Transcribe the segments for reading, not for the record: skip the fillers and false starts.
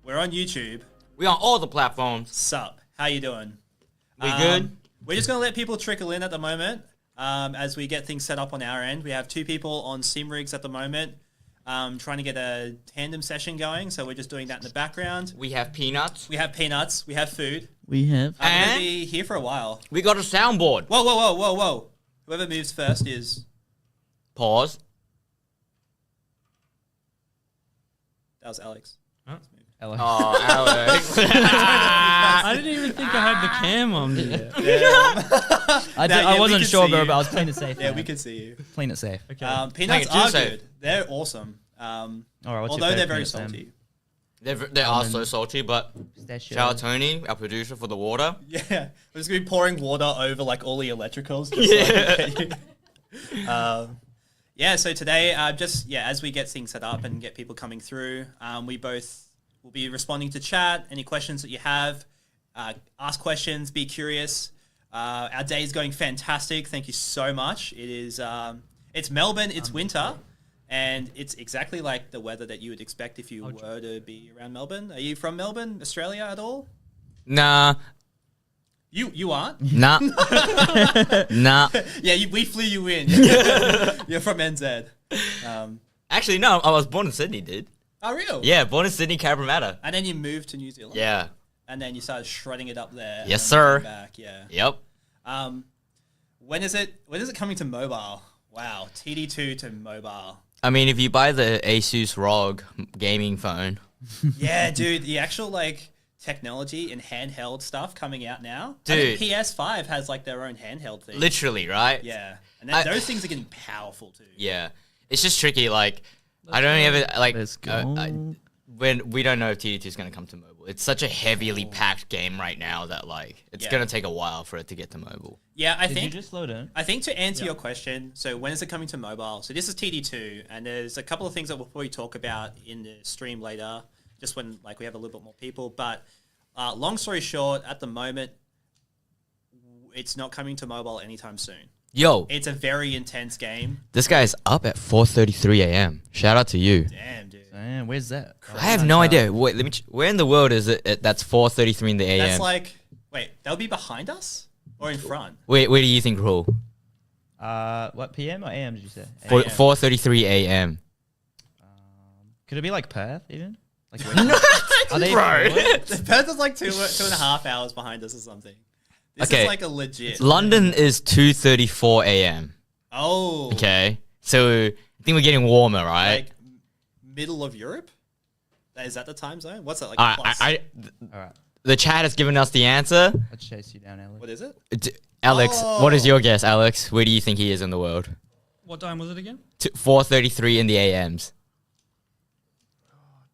We're on YouTube. We on all the platforms. Sup? How you doing? We good? We're just gonna let people trickle in at the moment as we get things set up on our end. We have 2 people on sim rigs at the moment, trying to get a tandem session going. So we're just doing that in the background. We have peanuts. We have peanuts. We have food. We have. We're gonna be here for a while. We got a soundboard. Whoa, whoa, whoa, whoa, whoa! Whoever moves first is. Pause. That was Alex. Alex. Oh, Alex. I didn't even think I had the cam on yet. I wasn't sure, bro, but I was playing it safe. Yeah, man. we can see you. Playing it safe. Okay. Peanuts Make it are too safe. good. They're awesome. All right, what's your Although favorite they're very peanut, Sam? salty. They are so salty, but Pistachio. shout out Tony, our producer, for the water. Yeah, we're just gonna be pouring water over like all the electricals. Yeah. Yeah. So today, as we get things set up and get people coming through, we both will be responding to chat. Any questions that you have, ask questions. Be curious. Our day is going fantastic. Thank you so much. It is. It's Melbourne. It's winter. And it's exactly like the weather that you would expect if you were to be around Melbourne. Are you from Melbourne, Australia at all? Nah. You aren't? Nah. Nah. Yeah, we flew you in. You're from NZ. Actually, no. I was born in Sydney, dude. Oh, real? Yeah, born in Sydney, Cabramatta. And then you moved to New Zealand? Yeah. And then you started shredding it up there. Yes, and sir. came back, yeah. Yep. When is it coming to mobile? Wow, TD2 to mobile. I mean, if you buy the Asus ROG gaming phone. Yeah, dude, the actual like technology and handheld stuff coming out now. Dude. I think PS5 has like their own handheld thing. Literally, right? Yeah. And then those things are getting powerful too. Yeah. It's just tricky. Like, I don't ever, like, Let's go. when we don't know if TD2 is going to come to mobile. It's such a heavily packed game right now that, like, it's Yeah. going to take a while for it to get to mobile. Yeah, I Did think. you just slow down? I think to answer your question, so when is it coming to mobile? So this is TD2, and there's a couple of things that we'll probably talk about in the stream later, just when like we have a little bit more people. But long story short, at the moment, it's not coming to mobile anytime soon. Yo, It's a very intense game. this guy is up at 4:33 a.m. Shout out to you. Damn, dude. Man, where's that? I have no idea. Wait, let me. Where in the world is it? That's 4:33 in the a.m. That's like, wait, they'll be behind us or in front? Where do you think, Rule? What PM or AM did you say? 4:33 a.m. Could it be like Perth even? Like Are they, bro? The Perth is like 2.5 hours behind us or something. This Okay. is like a legit. London is 2:34 a.m. Oh. Okay, so I think we're getting warmer, right? Like middle of Europe? Is that the time zone? What's that like? All plus? All right, The chat has given us the answer. let's chase you down, Alex. What is it? Alex, what is your guess, Alex? Where do you think he is in the world? What time was it again? 4:33 in the AMs.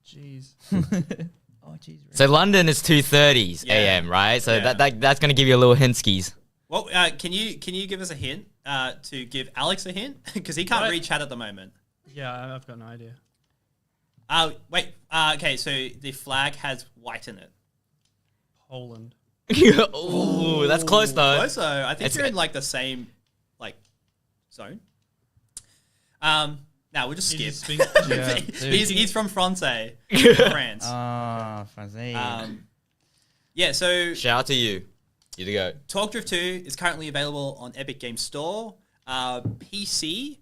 Jeez. Oh, jeez. So London is 2:30 Yeah. AM, right? So Yeah. that's gonna give you a little hintskis. Well, can you give us a hint to give Alex a hint because he can't What? read chat at the moment. Yeah, I've got no idea. Wait. Okay, so the flag has white in it. Poland. Ooh, that's close though. Close though. I think It's- you're in like the same like zone. Now we'll just You skip. just speak- Yeah, he's from France, France. Ah, Francais. Yeah. So Shout out to you. You to go. Talk Drift 2 is currently available on Epic Games Store. PC.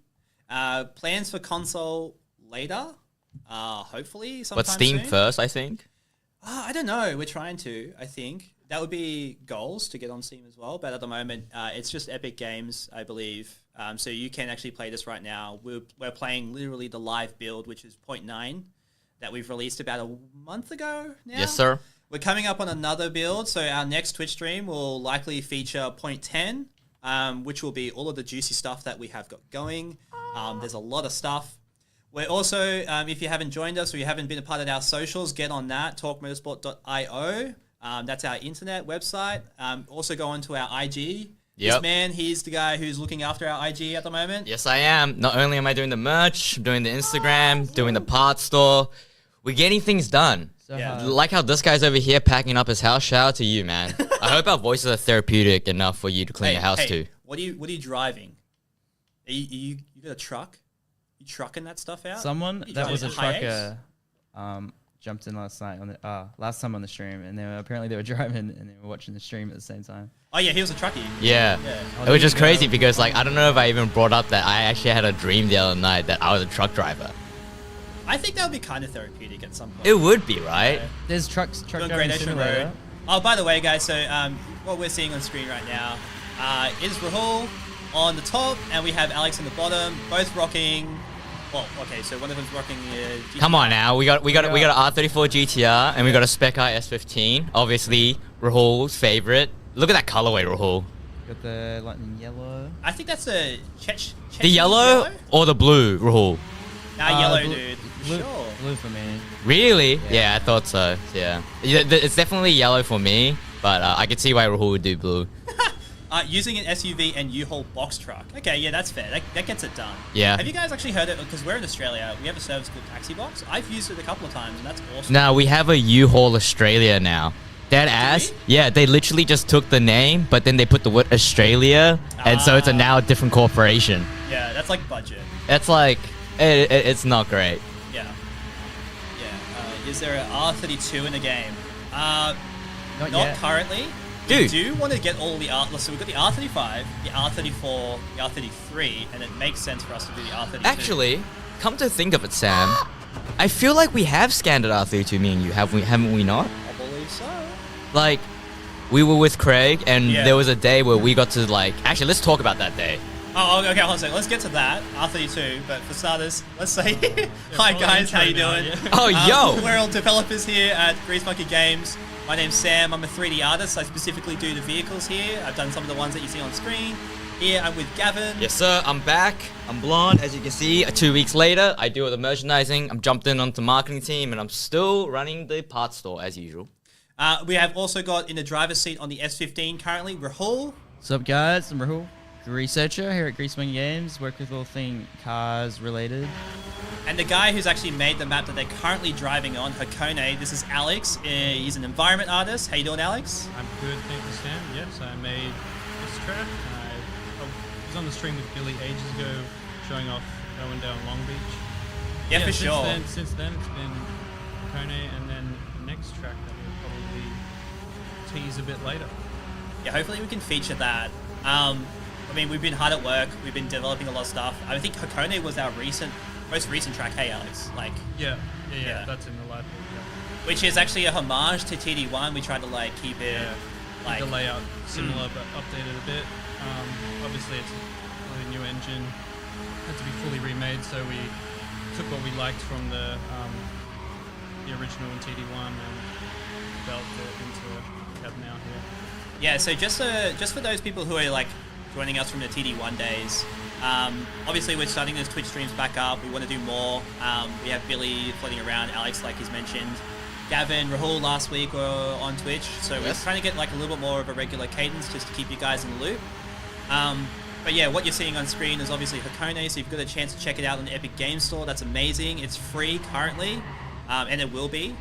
Plans for console later. Hopefully sometime But Steam soon. first, I think. I don't know. We're trying to, I think. That would be goals to get on Steam as well. But at the moment, it's just Epic Games, I believe. So you can actually play this right now. We're playing literally the live build, which is 0.9, that we've released about a month ago now. Yes, sir. We're coming up on another build. So our next Twitch stream will likely feature 0.10, which will be all of the juicy stuff that we have got going. There's a lot of stuff. We're also, if you haven't joined us or you haven't been a part of our socials, get on that, talkmotorsport.io. That's our internet website. Also go onto our IG. Yep. This man, he's the guy who's looking after our IG at the moment. Yes, I am. Not only am I doing the merch, I'm doing the Instagram, doing the parts store. We're getting things done. So yeah. hard. Like how this guy's over here packing up his house. Shout out to you, man. I hope our voices are therapeutic enough for you to clean your house too. What are you driving? You got a truck? You trucking that stuff out? Someone You that was a driving Hiace? trucker jumped in last night on the last time on the stream, and apparently they were driving and they were watching the stream at the same time. Oh yeah, he was a truckie. Yeah. Oh, It was just there you crazy go. because like I don't know if I even brought up that I actually had a dream the other night that I was a truck driver. I think that would be kind of therapeutic at some point. It would be, right? Yeah. There's truck Doing driving Great Ocean simulator. Road. Oh, by the way, guys, so what we're seeing on screen right now is Rahul on the top, and we have Alex on the bottom, both rocking. Well, okay, so one of them's rocking. GTR. Come on now, we got a R34 GTR and we got a Spec I S15. Obviously, Rahul's favorite. Look at that colorway, Rahul. Got the lightning yellow. I think that's a The yellow or the blue, Rahul? Nah, yellow, blue- dude. Blue, Sure. blue for me. Really? Yeah. Yeah, I thought so. Yeah, it's definitely yellow for me, but I could see why Rahul would do blue. Using an SUV and U-Haul box truck. Okay, yeah, that's fair. That gets it done. Yeah. Have you guys actually heard it? Because we're in Australia, we have a service called Taxi Box. I've used it a couple of times, and that's awesome. Now we have a U-Haul Australia now. Dead ass. we? Yeah, they literally just took the name, but then they put the word Australia, and so it's now a different corporation. Yeah, that's like budget. It's like it's not great. Yeah. Yeah. Is there an R32 in the game? Not Not yet. currently. Dude. We do want to get all the R. So we've got the R35, the R34, the R33, and it makes sense for us to do the R32. Actually, come to think of it, Sam, I feel like we have scanned at R32, me and you, haven't we not? I believe so. Like, we were with Craig, and Yeah. there was a day where we got to like. Actually, let's talk about that day. Oh, okay, hold on a second. Let's get to that, R32. But for starters, let's say hi, guys. How you intro now, doing? yeah. Oh, yo! We're all developers here at Grease Monkey Games. My name's Sam. I'm a 3D artist. I specifically do the vehicles here. I've done some of the ones that you see on screen. Here, I'm with Gavin. Yes, sir. I'm back. I'm blonde, as you can see. 2 weeks later, I do all the merchandising. I'm jumped in onto the marketing team, and I'm still running the parts store as usual. We have also got in the driver's seat on the S15 currently, Rahul. What's up, guys? I'm Rahul, researcher here at Grease Monkey Games. Work with all things cars related. And the guy who's actually made the map that they're currently driving on, Hakone, this is Alex. He's an environment artist. How you doing, Alex? I'm good, thank you, Sam. Yes, I made this track. I was on the stream with Billy ages ago, showing off going down Long Beach. Yeah, for sure. Since then, it's been Kone, and then the next track that we'll probably tease a bit later. Yeah, hopefully we can feature that. I mean, we've been hard at work. We've been developing a lot of stuff. I think Hakone was our most recent track. Hey, Alex, like, Yeah, Yeah. that's in the live feed, yeah. which is actually a homage to TD1. We tried to like keep it like The layout similar but updated a bit. Obviously, it's a new engine, had to be fully remade, so we took what we liked from the original in TD1 and developed it into what we have now here. Yeah, so just for those people who are like joining us from the TD1 days, obviously we're starting those Twitch streams back up. We want to do more. We have Billy floating around, Alex, like he's mentioned. Gavin, Rahul last week were on Twitch, so we're trying to get like a little bit more of a regular cadence just to keep you guys in the loop. But yeah, what you're seeing on screen is obviously Hakone, so you've got a chance to check it out on the Epic Games Store. That's amazing. It's free currently, and it will be.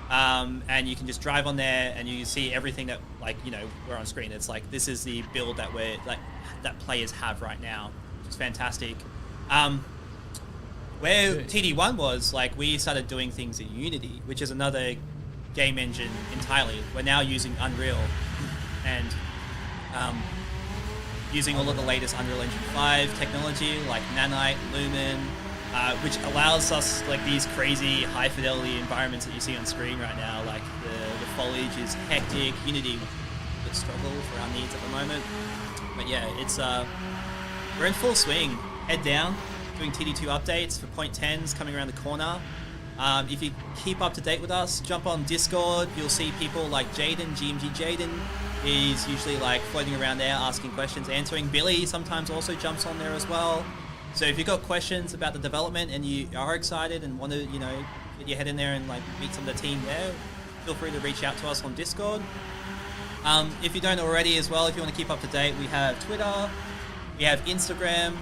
And you can just drive on there and you see everything that, like, you know, we're on screen. It's like, this is the build that that players have right now, which is fantastic. Where TD1 was, like, we started doing things in Unity, which is another game engine entirely. We're now using Unreal and using all of the latest Unreal Engine 5 technology like Nanite, Lumen, which allows us like these crazy high fidelity environments that you see on screen right now. Like the foliage is hectic. Unity, a bit struggle for our needs at the moment. But yeah, it's we're in full swing. Head down, doing TD2 updates for Point 10s coming around the corner. If you keep up to date with us, jump on Discord. You'll see people like Jaden, GMG Jaden. He's usually like floating around there asking questions, answering. Billy sometimes also jumps on there as well. So if you've got questions about the development and you are excited and want to, you know, get your head in there and like meet some of the team there, feel free to reach out to us on Discord. If you don't already as well, if you want to keep up to date, we have Twitter, we have Instagram,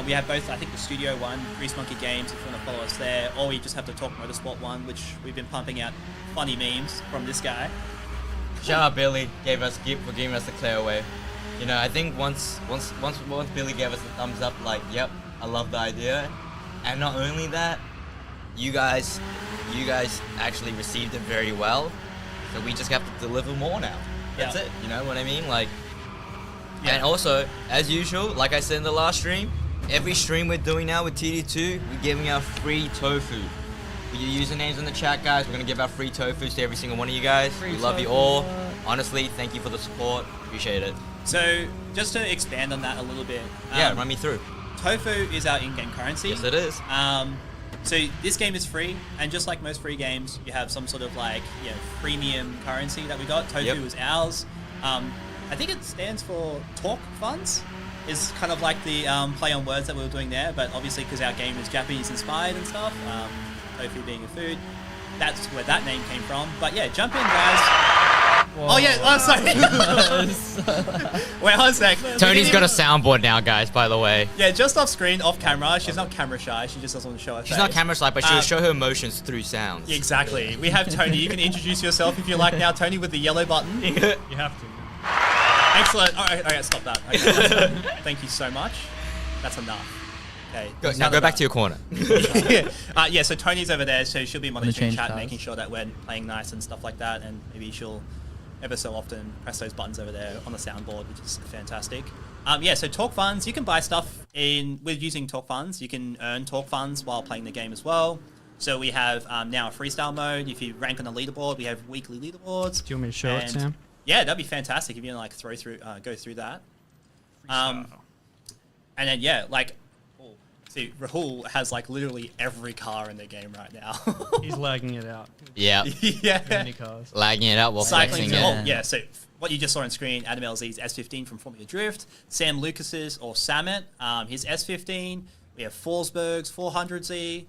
we have both, I think, the Studio one, Grease Monkey Games, if you want to follow us there, or we just have the Talk Motorsport one, which we've been pumping out funny memes from this guy. Shout out Billy, for giving us the clear away. You know, I think once Billy gave us the thumbs up, like, yep, I love the idea. And not only that, you guys actually received it very well. So we just have to deliver more now. That's Yeah. it. You know what I mean? Like, Yeah. and also, as usual, like I said in the last stream, every stream we're doing now with TD2, we're giving out free tofu. With your usernames in the chat, guys, we're gonna give out free tofus to every single one of you guys. Free We love you tofu. all. Honestly, thank you for the support. Appreciate it. So just to expand on that a little bit, Yeah, run me through. tofu is our in-game currency. Yes, it is. So this game is free, and just like most free games, you have some sort of like premium currency that we got. Tofu Yep. is ours. I think it stands for Talk Funds. Is kind of like the play on words that we were doing there, but obviously because our game is Japanese inspired and stuff, tofu being a food, that's where that name came from. But yeah, jump in, guys. Oh yeah, oh sorry. Wait, one sec. Tony's got a soundboard now, guys, by the way. Yeah, just off screen, off camera. She's not camera shy. She just doesn't want to show her She's face. not camera shy, but she'll show her emotions through sounds. Yeah, exactly. We have Tony. You can introduce yourself if you like now, Tony, with the yellow button. You have to. Excellent. All right, stop that. Okay, thank you so much. That's enough. Okay. Go, now go back to your corner. Yeah, so Tony's over there, so she'll be monitoring change chat, cars. making sure that we're playing nice and stuff like that, and maybe she'll ever so often press those buttons over there on the soundboard, which is fantastic. Yeah, so Talk Funds, you can buy stuff with using Talk Funds. You can earn Talk Funds while playing the game as well. So we have now a freestyle mode. If you rank on the leaderboard, we have weekly leaderboards. Do you want me to show it, And- Sam? Yeah, that'd be fantastic if you like go through that. And then yeah, like, see, Rahul has like literally every car in the game right now. He's lagging it out. Yeah. Yeah. Many cars. Lagging it out while Cycling. flexing it. Oh, yeah. So what you just saw on screen, Adam LZ's S15 from Formula Drift, Sam Lucas's or Samet, his S15. We have Forsberg's 400Z,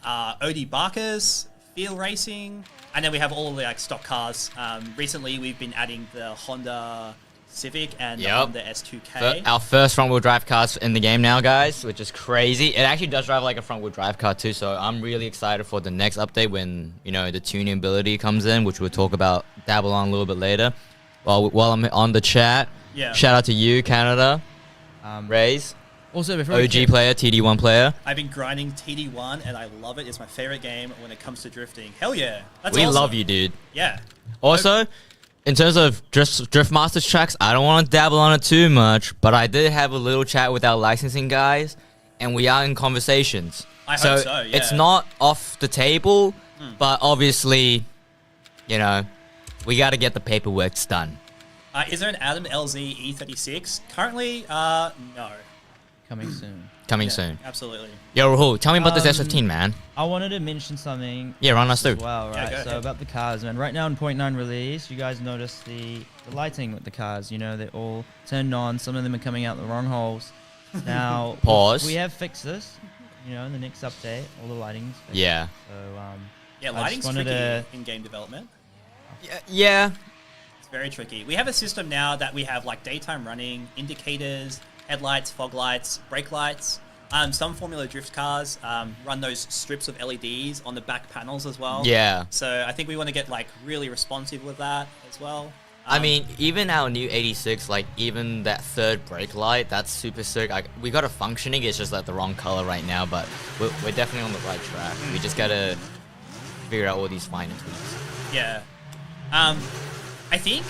Odie Barker's Field Racing, and then we have all of the like stock cars. Recently, we've been adding the Honda Civic and the Yep. Honda S2K. Our first front-wheel drive car's in the game now, guys, which is crazy. It actually does drive like a front-wheel drive car too, so I'm really excited for the next update when, you know, the tuning ability comes in, which we'll talk about, dabble on a little bit later. While I'm on the chat, Yeah. shout out to you, Canada, Rays, Also, before we OG get- player, TD1 player. I've been grinding TD1 and I love it. It's my favorite game when it comes to drifting. Hell yeah. That's We awesome. love you, dude. Yeah. Also, in terms of Drift Masters tracks, I don't want to dabble on it too much, but I did have a little chat with our licensing guys, and we are in conversations. I hope so, yeah. It's not off the table, but obviously, you know, we got to get the paperwork done. Is there an Adam LZ E36? Currently, no. coming soon. Coming Yeah, soon. Absolutely. Yo, Rahul, tell me about this Um, S15, man. I wanted to mention something. Yeah, run us as through. well, Yeah, right? go So ahead. about the cars, man. Right now in 0.9 release, you guys notice the lighting with the cars. You know, they're all turned on. Some of them are coming out the wrong holes. Now, Pause. we have fixed this. You know, in the next update, all the lighting's fixed. Yeah. So, Yeah, I just lighting's wanted tricky to- in game development. Yeah. It's very tricky. We have a system now that we have like daytime running, indicators, headlights, fog lights, brake lights. Some Formula Drift cars run those strips of LEDs on the back panels as well. Yeah. So I think we want to get like really responsive with that as well. I mean, even our new 86, like, even that third brake light, that's super sick. We got it functioning, it's just like the wrong color right now, but we're definitely on the right track. We just gotta figure out all these finer tweaks. Yeah. I think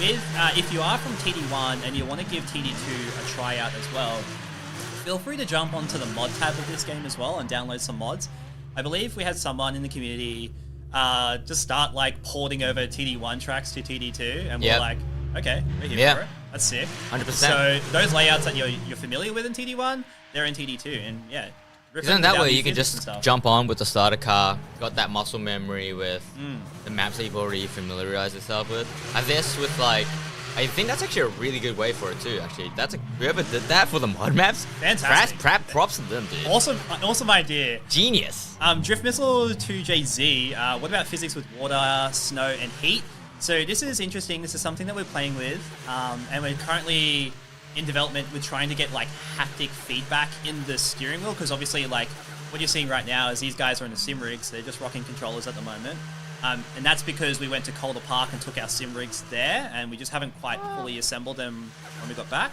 if you are from TD1 and you want to give TD2 a tryout as well, feel free to jump onto the mod tab of this game as well and download some mods. I believe we had someone in the community just start like porting over TD1 tracks to TD2, and we're Yep. like, okay, we're here Yeah. for it. That's sick. 100%. So those layouts that you're familiar with in TD1, they're in TD2, and yeah. rip Isn't them that without way new you can physics and just stuff. jump on with the starter car, got that muscle memory with the maps that you've already familiarized yourself with. And this with like, I think that's actually a really good way for it too, actually. Whoever did that for the mod maps, Fantastic. props to them, dude. Awesome idea. Genius. Drift Missile 2JZ, what about physics with water, snow, and heat? So this is interesting. This is something that we're playing with, and we're currently in development. We're trying to get like haptic feedback in the steering wheel, because obviously like what you're seeing right now is these guys are in the sim rigs. They're just rocking controllers at the moment. And that's because we went to Calder Park and took our sim rigs there, and we just haven't quite fully assembled them when we got back.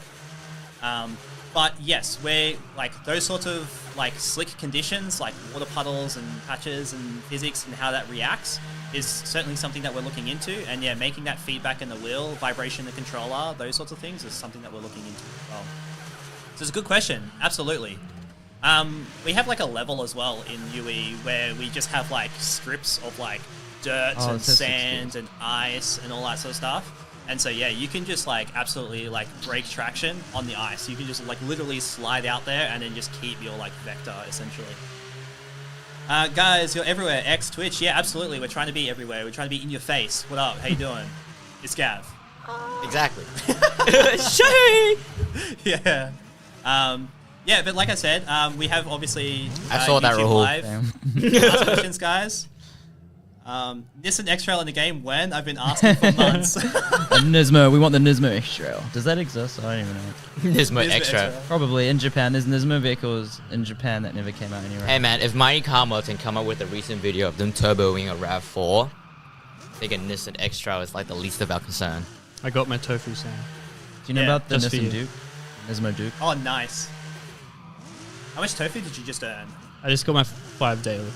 But yes, we're like those sorts of like slick conditions, like water puddles and patches and physics and how that reacts is certainly something that we're looking into. And yeah, making that feedback in the wheel, vibration in the controller, those sorts of things is something that we're looking into as well. So it's a good question. Absolutely. We have like a level as well in UE where we just have like strips of like dirt and sand and ice and all that sort of stuff. And so yeah, you can just like absolutely like break traction on the ice. You can just like literally slide out there and then just keep your like vector essentially. Guys, you're everywhere. X Twitch, yeah, absolutely. We're trying to be everywhere. We're trying to be in your face. What up? How you doing? It's Gav. Exactly. Yeah. Yeah, but like I said, we have obviously I saw that YouTube Rahul. Live. Ask questions, guys. Nissan X-Trail in the game when? I've been asking for months. Nismo, we want the Nismo X-Trail. Does that exist? I don't even know. Nismo Nismo Extra. X-Trail. Probably in Japan. There's Nismo vehicles in Japan that never came out anywhere. Hey man, if Mighty Car Mods can come up with a recent video of them turboing a RAV4, I think a Nissan X-Trail is like the least of our concern. I got my tofu Sam. Do you know Yeah, about the just for Nissan you. Duke? Nismo Duke. Oh, nice. How much tofu did you just earn? I just got my 5 daily.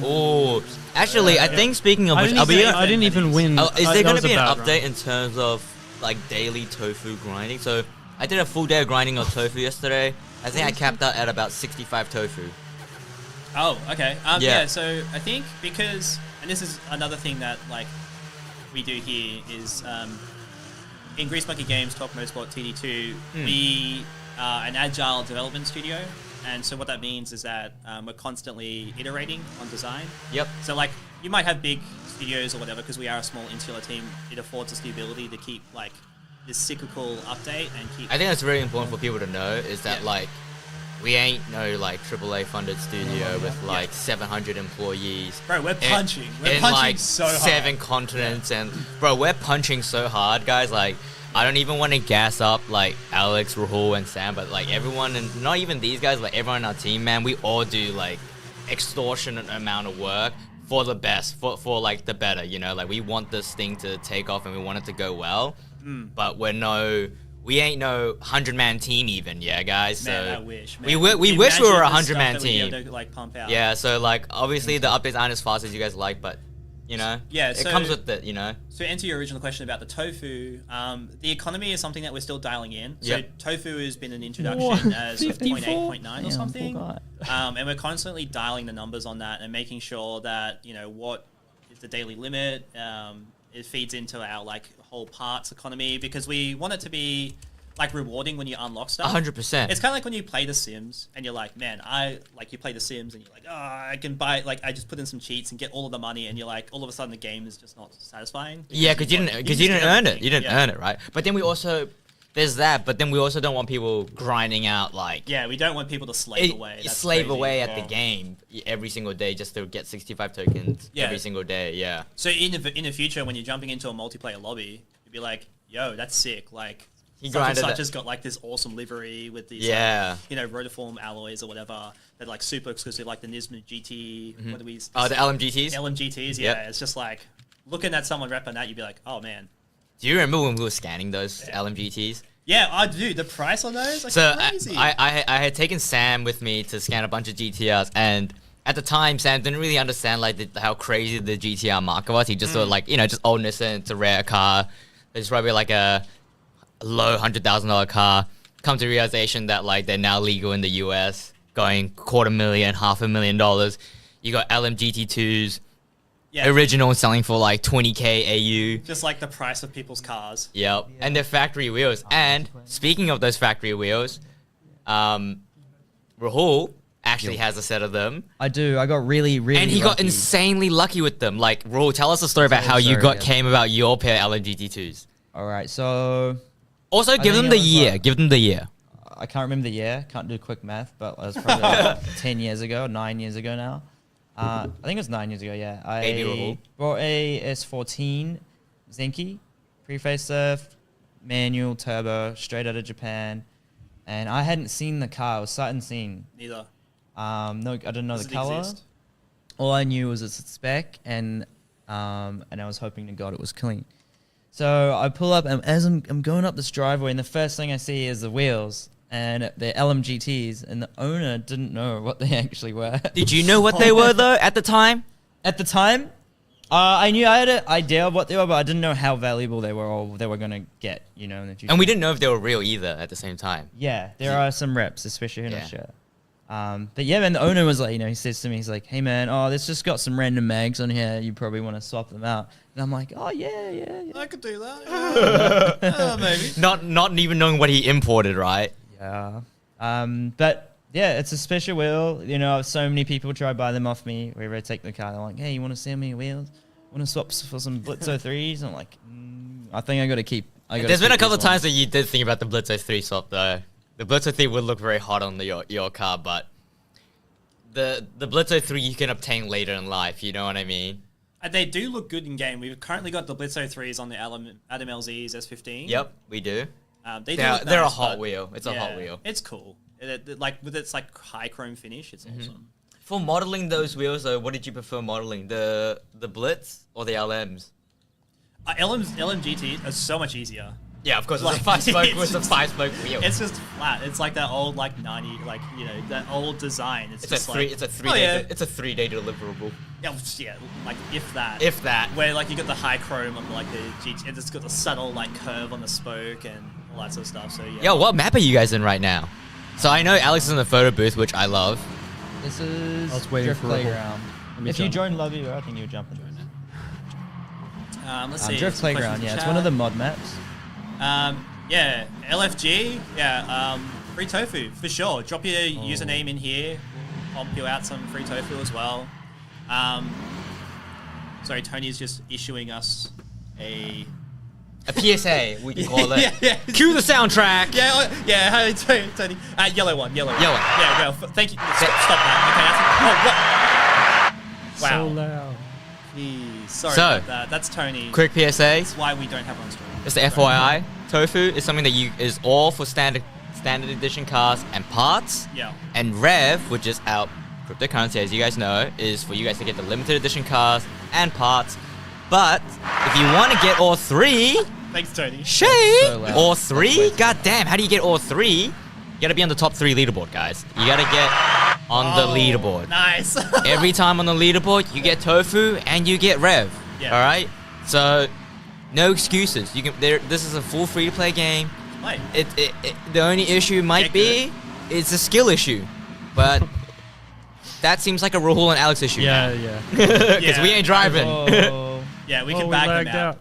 Oh, actually, I think speaking of which, I didn't even win. is there that going was to be a an bad update run. in terms of like daily tofu grinding? So I did a full day of grinding of tofu yesterday. I think I capped out at about 65 tofu. Oh, okay. Yeah. Yeah, so I think because, and this is another thing that like we do here is in Grease Monkey Games, Top Motorsport TD2, we are an agile development studio. And so what that means is that we're constantly iterating on design. Yep. So like you might have big studios or whatever, because we are a small insular team, it affords us the ability to keep like this cyclical update and keep... I think that's really important for people to know is that like we ain't no like AAA funded studio with like 700 employees. Bro, we're punching. We're in punching like so hard. 7 continents and bro, we're punching so hard, guys. Like I don't even want to gas up like Alex, Rahul, and Sam, but like everyone, and not even these guys, like everyone in our team, man, we all do like extortionate amount of work for the best, for like the better, you know. Like we want this thing to take off and we want it to go well, but we ain't no 100-man team even, yeah, guys. Man, so I wish. we Man. wish we were a Imagine the 100-man stuff that we'd be team. able to, like, pump out. Yeah, so like obviously the updates aren't as fast as you guys like, but you know, Yeah, it so- comes with it, you know. So to answer your original question about the tofu, the economy is something that we're still dialing in. So Yep. tofu has been an introduction as 54? 0.8, 0.9 Yeah, or poor something. guy. And we're constantly dialing the numbers on that and making sure that, you know, what is the daily limit, it feeds into our like whole parts economy, because we want it to be like rewarding when you unlock stuff. 100%. It's kind of like when you play The Sims and you're like, man, you play The Sims and you're like, oh, I can buy, like, I just put in some cheats and get all of the money, and you're like, all of a sudden the game is just not satisfying. Yeah, because you didn't just earn get it. You didn't everything. earn it, right? But then we also there's that. But then we also don't want people grinding out like Yeah, we don't want people to slave away. That's slave crazy. away at Yeah. the game every single day just to get 65 tokens Yeah. every single day. Yeah. So in the future, when you're jumping into a multiplayer lobby, you'd be like, yo, that's sick. Like, He such and grinded such it. has got like this awesome livery with these, Yeah. rotiform alloys or whatever. They're like super exclusive, like the Nismo GT. What do we? Oh, the LMGTs. LMGTs. Yeah, Yep. it's just like looking at someone repping that, you'd be like, oh man. Do you remember when we were scanning those LMGTs? Yeah, I do. The price on those, like, So crazy. I had taken Sam with me to scan a bunch of GTRs, and at the time Sam didn't really understand like how crazy the GTR market was. He just thought like just old Nissan, it's a rare car. It's probably like a low $100,000 car. Come to realization that like they're now legal in the US, going $250,000, $500,000. You got LMGT2s, yeah, original selling for like 20k AU. just like the price of people's cars. Yep, and they're factory wheels. And speaking of those factory wheels, Rahul actually has a set of them, I do. I got really, really and he got lucky. insanely lucky with them. Like Rahul, tell us a story about Oh, how you sorry, got yeah. came about your pair of LMGT2s. All right, so Also, give think them it the was year. like- Give them the year. I can't remember the year. Can't do quick math, but it was probably like 10 years ago, 9 years ago now. I think it was 9 years ago, yeah. Baby I Rahul. bought a S14 Zenki, pre-facelift, manual, turbo, straight out of Japan. And I hadn't seen the car. It was sight unseen. Neither. No, I didn't know Does the it color. exist? All I knew was it's a spec, and I was hoping to God it was clean. So I pull up, and as I'm going up this driveway, and the first thing I see is the wheels. and they're LMGTs, and the owner didn't know what they actually were. Did you know what they were though at the time? At the time, I knew I had an idea of what they were, but I didn't know how valuable they were or they were gonna get, in the future. And we didn't know if they were real either at the same time. Yeah, there are some reps, especially in Yeah. Australia. But yeah, man, the owner was like, he says to me, he's like, hey man, this just got some random mags on here. You probably want to swap them out. And I'm like, oh yeah. I could do that. Maybe. Not even knowing what he imported, right? Yeah. But yeah, it's a special wheel. So many people try to buy them off me. Wherever I take the car, they're like, hey, you want to send me wheels? Want to swap for some Blitzo 3s? I'm like, I think I got to keep. There's been a couple of times that you did think about the Blitzo 3 swap though. The Blitzo 3 would look very hot on your car, but the Blitzo 3 you can obtain later in life. You know what I mean? They do look good in game. We've currently got the Blitzo 3s on the Adam LZ's S15. Yep, we do. They're a Hot Wheel. It's a Hot Wheel. It's cool. Like with its like high chrome finish, it's awesome. For modeling those wheels though, what did you prefer modeling? The Blitz or the LMs? LMGT is so much easier. Yeah, of course. Like, It's a 5-spoke wheel. It's just flat. It's like that old 90, that old design. It's just it's a 3-day deliverable. Yeah, like if that. If that. Where like you got the high chrome on the GT, and it's got the subtle curve on the spoke and all that sort of stuff. So yeah. Yo, what map are you guys in right now? So I know Alex is in the photo booth, which I love. This is I was waiting Drift for Rebel. Playground. If you join Love You, I think you would jump in. Let's see. Drift some Playground, questions yeah, in it's one of the chat. mod maps. Yeah, LFG, yeah, free tofu for sure. Drop your username in here. I'll pump you out some free tofu as well. Sorry, Tony's just issuing us a PSA, we can call it. yeah. Cue the soundtrack. Yeah. Hey, Tony. Yellow one. Yellow. Yeah, well, thank you. Stop that. Okay, that's what? So Wow. loud. Jeez, sorry So, about that. That's Tony. Quick PSA. That's why we don't have on stream. Just the FYI, tofu is something that is all for standard edition cars and parts. Yeah. And Rev, which is our cryptocurrency, as you guys know, is for you guys to get the limited edition cars and parts. But if you want to get all three, Thanks, Tony. So loud. all three? God damn, how do you get all three? You gotta be on the top 3 leaderboard, guys. You gotta get on the leaderboard. Nice. Every time on the leaderboard, you get tofu and you get Rev. Yeah. All right. So, no excuses. You can. This is a full free-to-play game. Wait. The only issue might be it's a skill issue, but that seems like a Rahul and Alex issue. Yeah. Because we ain't driving. Oh. Yeah, we Oh, can we back him lagged out. out.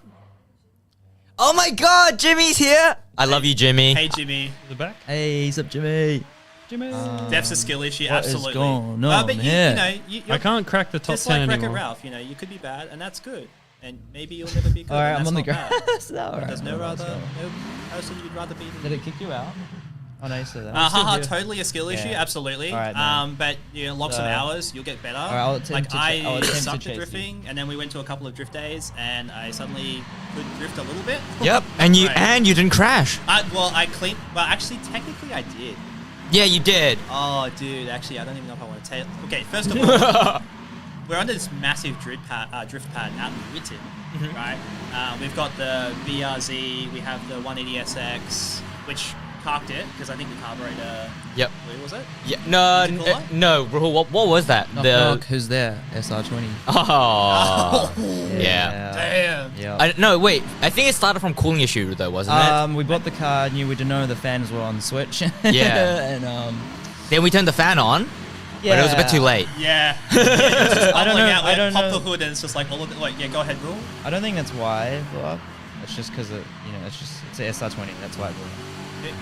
Oh my God, Jimmy's here. I love you, Jimmy. Hey, Jimmy. The back. Hey, what's up, Jimmy? Jimmy. That's a skill issue, what is absolutely. going on But you here? know, I you're can't crack the top just 10 like Wreck-It anymore. Ralph, you could be bad, and that's good. And maybe you'll never be good. All right, and I'm on the that's not bad. grass. No, all right, There's no all right, no person you'd rather be Did than. it kick you out? Oh, no, you said that. Haha, totally a skill issue, Yeah. absolutely. All right, man. But lock some So- hours, you'll get better. All right, I'll attempt to I I'll attempt to sucked chase at you. drifting, and then we went to a couple of drift days, and I suddenly could drift a little bit. Yep. And you Right. didn't crash. Actually, technically, I did. Yeah, you did. Oh, dude, actually, I don't even know if I want to tell. Okay, first of all, we're under this massive drift pad out in Witten, right? We've got the BRZ, we have the 180SX, which parked it because I think the carburetor. Yep. Where was it? Yeah. No, Did it call up? no, Rahul. What was that? Knock, knock, who's there? SR20. Oh. Yeah. Damn. Yeah. No, wait. I think it started from cooling issue though, wasn't We bought the car, knew we didn't know the fans were on switch. Yeah. And it? Then we turned the fan on, yeah. but it was a bit too late. Yeah. It's just I don't bubbling know, out. I We don't pop know. the hood and it's just like all of it. Like, yeah, go ahead, rule. I don't think that's why it blew up. It's just because it's an SR20. That's why it blew up.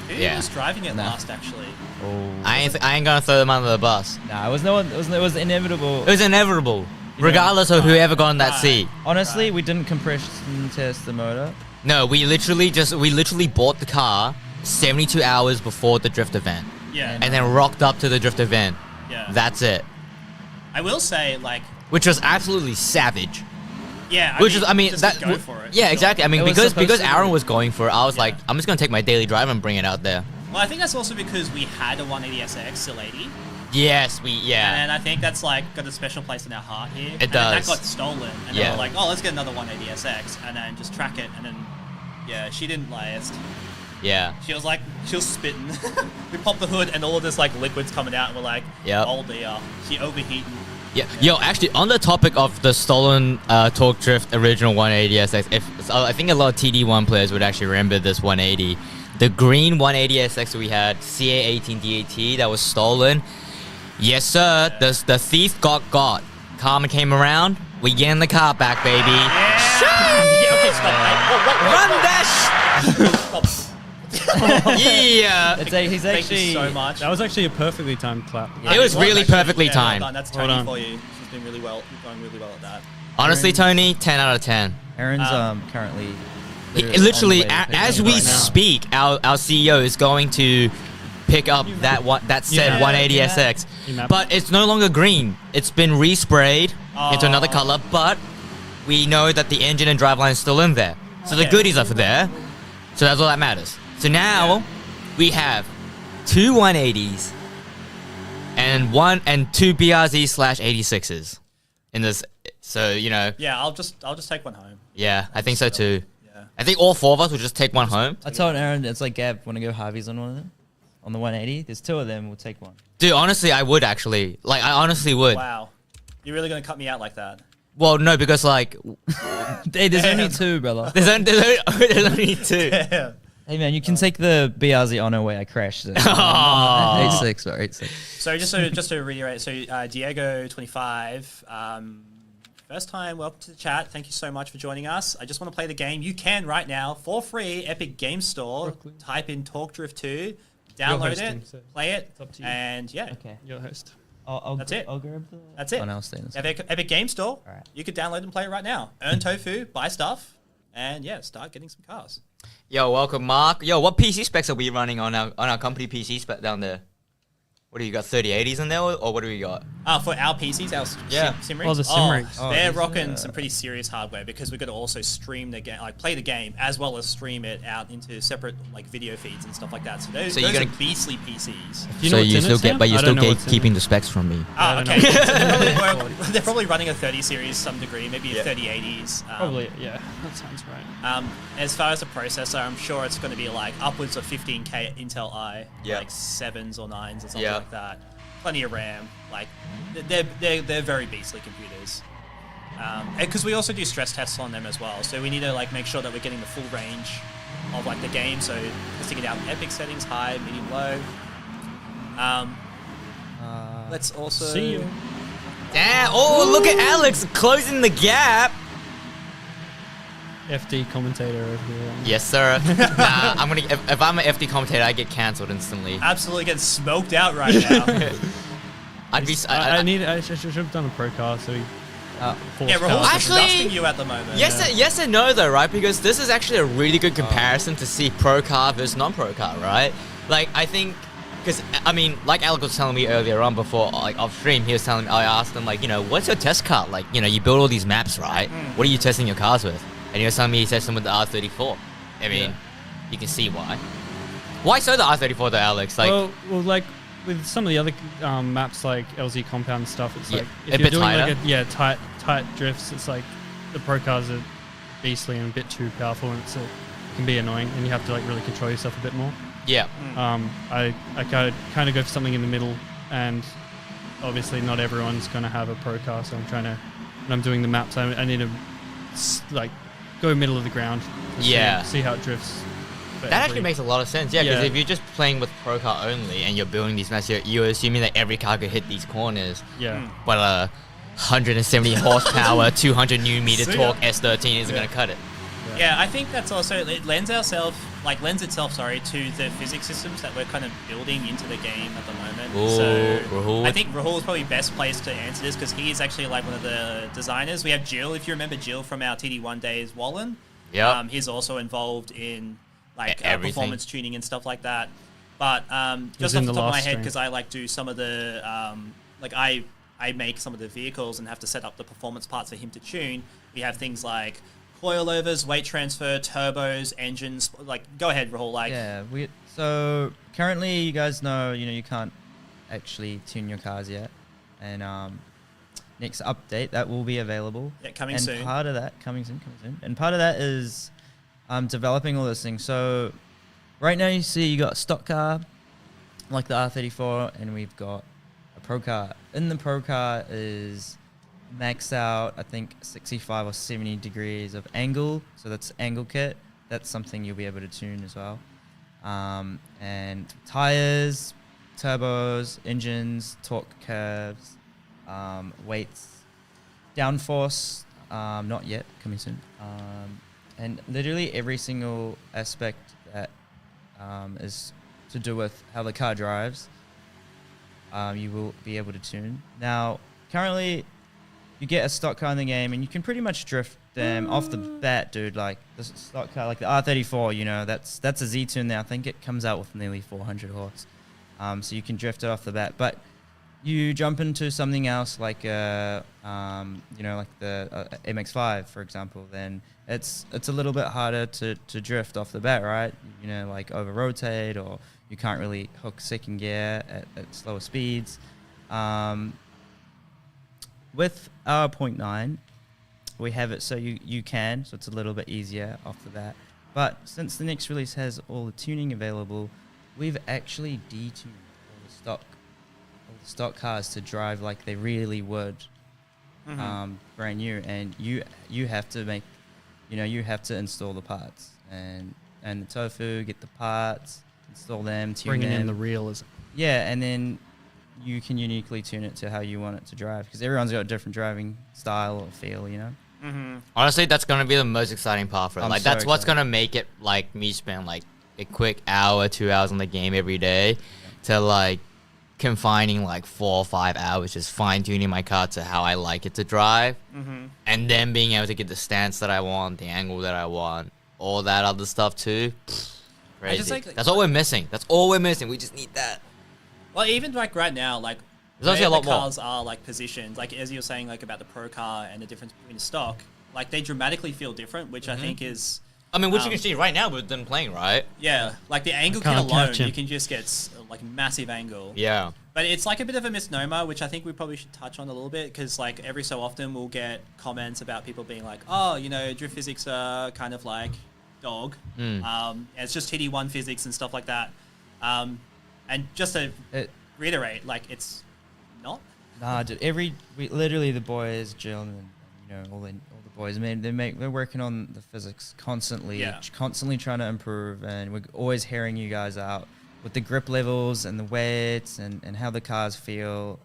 Who Yeah. was driving it Nah. last, actually? Oh. I ain't gonna throw them under the bus. Nah, it was no one. It was inevitable. It was inevitable, know, regardless of whoever got in that right. seat. Honestly, we didn't compression test the motor. No, we literally bought the car 72 hours before the drift event, Yeah. and then rocked up to the drift event. Yeah. That's it. I will say, like, Which was absolutely savage. yeah. I mean, just that. go for it. Yeah, Sure. exactly. I mean, It was because supposed to Aaron be. was going for it, I was Yeah. like, I'm just gonna take my daily drive and bring it out there. Well, I think that's also because we had a 180SX, still 80. Yes, And I think that's like got a special place in our heart here. It and then does. that got stolen, and they Yeah. were like, "Oh, let's get another 180SX," and then just track it, and then yeah, she didn't last. Yeah. She was spitting. We popped the hood and all of this like liquids coming out, and we're like, Yep. oh dear, she overheating. Yeah. Yo, actually, on the topic of the stolen Torque Drift original 180SX, I think a lot of TD1 players would actually remember this 180. The green 180SX we had, CA18DAT, that was stolen. Yes, sir. Yeah. The thief got. Karma came around. We getting the car back, baby. Yeah, okay, stop. Hey, Run dash! stop. Yeah. He's Thank actually you so much. That was actually a perfectly timed clap. It was really actually- perfectly yeah, timed. Well done. That's Well Tony done. for you. She's been really well, going really well at that. Honestly, Tony, 10 out of 10. Aaron's currently Literally, on the way to pick as up we right now. speak, our CEO is going to pick up that said Yeah. 180SX. Yeah. But it's no longer green. It's been resprayed into another color, but we know that the engine and driveline is still in there. So the Okay. goodies are for there. So that's all that matters. So now we have 2 180s and 2 BRZ/86s in this. So, you know, Yeah, I'll just take one home. yeah, I think so too. Yeah. I think all 4 of us will just take one home. I told Aaron, it's like, Gab, want to go Harvey's on one of them? On the 180? There's 2 of them, we'll take one. Dude, honestly, I would actually. Like, I honestly would. Wow, you're really gonna cut me out like that? Well, no, because, like, Hey, there's only 2, brother. there's only 2. Yeah. Hey, man, you can take the BRZ on our way. I crashed it. Aw. 86 or 86. So just to reiterate, so Diego 25, first time, welcome to the chat. Thank you so much for joining us. I just want to play the game. You can right now for free, Epic Game Store. Brooklyn. Type in Torque Drift 2, download hosting, it, so play it, it's up to you. and yeah, Okay. Your host. That's it. I'll grab the... that's it. Oh, no, I'll stay in this. Epic Game Store. Alright. You could download and play it right now. Earn tofu, buy stuff, and yeah, start getting some cars. Yo, welcome, Mark. Yo, what PC specs are we running on our company PC spec down there? What do you got? 3080s in there, or what do we got? For our PCs, our Yeah. sim Oh, the rigs. sim rigs. Oh, They're these rocking are- some pretty serious hardware because we've got to also stream the game, like play the game as well as stream it out into separate like video feeds and stuff like that. So those, So you're those gonna- are beastly PCs. Do you know So what's you in still it, Sam? but you're I still don't know what's in gatekeeping it. the specs from me. Ah, I okay. don't know. So they're probably running a 30 series some degree, maybe a 3080s. Probably, yeah. That sounds right. As far as the processor, I'm sure it's going to be like upwards of 15K Intel I, Yeah. like 7s or 9s or something Yeah. like that. Plenty of RAM. Like they're very beastly computers. Because we also do stress tests on them as well, so we need to like make sure that we're getting the full range of like the game. So testing it out in epic settings, high, medium, low. Let's also See you. Damn! Oh, look at Alex closing the gap. FD commentator over here. Yes, sir. Nah, I'm gonna. If I'm an FD commentator, I get cancelled instantly. absolutely getting smoked out right now. I'd be. I should have done a pro car, so Yeah, forced Rahul's cars. Actually- dusting you at the moment. Yes and no though, right? Because this is actually a really good comparison to see pro car versus non-pro car, right? Like I think, because I mean, like Alec was telling me earlier on before, like off stream, he was telling me, I asked him like, you know, what's your test car? Like, you know, you build all these maps, right? What are you testing your cars with? And he was telling me he tested them with the R34. I mean, you can see why. Why so the R34 though, Alex? Like, well, like with some of the other maps like LZ Compound and stuff, it's Yeah, like a if bit you're doing tighter. like tight drifts, it's like the pro cars are beastly and a bit too powerful, and it can be annoying, and you have to like really control yourself a bit more. yeah, I kind of go for something in the middle, and obviously not everyone's gonna have a pro car, so I'm trying to when I'm doing the maps, I need to like go middle of the ground. To Yeah. see how it drifts. that actually makes a lot of sense. Yeah, because Yeah. if you're just playing with pro car only and you're building these maps, you're assuming that every car could hit these corners. Yeah. But 170 horsepower, 200 Newton meter See ya. torque S13 isn't gonna cut it. Yeah, I think that's also it lends itself to the physics systems that we're kind of building into the game at the moment. Ooh, So Rahul. I think Rahul is probably best placed to answer this because he is actually like one of the designers. We have Jill, if you remember Jill from our TD1 days, Wallen. Yep. He's also involved in like Everything. performance tuning and stuff like that. But just in off the the top of my last head, stream. because I like do some of the like I make some of the vehicles and have to set up the performance parts for him to tune. We have things like coilovers, weight transfer, turbos, engines. Like, go ahead, Rahul. Like, Yeah, so currently you guys know, you can't actually tune your cars yet. And next update, that will be available. Yeah, coming and soon. Part of that, coming soon. And part of that is developing all those things. So right now you see you got a stock car like the R34, and we've got a pro car. In the pro car is maxed out, I think 65 or 70 degrees of angle. So that's angle kit. That's something you'll be able to tune as well. And tires, turbos, engines, torque curves, weights, downforce, not yet, coming soon. And literally every single aspect that is to do with how the car drives, you will be able to tune. Now, currently, you get a stock car in the game, and you can pretty much drift them off the bat, dude. Like the stock car, like the R34, you know, that's a Z tune now. I think it comes out with nearly 400 horse, so you can drift it off the bat. But you jump into something else, like you know, like the MX-5, for example, then it's a little bit harder to drift off the bat, right? You know, like over rotate, or you can't really hook second gear at slower speeds. With our 0.9, we have it so you can, so it's a little bit easier off the bat. But since the next release has all the tuning available, we've actually detuned all the stock cars to drive like they really would, brand new. And you have to make, you know, you have to install the parts and the tofu, get the parts, install them, tune Bringing them. in the realism. Yeah, and then you can uniquely tune it to how you want it to drive, because everyone's got a different driving style or feel, you know? Honestly, that's gonna be the most exciting part for it. I'm Like so that's what's excited. gonna make it like me spend like a quick hour, 2 hours on the game every day, to like confining like 4 or 5 hours just fine tuning my car to how I like it to drive, and then being able to get the stance that I want, the angle that I want, all that other stuff too. Crazy. just like- That's all we're missing. That's all we're missing. We just need that. Well, even like right now, like There's actually a where lot the more. cars are like positioned, like as you were saying, like about the pro car and the difference between the stock, like they dramatically feel different, which I think is, I mean, which you can see right now with them playing, right? yeah, like the angle kit can't alone, catch him. you can just get like massive angle. Yeah. But it's like a bit of a misnomer, which I think we probably should touch on a little bit, because like every so often we'll get comments about people being like, oh, you know, drift physics are kind of like dog. It's just TD1 physics and stuff like that. And just to reiterate, like it's not. Nah, dude, literally the boys, Jill and you know all the boys, man, they're working on the physics constantly, Yeah. constantly trying to improve, and we're always hearing you guys out with the grip levels and the weights and how the cars feel.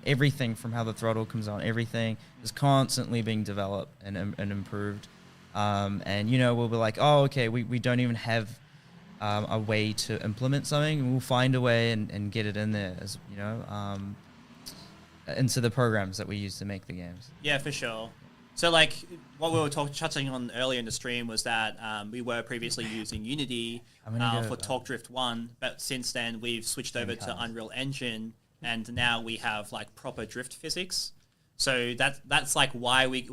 Everything from how the throttle comes on, everything is constantly being developed and improved. And you know, we'll be like, oh, okay, we don't even have a way to implement something. We'll find a way and get it in there, as you know, into the programs that we use to make the games. Yeah, for sure. So like what we were touching on earlier in the stream was that we were previously using Unity for Talk Drift 1, but since then we've switched over to Unreal Engine, and now we have like proper drift physics. So that's like why we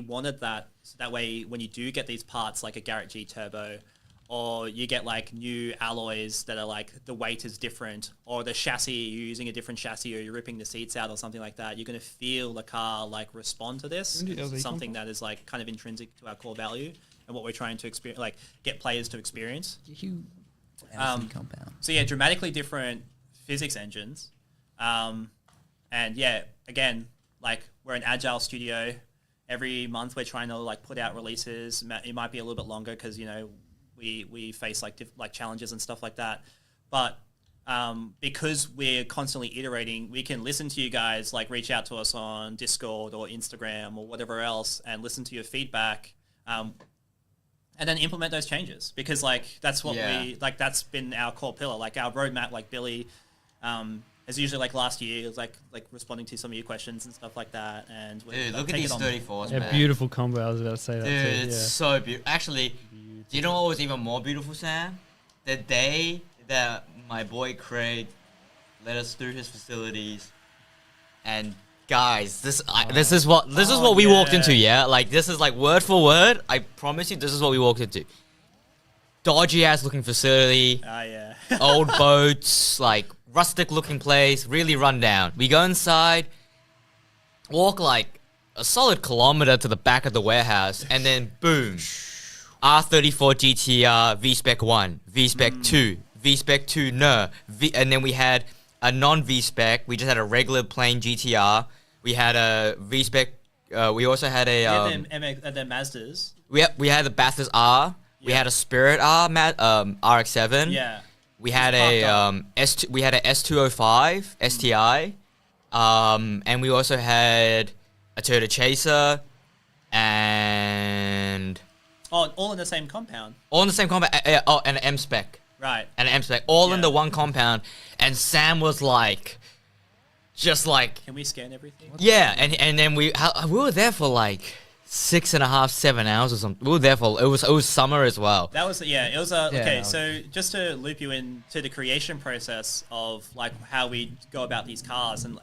wanted that, so that way when you do get these parts like a Garrett G Turbo, or you get like new alloys that are like the weight is different, or the chassis, you're using a different chassis, or you're ripping the seats out or something like that, you're going to feel the car like respond to this. It's something that is like kind of intrinsic to our core value and what we're trying to experience, like get players to experience. Compound. So yeah, dramatically different physics engines. And yeah, again, like we're an agile studio. Every month we're trying to like put out releases. It might be a little bit longer because, you know, we face like challenges and stuff like that. But because we're constantly iterating, we can listen to you guys, like reach out to us on Discord or Instagram or whatever else, and listen to your feedback, and then implement those changes, because like that's what that's been our core pillar. Like our roadmap, like Billy, is usually like last year, it was like responding to some of your questions and stuff like that. And Dude, look at these 34s, Yeah, man. beautiful combo. I was about to say that Dude, too. it's Yeah. so beautiful. Actually, do you know what was even more beautiful, Sam? The day that my boy Craig led us through his facilities, and guys, this is what we walked into. Yeah, like this is like word for word. I promise you, this is what we walked into. Dodgy ass looking facility, yeah. old boats, like rustic looking place, really run down. We go inside, walk like a solid kilometer to the back of the warehouse, and then boom, R34 GTR VSpec 1, VSpec 2, VSpec 2 no, and then we had a non VSpec. We just had a regular plain GTR. We had a VSpec. We also had a the Mazdas. we had the Bathurst R. We had a Spirit R, RX-7. Yeah. We had a S2. We had a S205 STI. And we also had a Toyota Chaser, and all in the same compound. All in the same compound. And an M spec. Right. And an M spec, all in the one compound. And Sam was like, just like, can we scan everything? yeah. And then we were there for like 6.5, 7 hours or something. We were there for it was summer as well. That was it was okay. no. So just to loop you into the creation process of like how we go about these cars and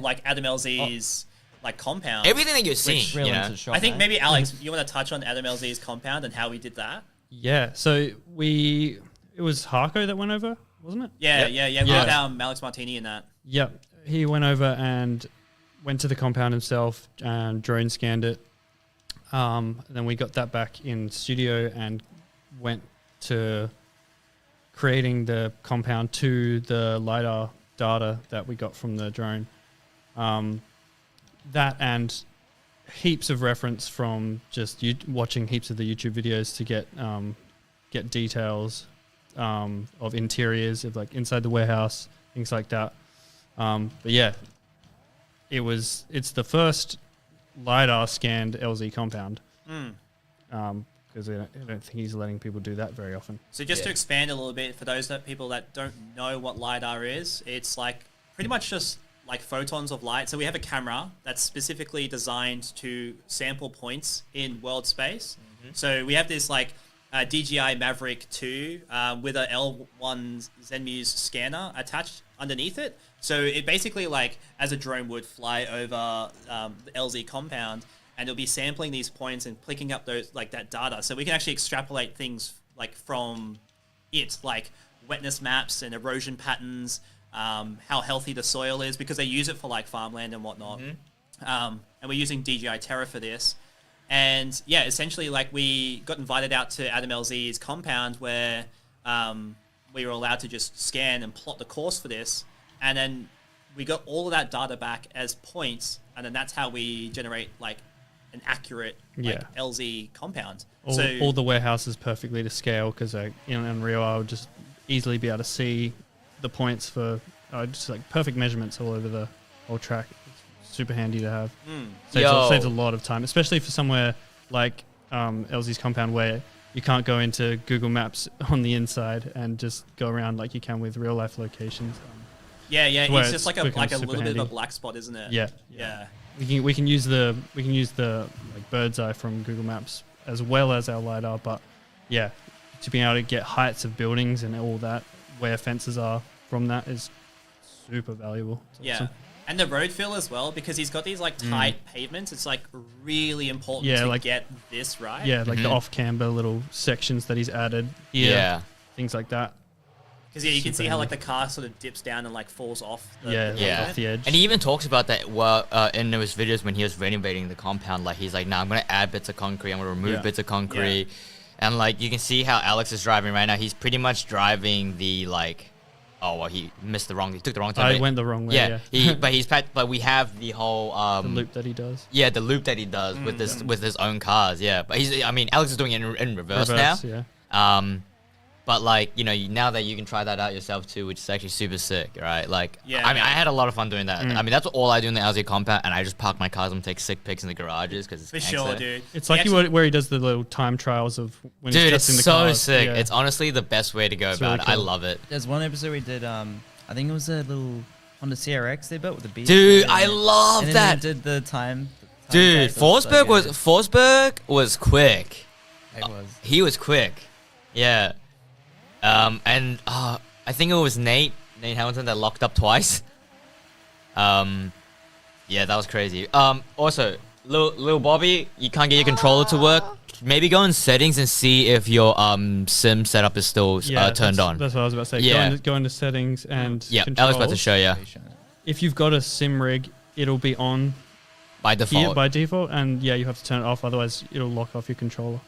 like Adam LZ's like compound. Everything that you're seeing, Real you know? into shop, I think eh? maybe Alex, you want to touch on Adam LZ's compound and how we did that? Yeah. So it was Harko that went over, wasn't it? Yeah. We Yeah. had Alex Martini in that. Yep. He went over and went to the compound himself and drone scanned it. Then we got that back in studio and went to creating the compound to the LiDAR data that we got from the drone. That and heaps of reference from just watching heaps of the YouTube videos to get details of interiors of like inside the warehouse, things like that. But yeah, it's the first LiDAR scanned LZ compound. Because I don't think he's letting people do that very often. So just to expand a little bit for those people that don't know what LiDAR is, it's like pretty much just like photons of light. So we have a camera that's specifically designed to sample points in world space. So we have this like DJI Maverick 2 with a L1 Zenmuse scanner attached underneath it. So it basically, like, as a drone would fly over the LZ compound, and it'll be sampling these points and picking up those that data. So we can actually extrapolate things like from it, like wetness maps and erosion patterns, how healthy the soil is, because they use it for like farmland and whatnot. And we're using DJI Terra for this. And yeah, essentially, like, we got invited out to Adam LZ's compound where we were allowed to just scan and plot the course for this. And then we got all of that data back as points. And then that's how we generate like an accurate LZ compound. All the warehouses perfectly to scale, because in Unreal I would just easily be able to see the points for just like perfect measurements all over the whole track. It's super handy to have. Saves a lot of time, especially for somewhere like LZ's compound where you can't go into Google Maps on the inside and just go around like you can with real life locations. It's just like a little bit of a black spot, isn't it? Yeah. We can use the like bird's eye from Google Maps as well as our LiDAR, but yeah, to be able to get heights of buildings and all that, where fences are from that is super valuable. It's awesome. And the road fill as well, because he's got these like tight pavements. It's like really important to get this right. Yeah, like the off-camber little sections that he's added. Things like that. Because you can see how like the car sort of dips down and like falls off. Off the edge. And he even talks about that in his videos when he was renovating the compound. Like, he's like, "No, I'm gonna add bits of concrete. I'm gonna remove bits of concrete." And like, you can see how Alex is driving right now. He's pretty much driving the like, he missed he took the wrong turn. I went the wrong way. Yeah. But we have the whole the loop that he does. Yeah, the loop that he does with his own cars. Yeah, but Alex is doing it in reverse now. Yeah. But like, now that you can try that out yourself too, which is actually super sick, right? Like, I had a lot of fun doing that. That's all I do in the LZ compound, and I just park my cars and take sick pics in the garages because it's for sure, dude. It's like where he does the little time trials of when he's just in the so cars. sick. Yeah. It's honestly the best way to go about really it. cool. I love it. There's one episode we did, I think it was a little Honda CRX they built with a beast. Dude, I love and that. Then they did the time. Dude, Forsberg was quick. He was quick. Yeah. And I think it was Nate Hamilton that locked up twice. Yeah, that was crazy. Also, Lil Bobby, you can't get your controller to work. Maybe go in settings and see if your sim setup is still turned on. That's what I was about to say. Yeah. Go into settings and I was about to show you. If you've got a sim rig, it'll be on by default. And you have to turn it off, otherwise it'll lock off your controller.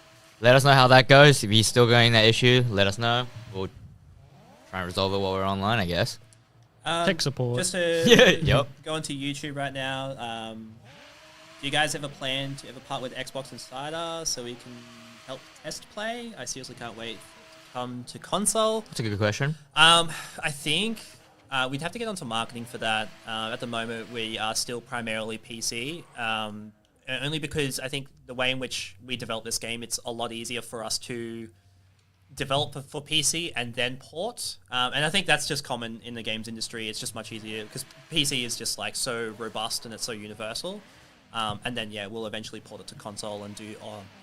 let us know how that goes. If you're still going that issue, let us know. We'll try and resolve it while we're online, I guess. Tech support. Just to Yep. go onto YouTube right now. Do you guys ever plan to ever part with Xbox Insider so we can help test play? I seriously can't wait for it to come to console. That's a good question. I think we'd have to get onto marketing for that. At the moment, we are still primarily PC. Only because I think the way in which we develop this game, it's a lot easier for us to develop for PC and then port. And I think that's just common in the games industry. It's just much easier because PC is just like so robust and it's so universal. And then, yeah, we'll eventually port it to console and do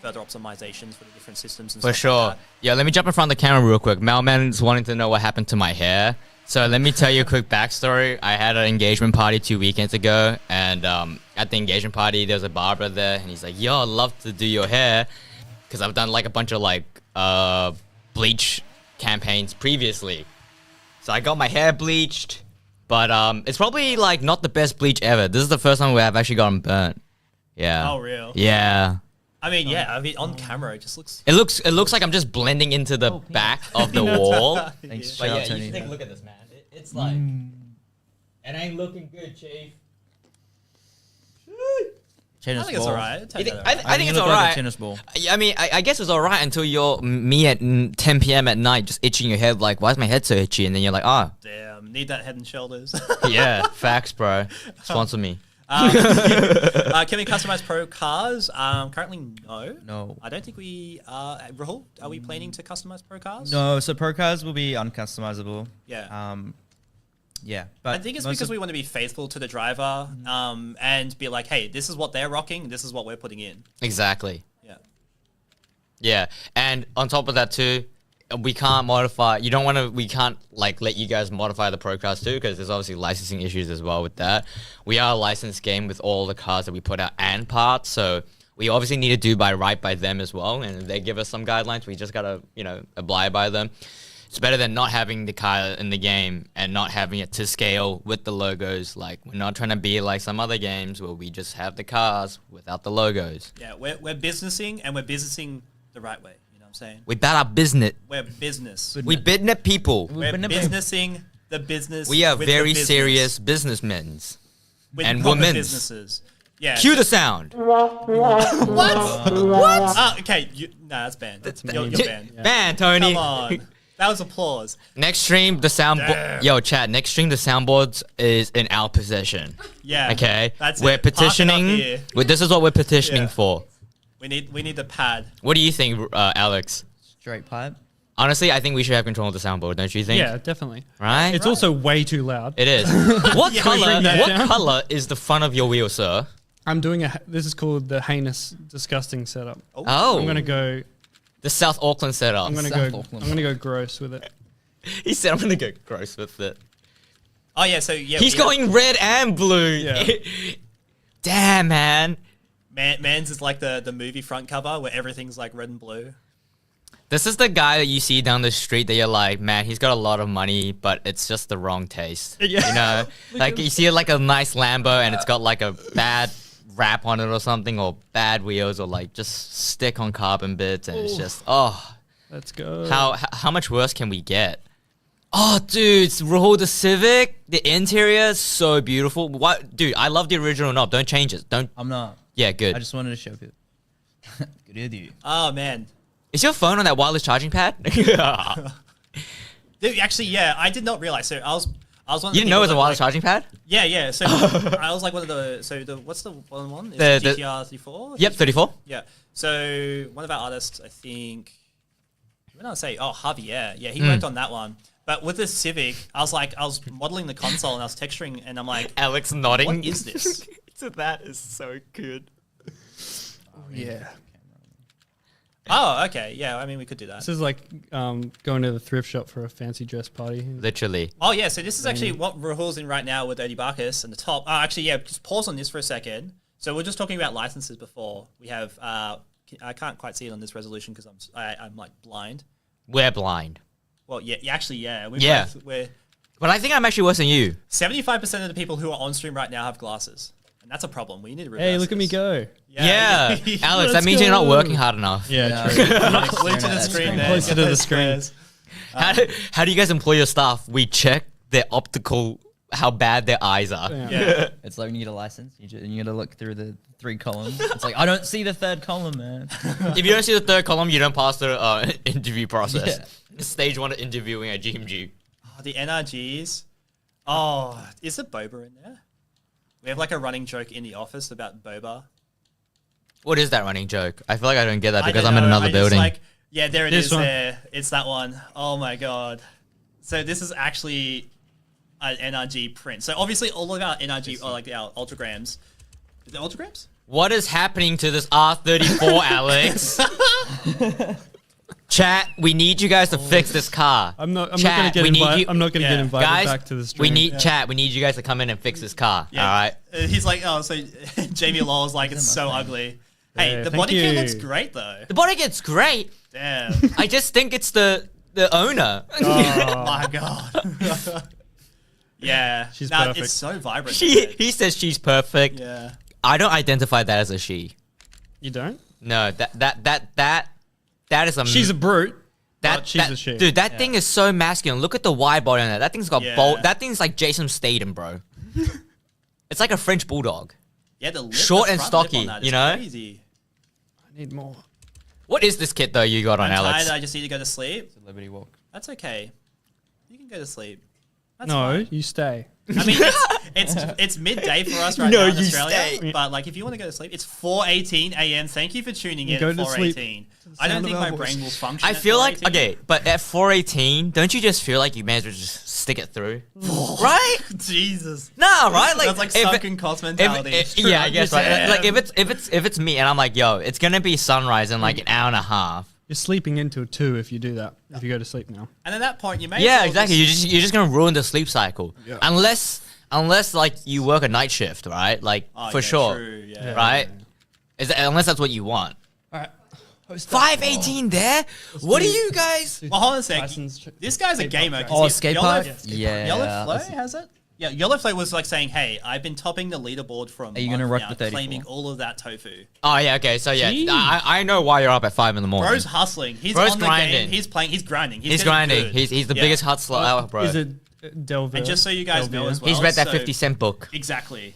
further optimizations for the different systems and For stuff sure. like that. Yeah, let me jump in front of the camera real quick. Malman's wanting to know what happened to my hair. So let me tell you a quick backstory. I had an engagement party 2 weekends ago, and at the engagement party, there was a barber there, and he's like, yo, I'd love to do your hair, because I've done like a bunch of like bleach campaigns previously. So I got my hair bleached, but it's probably like not the best bleach ever. This is the first time where I've actually gotten burnt. Yeah. Oh, real? Yeah. I mean, yeah, on camera, it just looks... It looks like I'm just blending into the back of the wall. Thanks, But shout yeah, out, Tony. you should take a look at this, man. It's like, it ain't looking good, Chief. I think it's alright. I think it's you look like a alright. tennis ball. I mean, I guess it's alright until you're me at 10 p.m. at night, just itching your head. Like, why is my head so itchy? And then you're like, oh, Damn, need that Head and Shoulders. yeah, facts, bro. Sponsor me. Can we customize pro cars? Currently, no. No. I don't think we are. Rahul, are we planning to customize pro cars? No, so pro cars will be uncustomizable. Yeah. Yeah, but I think it's most because of- we want to be faithful to the driver and be like, hey, this is what they're rocking, this is what we're putting in. Exactly. Yeah. Yeah, and on top of that too, we can't modify. We can't like let you guys modify the pro cars too, because there's obviously licensing issues as well with that. We are a licensed game with all the cars that we put out and parts, so we obviously need to do right by them as well. And if they give us some guidelines, we just gotta abide by them. It's better than not having the car in the game and not having it to scale with the logos. Like, we're not trying to be like some other games where we just have the cars without the logos. Yeah, we're businessing, and we're businessing the right way. You know what I'm saying? We bet our business. We're business. We business people. We're businessing the business. We are with the very business. serious businessmen With and proper women's. businesses. Yeah. Cue the sound. What? Okay. That's banned. You're banned. Man, Tony. Come on. That was applause. Next stream, the soundboard. Damn. Yo, chat. Next stream, the soundboards is in our possession. Yeah. Okay. That's we're it. Park it up petitioning. here. This is what we're petitioning Yeah. for. We need the pad. What do you think, Alex? straight pipe. Honestly, I think we should have control of the soundboard. Don't you think? Yeah, definitely. Right. It's also way too loud. It is. What Yeah, color? bring that What down. color is the front of your wheel, sir? I'm doing this is called the heinous, disgusting setup. Oh. I'm gonna go. The South Auckland setup. I'm gonna South go. Auckland. I'm gonna go gross with it. He said, "I'm gonna go gross with it." Oh yeah. So yeah. He's going red and blue. Yeah. Damn, man. Man's is like the movie front cover where everything's like red and blue. This is the guy that you see down the street that you're like, man, he's got a lot of money, but it's just the wrong taste. Yeah. You know? Like, you see like a nice Lambo and it's got like a bad wrap on it or something, or bad wheels, or like just stick on carbon bits, and it's just, Let's go. how much worse can we get? Oh, dude, Rahul, the Civic, the interior is so beautiful. What, dude, I love the original knob. Don't change it. Don't. I'm not. Yeah, good. I just wanted to show people. Good idea. Oh man. Is your phone on that wireless charging pad? Dude, actually, yeah, I did not realize. So I was one of the You didn't know it was a people wireless that, charging pad? Yeah. So I was like one of the. What's the one? Is The- it GTR 34? Yep, 34. Yeah. So one of our artists, I think, what did I say? Oh, Javier. Yeah, he worked on that one. But with the Civic, I was modeling the console and I was texturing, and I'm like, Alex nodding. what is this? So that is so good. Yeah. Oh, okay. Yeah, I mean, we could do that. This is like going to the thrift shop for a fancy dress party. Literally. Oh, yeah. So this is actually what Rahul's in right now with Dirty Barkus and the top. Oh, actually, yeah. Just pause on this for a second. So we're just talking about licenses before. We have. I can't quite see it on this resolution because I'm like blind. We're blind. Well, yeah. Actually, yeah. Yeah. We're But I think I'm actually worse than you. 75% of the people who are on stream right now have glasses. And that's a problem. We need to reverse Hey, look at me this. go. Yeah, Alex, that means you're not working hard enough. Yeah, true. Close to the screen there. Closer Get to the those screen. squares. How do you guys employ your staff? We check their optical, how bad their eyes are. Yeah. It's like when you get a license, you got to look through the 3 columns. It's like, I don't see the 3rd column, man. If you don't see the 3rd column, you don't pass the interview process. Yeah. Stage 1 of interviewing at GMG. Oh, the NRGs. Oh, is it Boba in there? We have like a running joke in the office about Boba. What is that running joke? I feel like I don't get that I because don't I'm in know, another I just, building. like, yeah, there it This is. one. There, it's that one. Oh my god. So this is actually an NRG print. So obviously all of our NRG, or like our ultragrams. Is it ultragrams? What is happening to this R34, Alex? Chat, we need you guys to fix this car. I'm not Chat, going to get we need invited. you- I'm not going to Yeah. get invited Guys, back to the stream. we need chat. We need you guys to come in and fix this car. Yeah. All right. He's like, oh, so Jamie Law's like, it's so ugly. Hey, Yeah, the thank body kit you. looks great though. The body gets great. Damn. I just think it's the owner. Oh my god. Yeah. She's Nah, perfect. It's so vibrant. He says she's perfect. Yeah. I don't identify that as a she. You don't? No, that is a She's a brute. that, but she's that- a she. Dude, that thing is so masculine. Look at the wide body on that. That thing's got Yeah. bold. That thing's like Jason Statham, bro. It's like a French bulldog. Yeah, the lip, Short the and front lip stocky, on that is you know? Crazy. I need more. What is this kit though you got on I'm Alex? tired. I just need to go to sleep. It's a Liberty Walk. That's okay. You can go to sleep. That's No, fine. you stay. I mean, it's midday for us right No, now in you Australia. stay. But like, if you want to go to sleep, it's 4:18 a.m. Thank you for tuning in. Go At to sleep 4:18. I don't sound think of my our brain voice. will function. I at feel like 4:18. okay, but at 4:18, don't you just feel like you may as well just stick it through, right? Jesus. Nah, right? Like That's like if it- sunken cost mentality. yeah, I guess right. Damn. Like if it's me and I'm like, yo, it's gonna be sunrise in like an hour and a half. You're sleeping until 2 if you do that. If you go to sleep now. And at that point, you may. Yeah, as well exactly. just- You're just gonna ruin the sleep cycle. Yeah. Unless like you work a night shift, right? Like Oh, for yeah, sure, True, yeah. right? Unless that's what you want. All right. 518 there. What are you guys? Well, hold on a sec. Tyson's This guy's a skate gamer. park 'cause Oh, he- skate Yellow- park? Yeah. Yellow Flow that's- has it? Yeah, Yellow Flow was like saying, hey, I've been topping the leaderboard for a month you gonna rock now, the 34? claiming all of that tofu. Oh yeah, okay. So yeah, Jeez. I know why you're up at 5 in the morning. Bro's hustling. He's Bro's on the grinding. game. He's playing. He's grinding. He's getting grinding. good. He's the Yeah. biggest hustler out, bro. Is it Delver? And just so you guys know as well. He's read that so- 50-cent book. Exactly.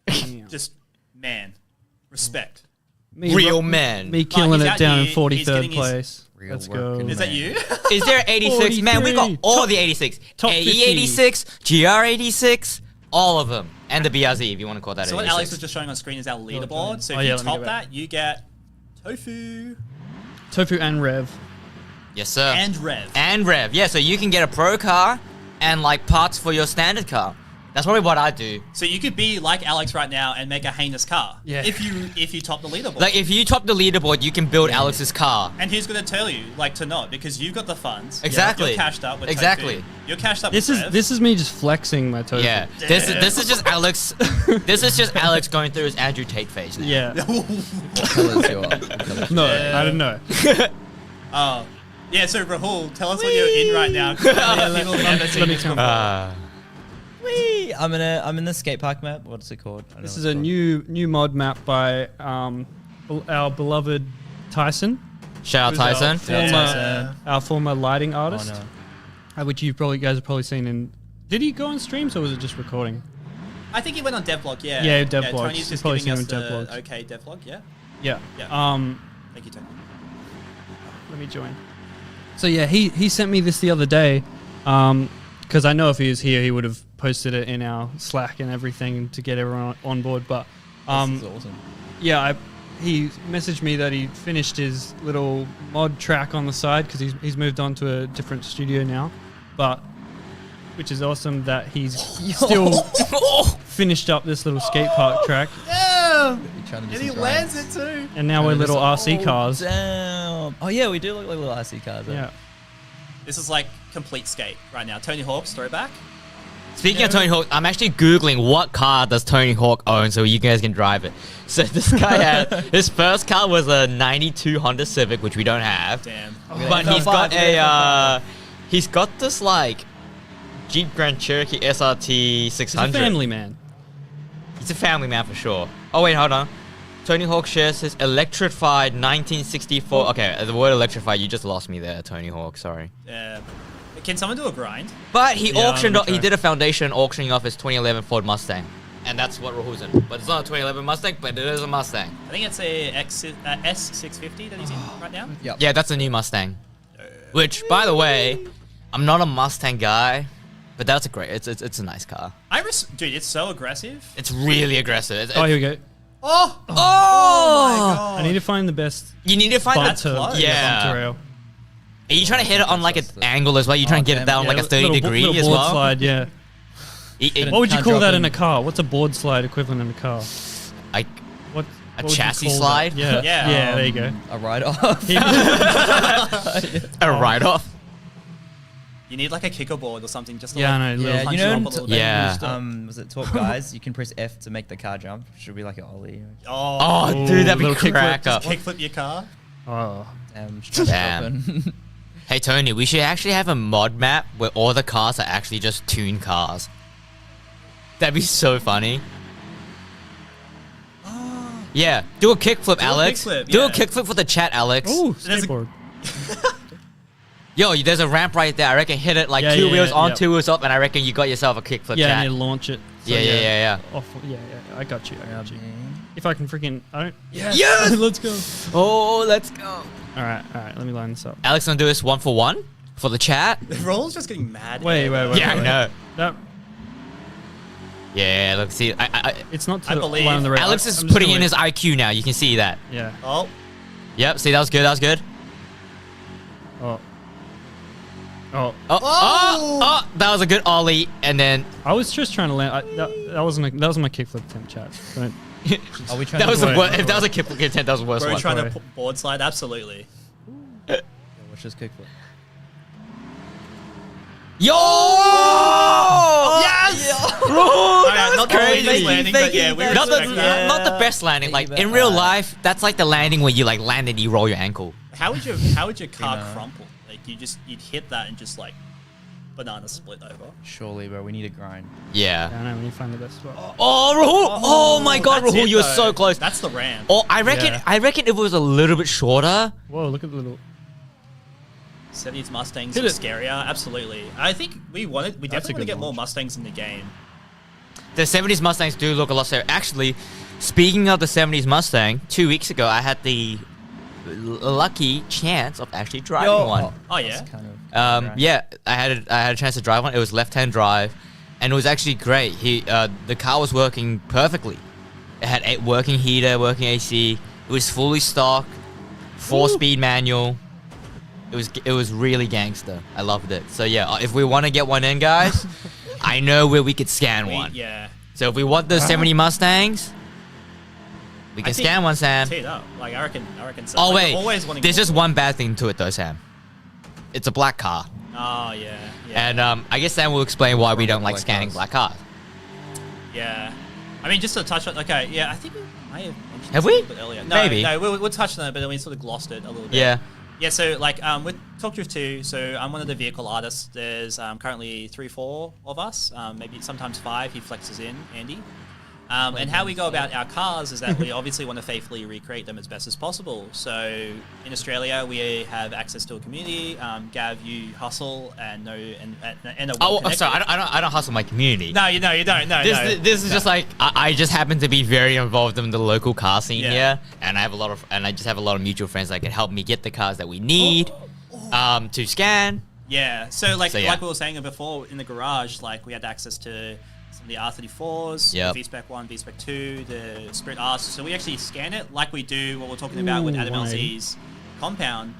Damn. Just, man, respect. Me, Real man. Me killing he's it out down here, in 43rd he's getting his- place. Real Let's work go. and Is that man. you? Is there 86? Man, we got 43. all Top- the 86. top AE 50. 86, GR 86, all of them. And the BRZ, if you want to call that So what 86. Alex was just showing on screen is our leaderboard. So if Oh, yeah, you let me top go back. that, you get tofu Tofu and Rev. Yes, sir. and rev. And Rev. Yeah, so you can get a pro car and like parts for your standard car. That's probably what I do. So you could be like Alex right now and make a heinous car. Yeah. If you top the leaderboard. Like if you top the leaderboard, you can build Alex's car. And who's going to tell you, like, to not? Because you've got the funds. Exactly. You're cashed up with Exactly. Tofu. You're cashed up This with is Rev. this is me just flexing my tofu. Yeah. This is just Alex. This is just Alex going through his Andrew Tate phase now. Yeah. What colour's your- what colour's No, Yeah. I don't know. Oh. Yeah, so Rahul, tell us what you're in right now. 'cause people have never seen let me this come. before. Whee! I'm in the skate park map. What's it called? I don't know This what is it's a called. new mod map by our beloved Tyson, Shout Who's out our Tyson. former, Tyson. our former lighting Oh artist, no. which you guys have probably seen in. Did he go on streams or was it just recording? I think he went on devlog, yeah. Yeah, devlogs. Tony's You've just probably giving us seen him the in devlogs. okay devlog, yeah. Yeah. Yeah. Thank you, Tony. Let me join. So yeah, he sent me this the other day, because I know if he was here, he would have posted it in our Slack and everything to get everyone on board. But This is awesome. yeah, he messaged me that he finished his little mod track on the side because he's moved on to a different studio now, but which is awesome that he's still finished up this little skate park track, Yeah! You're trying to do And he some lands grinds. it too. and now we're And little it's- RC cars. Damn. Oh yeah, we do look like little RC cars. Yeah. This is like complete skate right now. Tony Hawk's throwback. Speaking of Tony Hawk, I'm actually Googling what car does Tony Hawk own so you guys can drive it. So this guy had, his first car was a 92 Honda Civic, which we don't have. Damn. But he's got he's got this like Jeep Grand Cherokee SRT He's a 600. family man. He's a family man for sure. Oh wait, hold on. Tony Hawk shares his electrified 1964. Okay, the word electrified, you just lost me there, Tony Hawk. Sorry. Can someone do a grind? But he Yeah, auctioned. let me He try. did a foundation auctioning off his 2011 Ford Mustang, and that's what Rahul's in. But it's not a 2011 Mustang, but it is a Mustang. I think it's a S650 that he's in right now. Yep. Yeah, that's a new Mustang. Which, by the way, I'm not a Mustang guy, but that's a great. It's a nice car. Dude, it's so aggressive. It's really aggressive. Oh, here we go. Oh! Oh! my god! I need to find the best You need to find bump that. That's close. Yeah. bump to rail. Are you trying to hit it on like an angle as well? You trying to get it down Yeah, like a 30 little degree little as board well? slide, yeah. What would you Can't call drop that in. in a car? What's a board slide equivalent in a car? Like What? A what would you chassis call that? slide? Yeah. Yeah. Yeah. There you go. A write-off. a write-off. You need like a kicker board or something just to Yeah, like, I know. Yeah, punch you it know, up a little bit. Yeah. was it Top Guys? You can press F to make the car jump. Should be like an ollie. Oh, Oh, dude, that'd be little kickflip. cracker. kickflip your car. Oh. Damn. Hey Tony, we should actually have a mod map where all the cars are actually just tuned cars. That'd be so funny. Yeah, do a kickflip, Alex. kickflip, Do a yeah. kickflip for the chat, Alex. Oh, There's a- skateboard. Yo, there's a ramp right there. I reckon hit it like Yeah, two yeah, wheels yeah, on, yeah. 2 wheels up, and I reckon you got yourself a kickflip, Yeah, I chat. need to launch it. So, Yeah, yeah. Off, yeah. I got you. I got you. If I can freaking, I don't. Yes! Let's go. Oh, let's go. All right. Let me line this up. Alex, gonna do this 1 for 1 for the chat. Roll's just getting mad. Wait. Yeah, I know. That Yeah, look, see, it's not to I the believe- line on the rail. Alex I'm is just putting gonna in his wait. IQ now. You can see that. Yeah. Oh, Yep, see, that was good. That was good. Oh. Oh, that was a good ollie, and then I was just trying to land. That wasn't my kickflip attempt, chat. Don't. Are we trying that to was the wait, worst. wait, If that was a kickflip content, that was the worst bro, one. trying to Sorry. board slide? Absolutely. Watch this kickflip. Yo! Yes! Bro, Alright, that was not the crazy. biggest landing, but yeah, we Not respect that. not the best landing. Like in real life, that's like the landing where you like land and you roll your ankle. How would your car know. crumple? Like you'd hit that and just like banana split over. Surely, bro. We need a grind. Yeah. I don't know. We need to find the best spot. Oh, Rahul! Oh my God, That's Rahul, it, you were though. so close. That's the ramp. Oh, I reckon. Yeah. I reckon if it was a little bit shorter. Whoa! Look at the little. 70s Mustangs Hit are it. scarier. Absolutely. I think we That's a definitely want to good get more launch. Mustangs in the game. The 70s Mustangs do look a lot scarier. Actually, speaking of the 70s Mustang, 2 weeks ago I had the lucky chance of actually driving one. Oh yeah. That's kind of right. Yeah, I had a chance to drive one. It was left-hand drive, and it was actually great. The car was working perfectly. It had a working heater, working AC. It was fully stock, 4-speed manual. It was really gangster. I loved it. So yeah, if we want to get one in, guys, I know where we could scan one. Yeah. So if we want the 70 Mustangs, we can I think- scan one, Sam. Tee it up. Like I reckon. So. Oh Like, wait, always wanting there's more. just one bad thing to it though, Sam. It's a black car. Oh yeah. And I guess Sam will explain why we don't like Black scanning cars. black cars. Yeah. I mean, just to touch on. Okay. Yeah. I think we may have mentioned Have this we? a little bit earlier. No, Maybe. No. We'll touch on it, but then we sort of glossed it a little bit. Yeah. Yeah, so like with Talk Drift 2, so I'm one of the vehicle artists. There's currently 3-4 of us, maybe sometimes 5. He flexes in, Andy. And how we go about our cars is that we obviously want to faithfully recreate them as best as possible. So in Australia, we have access to a community. Gav, you hustle and are Oh, well sorry. connected. I don't hustle my community. No, you don't. No, This is just like I just happen to be very involved in the local car scene Yeah. here, and I just have a lot of mutual friends that can help me get the cars that we need to scan. Yeah, so like So, yeah. like we were saying before, in the garage, like we had access to some of the R34s, Yep. the VSpec 1, VSpec 2, the Spirit R's. So we actually scan it like we do what we're talking about with Adam 180. LZ's compound.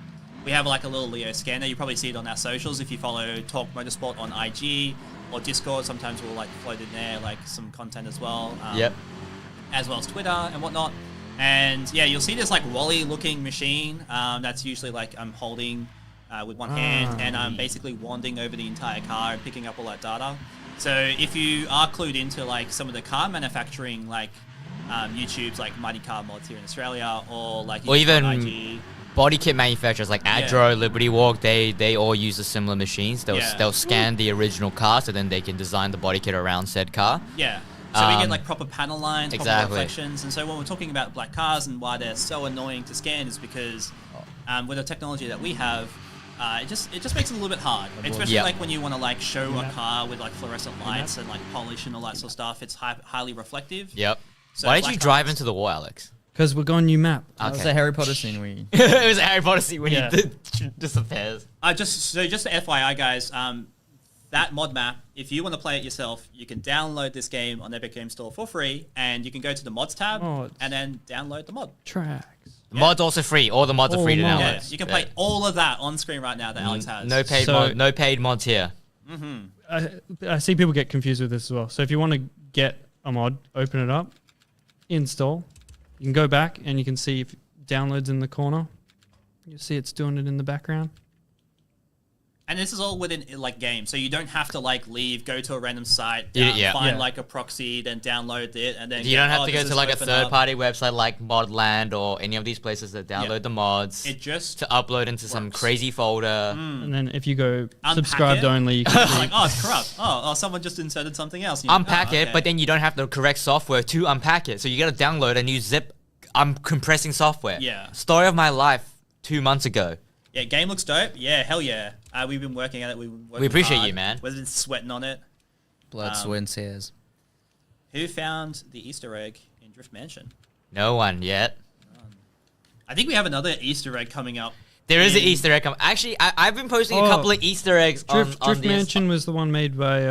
We have like a little Leo scanner. You probably see it on our socials if you follow Talk Motorsport on IG or Discord. Sometimes we'll like float in there like some content as well. Yep. As well as Twitter and whatnot. And yeah, you'll see this like Wally looking machine that's usually like I'm holding with one hand and I'm basically wanding over the entire car and picking up all that data. So if you are clued into like some of the car manufacturing like YouTubes like Mighty Car Mods here in Australia or like Or even on IG, body kit manufacturers like Adro, Liberty Walk, they all use the similar machines. They'll scan the original car, so then they can design the body kit around said car. yeah. So we get like proper panel lines, proper Exactly. reflections, and so when we're talking about black cars and why they're so annoying to scan is because with the technology that we have, it just makes it a little bit hard, especially Yep. like when you want to like show a car with like fluorescent lights and like polish and all that sort of stuff. It's highly reflective. Yep. So Why did black you drive cars- into the wall, Alex? Because we're going new map. That was Okay. a Harry Potter scene where you... It was a Harry Potter scene when Yeah. he disappears. just FYI, guys. That mod map, if you want to play it yourself, you can download this game on Epic Game Store for free, and you can go to the mods tab Mods. and then download the mod. Tracks. The mod's also free. All the mods are All free to mods. download. Yeah, you can play all of that on screen right now that Alex has. No paid mods here. I see people get confused with this as well. So if you want to get a mod, open it up, install. You can go back and you can see if downloads in the corner. You see it's doing it in the background. And this is all within like game, so you don't have to like leave, go to a random site, Yeah. find Yeah. like a proxy, then download it, and then You don't have to go this to is like a open up." third-party website like Modland or any of these places that download Yeah. the mods It just to upload into some works. crazy folder. And then if you go Unpack subscribed it. only, you can see like, oh, it's corrupt. Oh, someone just inserted something else. And you're like, Unpack oh, it, okay. but then you don't have the correct software to unpack it. So you got to download a new zip. I'm compressing software. Yeah. Story of my life 2 months ago. Yeah, game looks dope. Yeah, hell yeah. We've been working at it. We appreciate you, man. We've been sweating on it. Blood, sweat, and tears. Who found the Easter egg in Drift Mansion? No one yet. I think we have another Easter egg coming up. There is an in- Easter egg. Actually, I've been posting a Oh. couple of Easter eggs Drift on the Mansion was the one made by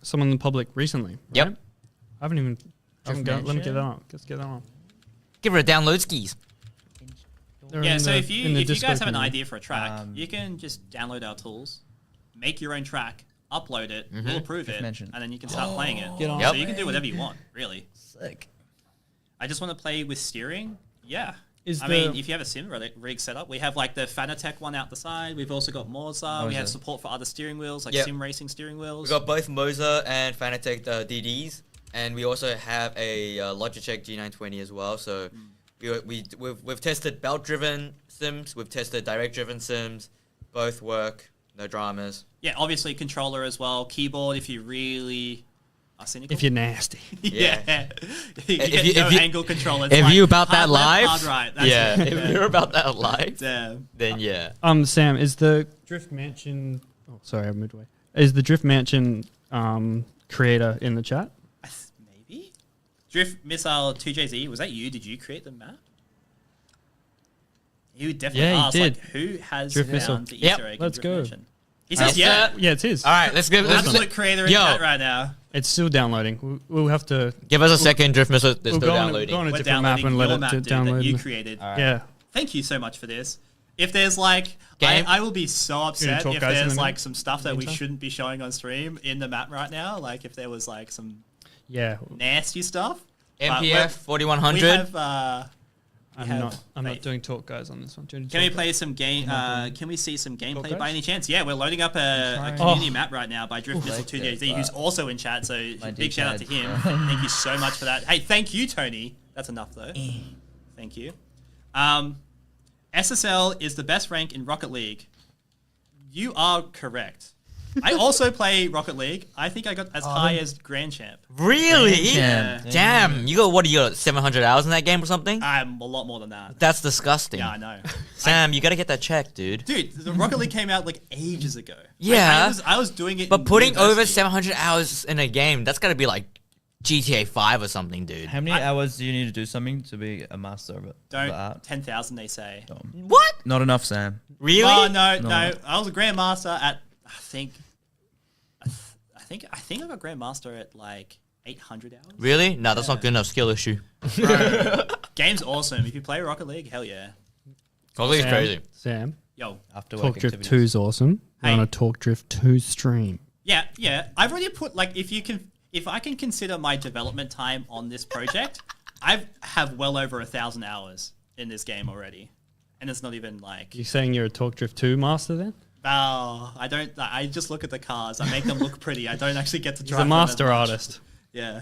someone in the public recently. Yep. Right? I haven't even. Let me get Mansion? that up. Let's get that on. Give her a download skis. They're Yeah, in so the- if in the you guys Discord have an community. idea for a track, you can just download our tools, make your own track, upload it, we'll approve it, Mansion. and then you can start playing it. Get on. Yep. So you can do whatever you want, really. Sick. I just want to play with steering. Yeah. Is I mean, the- if you have a sim rig set up, we have like the Fanatec one out the side. We've also got Morza. We have support for other steering wheels, like Yep. sim racing steering wheels. We got both Moza and Fanatec DDs, and we also have a Logitech G920 as well. So we've tested belt-driven sims, we've tested direct-driven sims. Both work, no dramas. Yeah, obviously controller as well. Keyboard if you really are cynical. If you're nasty. yeah. you If get you- no if you- angle control. It's If like you about that hard left, live, hard right. That's yeah. it. If you're about that live, Damn. then yeah. Sam, is the Drift Mansion? Oh, sorry, I'm midway. Is the Drift Mansion creator in the chat? Maybe? Drift Missile 2JZ, was that you? Did you create the map? You definitely Yeah, he asked, did. like, who has Drift found Missile. the Yep. Easter egg Let's in go. Drift Mansion? He says, That's yeah. Yeah, it's his. All right, let's go. Absolute creator in Yo. chat right now. It's still downloading. We'll have to. Give us a second, Drift Missile. They're We'll still go on, downloading. go on a We're different map downloading and let your it map, dude, that download. you in the- created. Yeah. Thank you so much for this. If there's like, Game? I will be so upset talk if guys in there's the like minute? some stuff that we Meantime? shouldn't be showing on stream in the map right now. Like if there was like some Yeah. nasty stuff. But MPF we 4100. have. I'm not doing talk guys on this one. Do you Can we talk play some game? Can we see some gameplay Talk by guys? any chance? Yeah, we're loading up a trying. community Oh. map right now by Drift Missile Like 2JZ, it, who's but also in chat. So my big shout out to D-pad. him. Thank you so much for that. Hey, thank you, Tony. That's enough though. Thank you. SSL is the best rank in Rocket League. You are correct. I also play Rocket League. I think I got as high as Grand Champ. Really? Champ. Damn. You got what? You got 700 hours in that game or something? I'm a lot more than that. That's disgusting. Yeah, I know. Sam, you got to get that checked, dude. Dude, the Rocket League came out like ages ago. Yeah. I was doing it. But in putting over university. 700 hours in a game, that's got to be like GTA 5 or something, dude. How many hours do you need to do something to be a master of it? of the Don't art? 10,000 they say. What? Not enough, Sam. Really? Oh no, No. no! I was a grandmaster at I think I got grandmaster at like 800 hours. Really? No, that's not good enough skill issue. Game's awesome. If you play Rocket League, hell yeah. Rocket League's crazy. Sam, Yo, After Talk work Drift activities. 2 is awesome. We're Hey. on a Talk Drift 2 stream. yeah. I've already put like if I can consider my development time on this project, I have well over 1,000 hours in this game already, and it's not even like. You saying you're a Talk Drift 2 master then? Oh, I don't. I just look at the cars. I make them look pretty. I don't actually get to He's drive. a them as master much. artist. Yeah.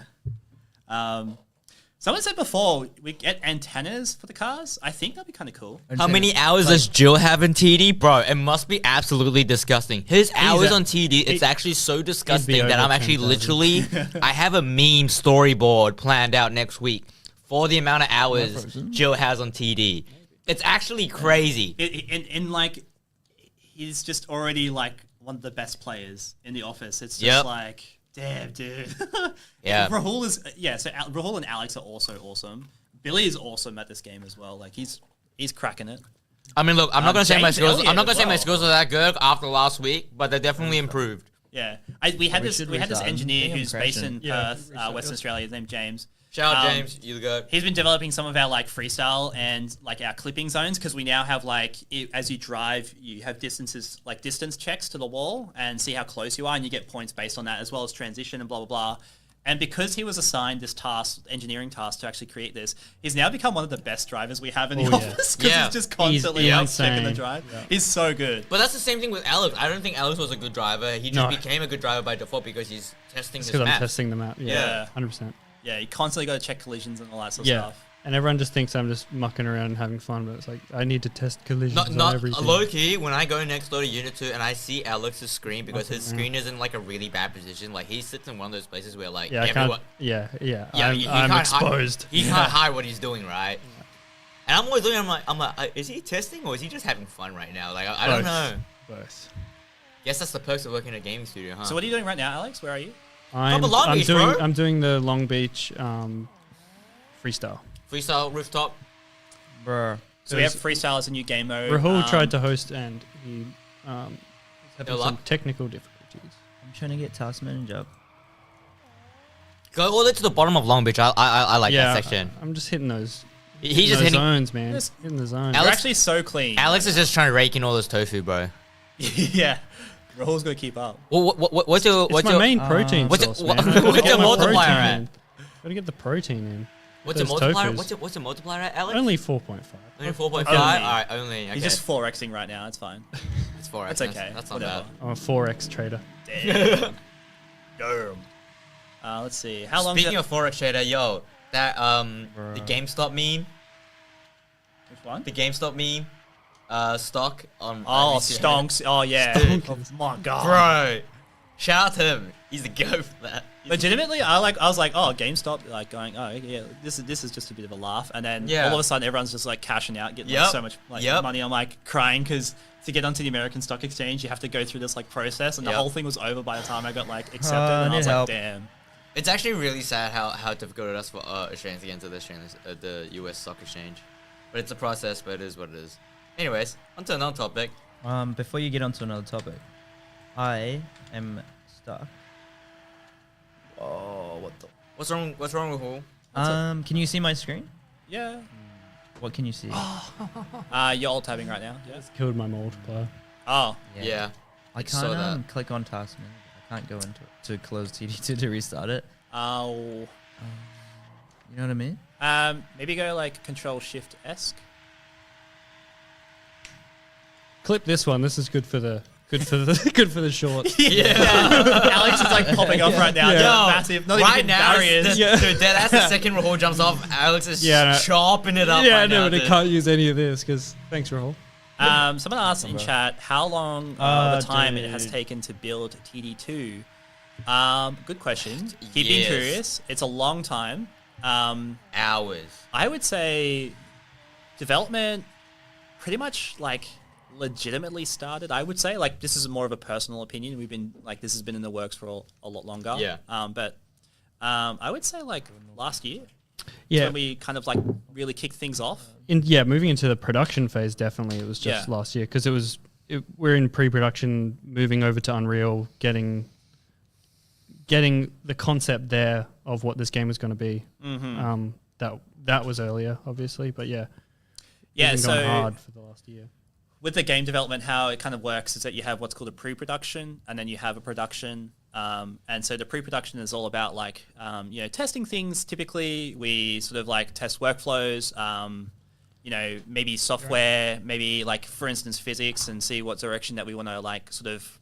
Someone said before we get antennas for the cars. I think that'd be kind of cool. How many hours does Jill have in TD? Bro, it must be absolutely disgusting. His hours on TD, it's actually so disgusting that I'm actually 10,000. literally... I have a meme storyboard planned out next week for the amount of hours Jill has on TD. It's actually crazy. In like, he's just already like one of the best players in the office. It's just like, damn, dude. Yeah. Rahul is, so Rahul and Alex are also awesome. Billy is awesome at this game as well. Like, he's cracking it. I mean, look, I'm not gonna say my James skills. Elliott I'm not gonna as say my well. skills are that good after last week, but they definitely improved. Yeah, we had this engineer who's based in Perth, Yeah, Western Australia. His name's James. Shout out James, you go. He's been developing some of our like freestyle and like our clipping zones because we now have like as you drive, you have distance checks to the wall and see how close you are, and you get points based on that as well as transition and blah blah blah. And because he was assigned this engineering task to actually create this, he's now become one of the best drivers we have in the office because he's just constantly like checking the drive. Yeah. He's so good. But that's the same thing with Alex. I don't think Alex was a good driver. He just became a good driver by default because he's testing his Because I'm maps. testing them out. Yeah, 100%. Yeah, you constantly got to check collisions and all that sort of stuff. And everyone just thinks I'm just mucking around and having fun, but it's like I need to test collisions on Not everything. low key. When I go next door to Unit 2 and I see Alex's screen because his screen is in like a really bad position, like he sits in one of those places where like everyone, he I'm can't exposed. He can't hide what he's doing, right? And I'm always looking. I'm like, is he testing or is he just having fun right now? Like I don't know. Both. Guess that's the perks of working in a gaming studio, huh? So what are you doing right now, Alex? Where are you? I'm doing the Long Beach freestyle. Freestyle rooftop. Bruh. So we have freestyle as a new game mode. Rahul tried to host and he was having No some luck? technical difficulties. I'm trying to get task manager up. Go all the way to the bottom of Long Beach. I like that section. I'm just hitting those. He's just those hitting. zones, man. Just- Hitting the zones. You're Alex- actually so clean. Alex is just trying to rake in all this tofu, bro. Yeah. Rahul's got to keep up. Well, what's your It's my main protein what's source, your- man. what's I gotta your get my multiplier protein at? in. Gotta get the protein in. What's your Those multiplier? tofus. What's your multiplier at, Alex? Only 4.5. Only 4.5. Only. All right, only. Okay. He's just 4xing right now. It's fine. It's 4x. It's okay. That's not Whatever. bad. I'm a 4x trader. Damn. Damn. Let's see. How long? Speaking of forex trader, yo, that the GameStop meme, Which one? the GameStop meme, stock on. Oh, stonks. Oh yeah. Oh my god. Bro, shout out to him. He's the go for that. Legitimately, I was like, oh, GameStop, like going, oh yeah, this is just a bit of a laugh, and then Yeah. all of a sudden everyone's just like cashing out, getting Yep. like, so much like Yep. money. I'm like crying because to get onto the American Stock Exchange, you have to go through this like process, and the Yep. whole thing was over by the time I got like accepted, I and I was need help. like, damn. It's actually really sad how difficult it is for Australians to get into the US stock exchange, but it's a process. But it is what it is. Anyways, on to another topic. Before you get on to another topic, I am stuck. Oh, what the? What's wrong with who? Can you see my screen? Yeah. What can you see? You're alt tabbing right now. Yeah. Killed my multiplier. Oh. Yeah. I saw can't that. click on task manager. I can't go into it to close TD2 to restart it. Oh. You know what I mean? Maybe go like Control Shift Esc. Clip this one. This is good for the good for the shorts. Alex is like popping off right now. Yeah. Just massive. Not Right even now, barriers. dude, that's the second Rahul jumps off. Alex is Yeah, no. chopping it up. Yeah, right no, now, but I dude. can't use any of this because thanks, Rahul. Someone asked in chat how long the time it has dude. taken to build TD2. Good question. Keep being Yes. curious. It's a long time. Hours. I would say development pretty much like legitimately started. I would say like this is more of a personal opinion. We've been like this has been in the works for a lot longer. Yeah. But I would say like last year. Yeah, When we kind of like really kicked things off. moving into the production phase, definitely it was just Yeah. last year because we're in pre-production, moving over to Unreal, getting the concept there of what this game was going to be. Mm-hmm. That was earlier, obviously, but yeah, Yeah. it's been going So hard for the last year. with the game development, how it kind of works is that you have what's called a pre-production, and then you have a production. And so the pre-production is all about like, testing things. Typically, we sort of like test workflows, maybe software, maybe like, for instance, physics, and see what direction that we want to like sort of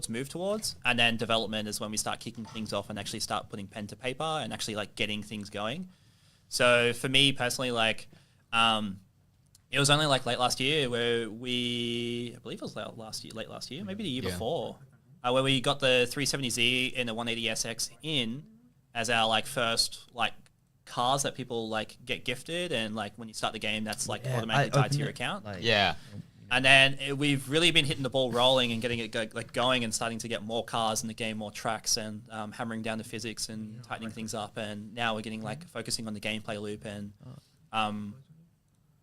move towards. And then development is when we start kicking things off and actually start putting pen to paper and actually like getting things going. So for me personally, like, it was only like late last year where I believe it was late last year, maybe the year before, where we got the 370Z and the 180SX in as our like first like cars that people like get gifted, and like when you start the game, that's like automatically tied to your account. Like, And then we've really been hitting the ball rolling and getting it going and starting to get more cars in the game, more tracks, and hammering down the physics and tightening things up. And now we're getting like focusing on the gameplay loop and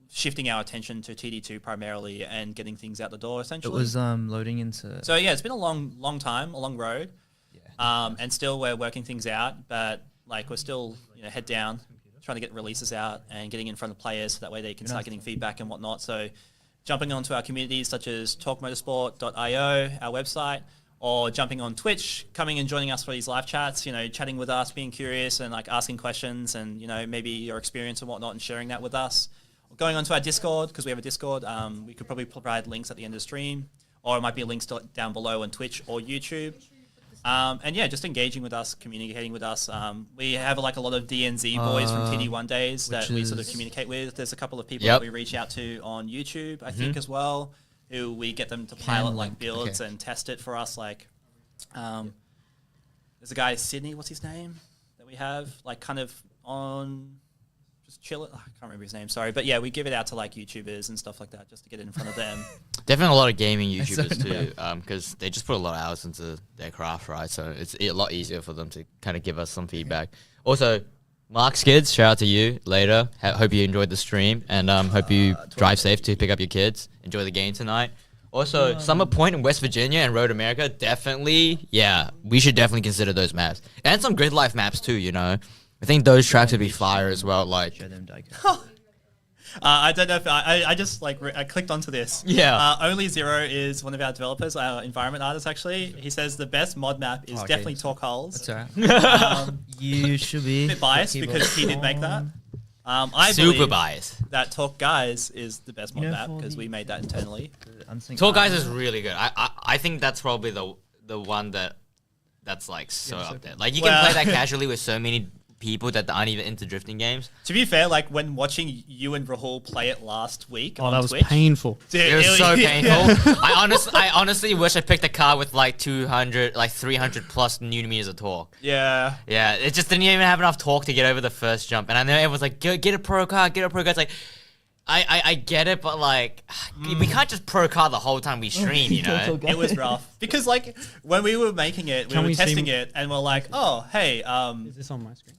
shifting our attention to TD2 primarily and getting things out the door essentially. It was loading into. So yeah, it's been a long time, a long road. And still we're working things out, but like we're still head down, trying to get releases out and getting in front of players so that way they can start getting feedback and whatnot. So jumping onto our communities such as talkmotorsport.io, our website, or jumping on Twitch, coming and joining us for these live chats, chatting with us, being curious and like asking questions and, maybe your experience and whatnot and sharing that with us. Or going onto our Discord, because we have a Discord, we could probably provide links at the end of the stream, or it might be links down below on Twitch or YouTube. And yeah, just engaging with us, communicating with us. We have like a lot of DNZ boys from TD1 days that we sort of communicate with. There's a couple of people that we reach out to on YouTube, I think as well, who we get them to pilot like builds and test it for us. Like, there's a guy, Sydney, what's his name, that we have like kind of on just chill it. I can't remember his name, sorry. But yeah, we give it out to like YouTubers and stuff like that just to get it in front of them. Definitely a lot of gaming YouTubers too, because they just put a lot of hours into their craft, right? So it's a lot easier for them to kind of give us some feedback. Also, Mark Skids, shout out to you later. Hope you enjoyed the stream, and hope you drive safe to pick up your kids. Enjoy the game tonight. Also, Summer Point in West Virginia and Road America, definitely, we should definitely consider those maps. And some grid life maps too, I think those tracks would be fire as well. Like, I don't know if I just like I clicked onto this. Yeah. Only Zero is one of our developers, our environment artist actually. He says the best mod map is definitely Talk Holes. That's alright. You should be a bit biased because he did make that. I super believe biased. that Talk Guys is the best mod map because we made that internally. Talk Guys is really good. I think that's probably the one that's like so up there. Like you can play that casually with so many people that aren't even into drifting games. To be fair, like when watching you and Rahul play it last week on that was Twitch, painful. Dude, It was so painful. I honestly wish I picked a car with like 300 plus newton meters of torque. Yeah. Yeah, it just didn't even have enough torque to get over the first jump. And I know everyone's like, get a pro car, get a pro car. It's like, I get it, but like, we can't just pro car the whole time we stream, It was rough. Because like, when we were making it, we were testing it, and we're like, oh, hey, Is this on my screen?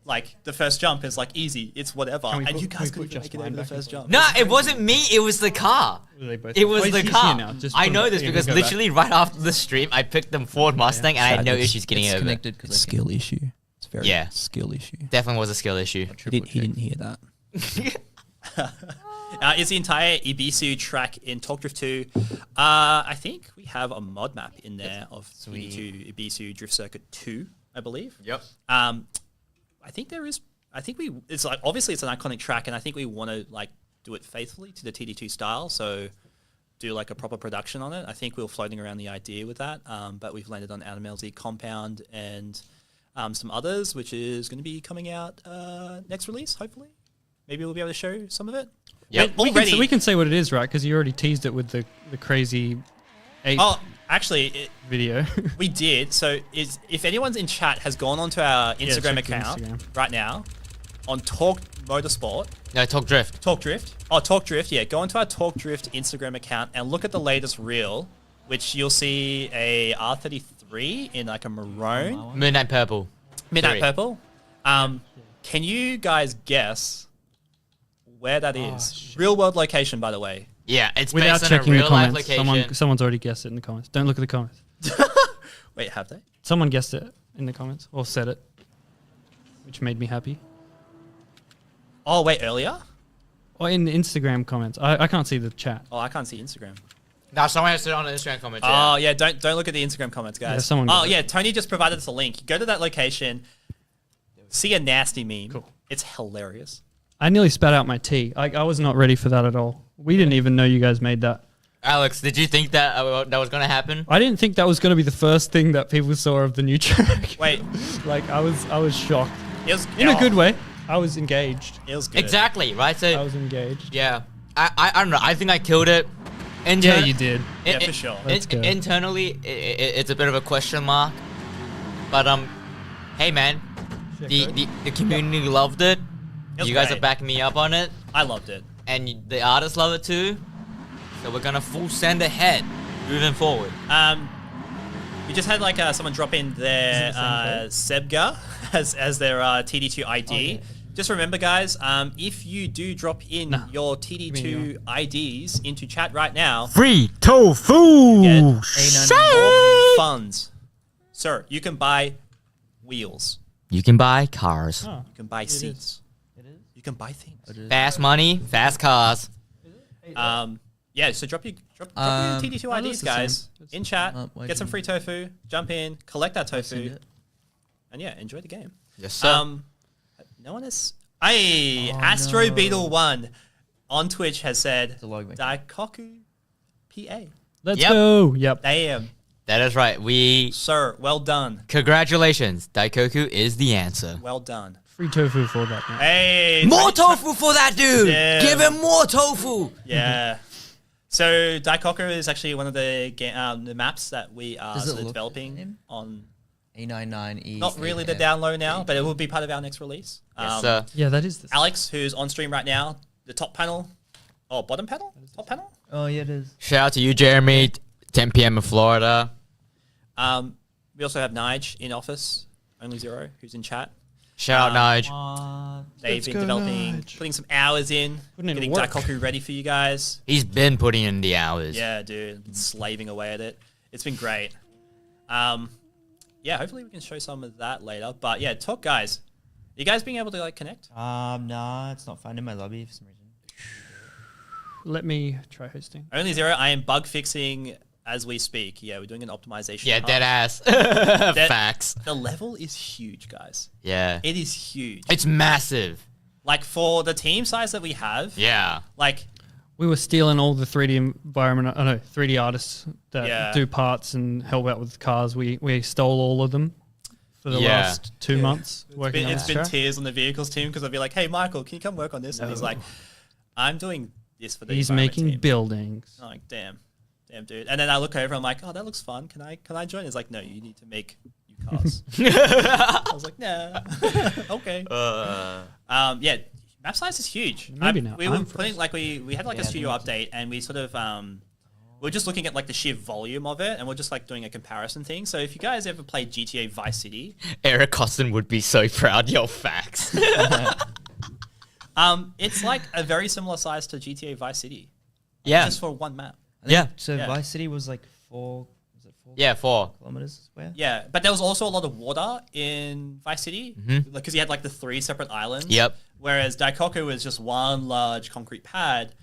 like, the first jump is like easy, it's whatever. Can we And put- you can guys we put couldn't make just it over mine the back first in? jump. No, it wasn't me, it was the car. It was the he's car. here now. Just I put know him- this you can because go back. literally right after the stream, I picked them Ford Mustang and I had no issues getting it over. connected It's a skill issue. It's very skill issue. Definitely was a skill issue. He didn't hear that. Is the entire Ibisu track in Talk Drift 2? I think we have a mod map in there of Ibisu Drift Circuit 2, I believe. Yep. I think there is. I think it's like obviously it's an iconic track, and I think we want to like do it faithfully to the TD2 style. So do like a proper production on it. I think we were floating around the idea with that, but we've landed on Adam LZ Compound and some others, which is going to be coming out next release. Hopefully, maybe we'll be able to show some of it. Yep. We can say what it is, right? Because you already teased it with the crazy 8 Actually, video. we did. So if anyone's in chat has gone onto our Instagram check the account Instagram. right now on Talk Motorsport, No, Talk Drift. Talk Drift. Oh, Talk Drift. Yeah, go onto our Talk Drift Instagram account and look at the latest reel, which you'll see a R33 in like a maroon, Midnight Purple. midnight 3. purple. Can you guys guess where that is? Real world location, by the way. Yeah, it's Without based on a checking the real life comments. location. Someone's already guessed it in the comments. Don't look at the comments. Wait, have they? Someone guessed it in the comments or said it, which made me happy. Oh, wait, earlier? Or in the Instagram comments. I can't see the chat. Oh, I can't see Instagram. No, someone has it on the Instagram comment. Oh yeah, don't look at the Instagram comments, guys. Yeah, someone oh got it. yeah, Tony just provided us a link. Go to that location, see a nasty meme. Cool. It's hilarious. I nearly spat out my tea. I was not ready for that at all. We didn't even know you guys made that. Alex, did you think that that was going to happen? I didn't think that was going to be the first thing that people saw of the new track. Wait, Like I was shocked it was in a good way. I was engaged. It was good. Exactly, right? I So was engaged. yeah, I don't know. I think I killed it. Yeah, you did. Yeah, for sure. Let's go. Internally, it's a bit of a question mark. But hey man, the community loved it. It was You guys great. are backing me up on it, I loved it. and the artists love it too. So we're gonna full send ahead, moving forward. We just had like someone drop in their Sebga as their TD2 ID. Just remember, guys, if you do drop in your TD2 IDs into chat right now, Free tofu! get A99. more funds. Sir, you can buy wheels. You can buy cars, You can buy seats. You can buy things. fast money, fast cars. Yeah, so drop your TD2 IDs, the guys, same. in chat. wait Get some a free tofu. Jump in, collect that Send tofu, it. and yeah, enjoy the game. Yes, sir. No one has. Astro Beetle 1 on Twitch has said a log, mate. Daikoku PA. Let's Yep. go. Yep. Damn, That is right. sir, well done, Congratulations, Daikoku is the answer. well done. Free tofu for that. Man. Hey, More tofu for that dude. Damn. Give him more tofu. Yeah. So Daikoku is actually one of the maps that we are Does it sort of look the developing same? on. A99E. Not really the down low now, but it will be part of our next release. Yes, sir. Yeah, that is the Alex, who's on stream right now, the top panel, bottom panel, top panel. Oh, yeah, it is. Shout out to you, Jeremy. 10 p.m. in Florida. We also have Nige in office, only Zero, who's in chat. Shout out, Nige. They've Let's been go, developing, Nige. putting some hours in, Putting in getting work. Daikoku ready for you guys. He's been putting in the hours. Yeah, dude, been slaving away at it. It's been great. Yeah, hopefully we can show some of that later. But yeah, talk, guys. You guys being able to like connect? Nah, it's not finding my lobby for some reason. Let me try hosting. Only Zero. I am bug fixing as we speak. Yeah, we're doing an optimization. Yeah, hub. dead ass. Facts. The level is huge, guys. Yeah. It is huge. It's massive. Like for the team size that we have. Yeah. Like We were stealing all the 3D environment. 3D artists that Yeah. do parts and help out with cars. We stole all of them for the Yeah. last 2 months working on it's this been track. tears on the vehicles team because I'll be like, hey Michael, can you come work on this? And he's like, I'm doing this for the He's environment making team. buildings. I'm like, damn, dude. And then I look over, I'm like, oh, that looks fun. Can I join? He's like, no, you need to make you cars. I was like, nah, okay. Yeah, map size is huge. Maybe not. We were I'm putting like we had like a studio update, and we sort of we were just looking at like the sheer volume of it, and we're just like doing a comparison thing. So if you guys ever played GTA Vice City, Eric Costin would be so proud. Yo, facts. it's like a very similar size to GTA Vice City. Yeah. Just for one map. Yeah. So Yeah. Vice City was like 4 Yeah, 4. kilometers square? Yeah, but there was also a lot of water in Vice City because you had like the 3 separate islands. Yep. Whereas Daikoku was just one large concrete pad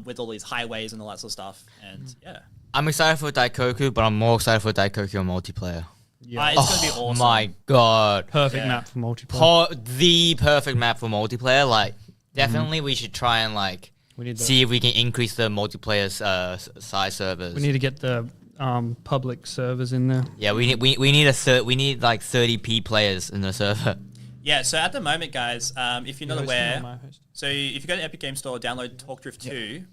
with all these highways and all that sort of stuff. And yeah, I'm excited for Daikoku, but I'm more excited for Daikoku multiplayer. Yeah. it's gonna be awesome. My God. Perfect Yeah. map for multiplayer. The perfect map for multiplayer. Like, definitely we should try and like We need see if we can increase the multiplayer size servers. We need to get the public servers in there. Yeah, we need like 30p players in the server. Yeah, so at the moment, guys, if you're not aware, so if you go to Epic Games Store, download Talk Drift 2.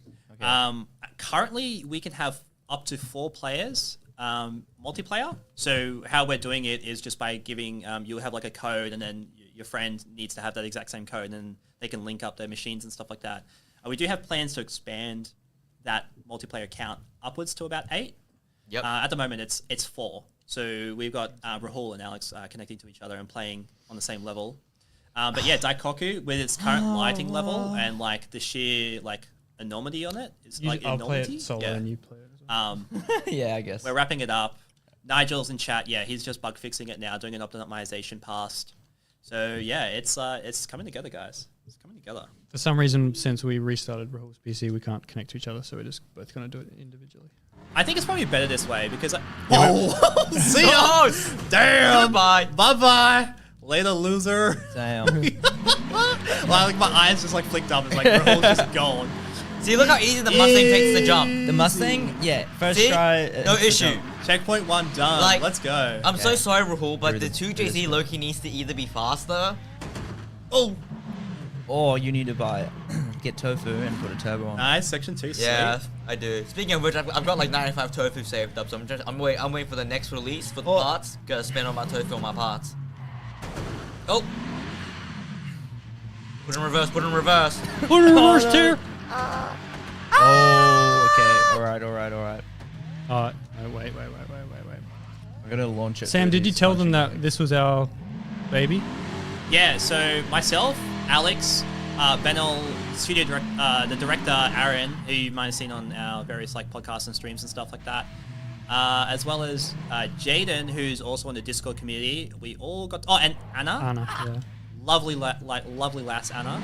Currently, we can have up to 4 players multiplayer. So how we're doing it is just by giving, you'll have like a code, and then your friend needs to have that exact same code, and then they can link up their machines and stuff like that. We do have plans to expand that multiplayer count upwards to about 8. Yep. At the moment, it's 4. So we've got Rahul and Alex connecting to each other and playing on the same level. But yeah, Daikoku with its current lighting level and like the sheer like enormity on it is like I'll play enormity. it solo Yeah. and you play it as well. Yeah, I guess. We're wrapping it up. Nigel's in chat. Yeah, he's just bug fixing it now, doing an optimization past. So yeah, it's coming together, guys. It's coming together. For some reason, since we restarted Rahul's PC, we can't connect to each other, so we're just both going to do it individually. I think it's probably better this way because see ya. Oh, Damn. Goodbye. Bye bye. Later, loser. Damn. Like my eyes just like flicked up. It's like Rahul's just gone. See, look how easy the Mustang takes the jump. The Mustang? Yeah, first See? try. No it's a issue. jump. Checkpoint 1 done. Like- Let's go. I'm so sorry, Rahul, but the Really? 2JZ Loki needs to either be faster Or you need to get tofu and put a turbo on. Nice, section 2. Yeah, Sweet. I do. Speaking of which, I've got like 95 tofu saved up, so I'm waiting for the next release for the parts. Gotta spend all my tofu on my parts. Oh! Put in reverse, put in reverse. Put in reverse too. Oh, okay. Alright. No, wait. I'm gonna launch it. Sam, through did you these tell them punching that this was our baby? Yeah, so myself, Alex, Benel, studio the director Aaron, who you might have seen on our various like podcasts and streams and stuff like that, as well as Jaden, who's also in the Discord community. We all got and Anna, Yeah. lovely lass Anna.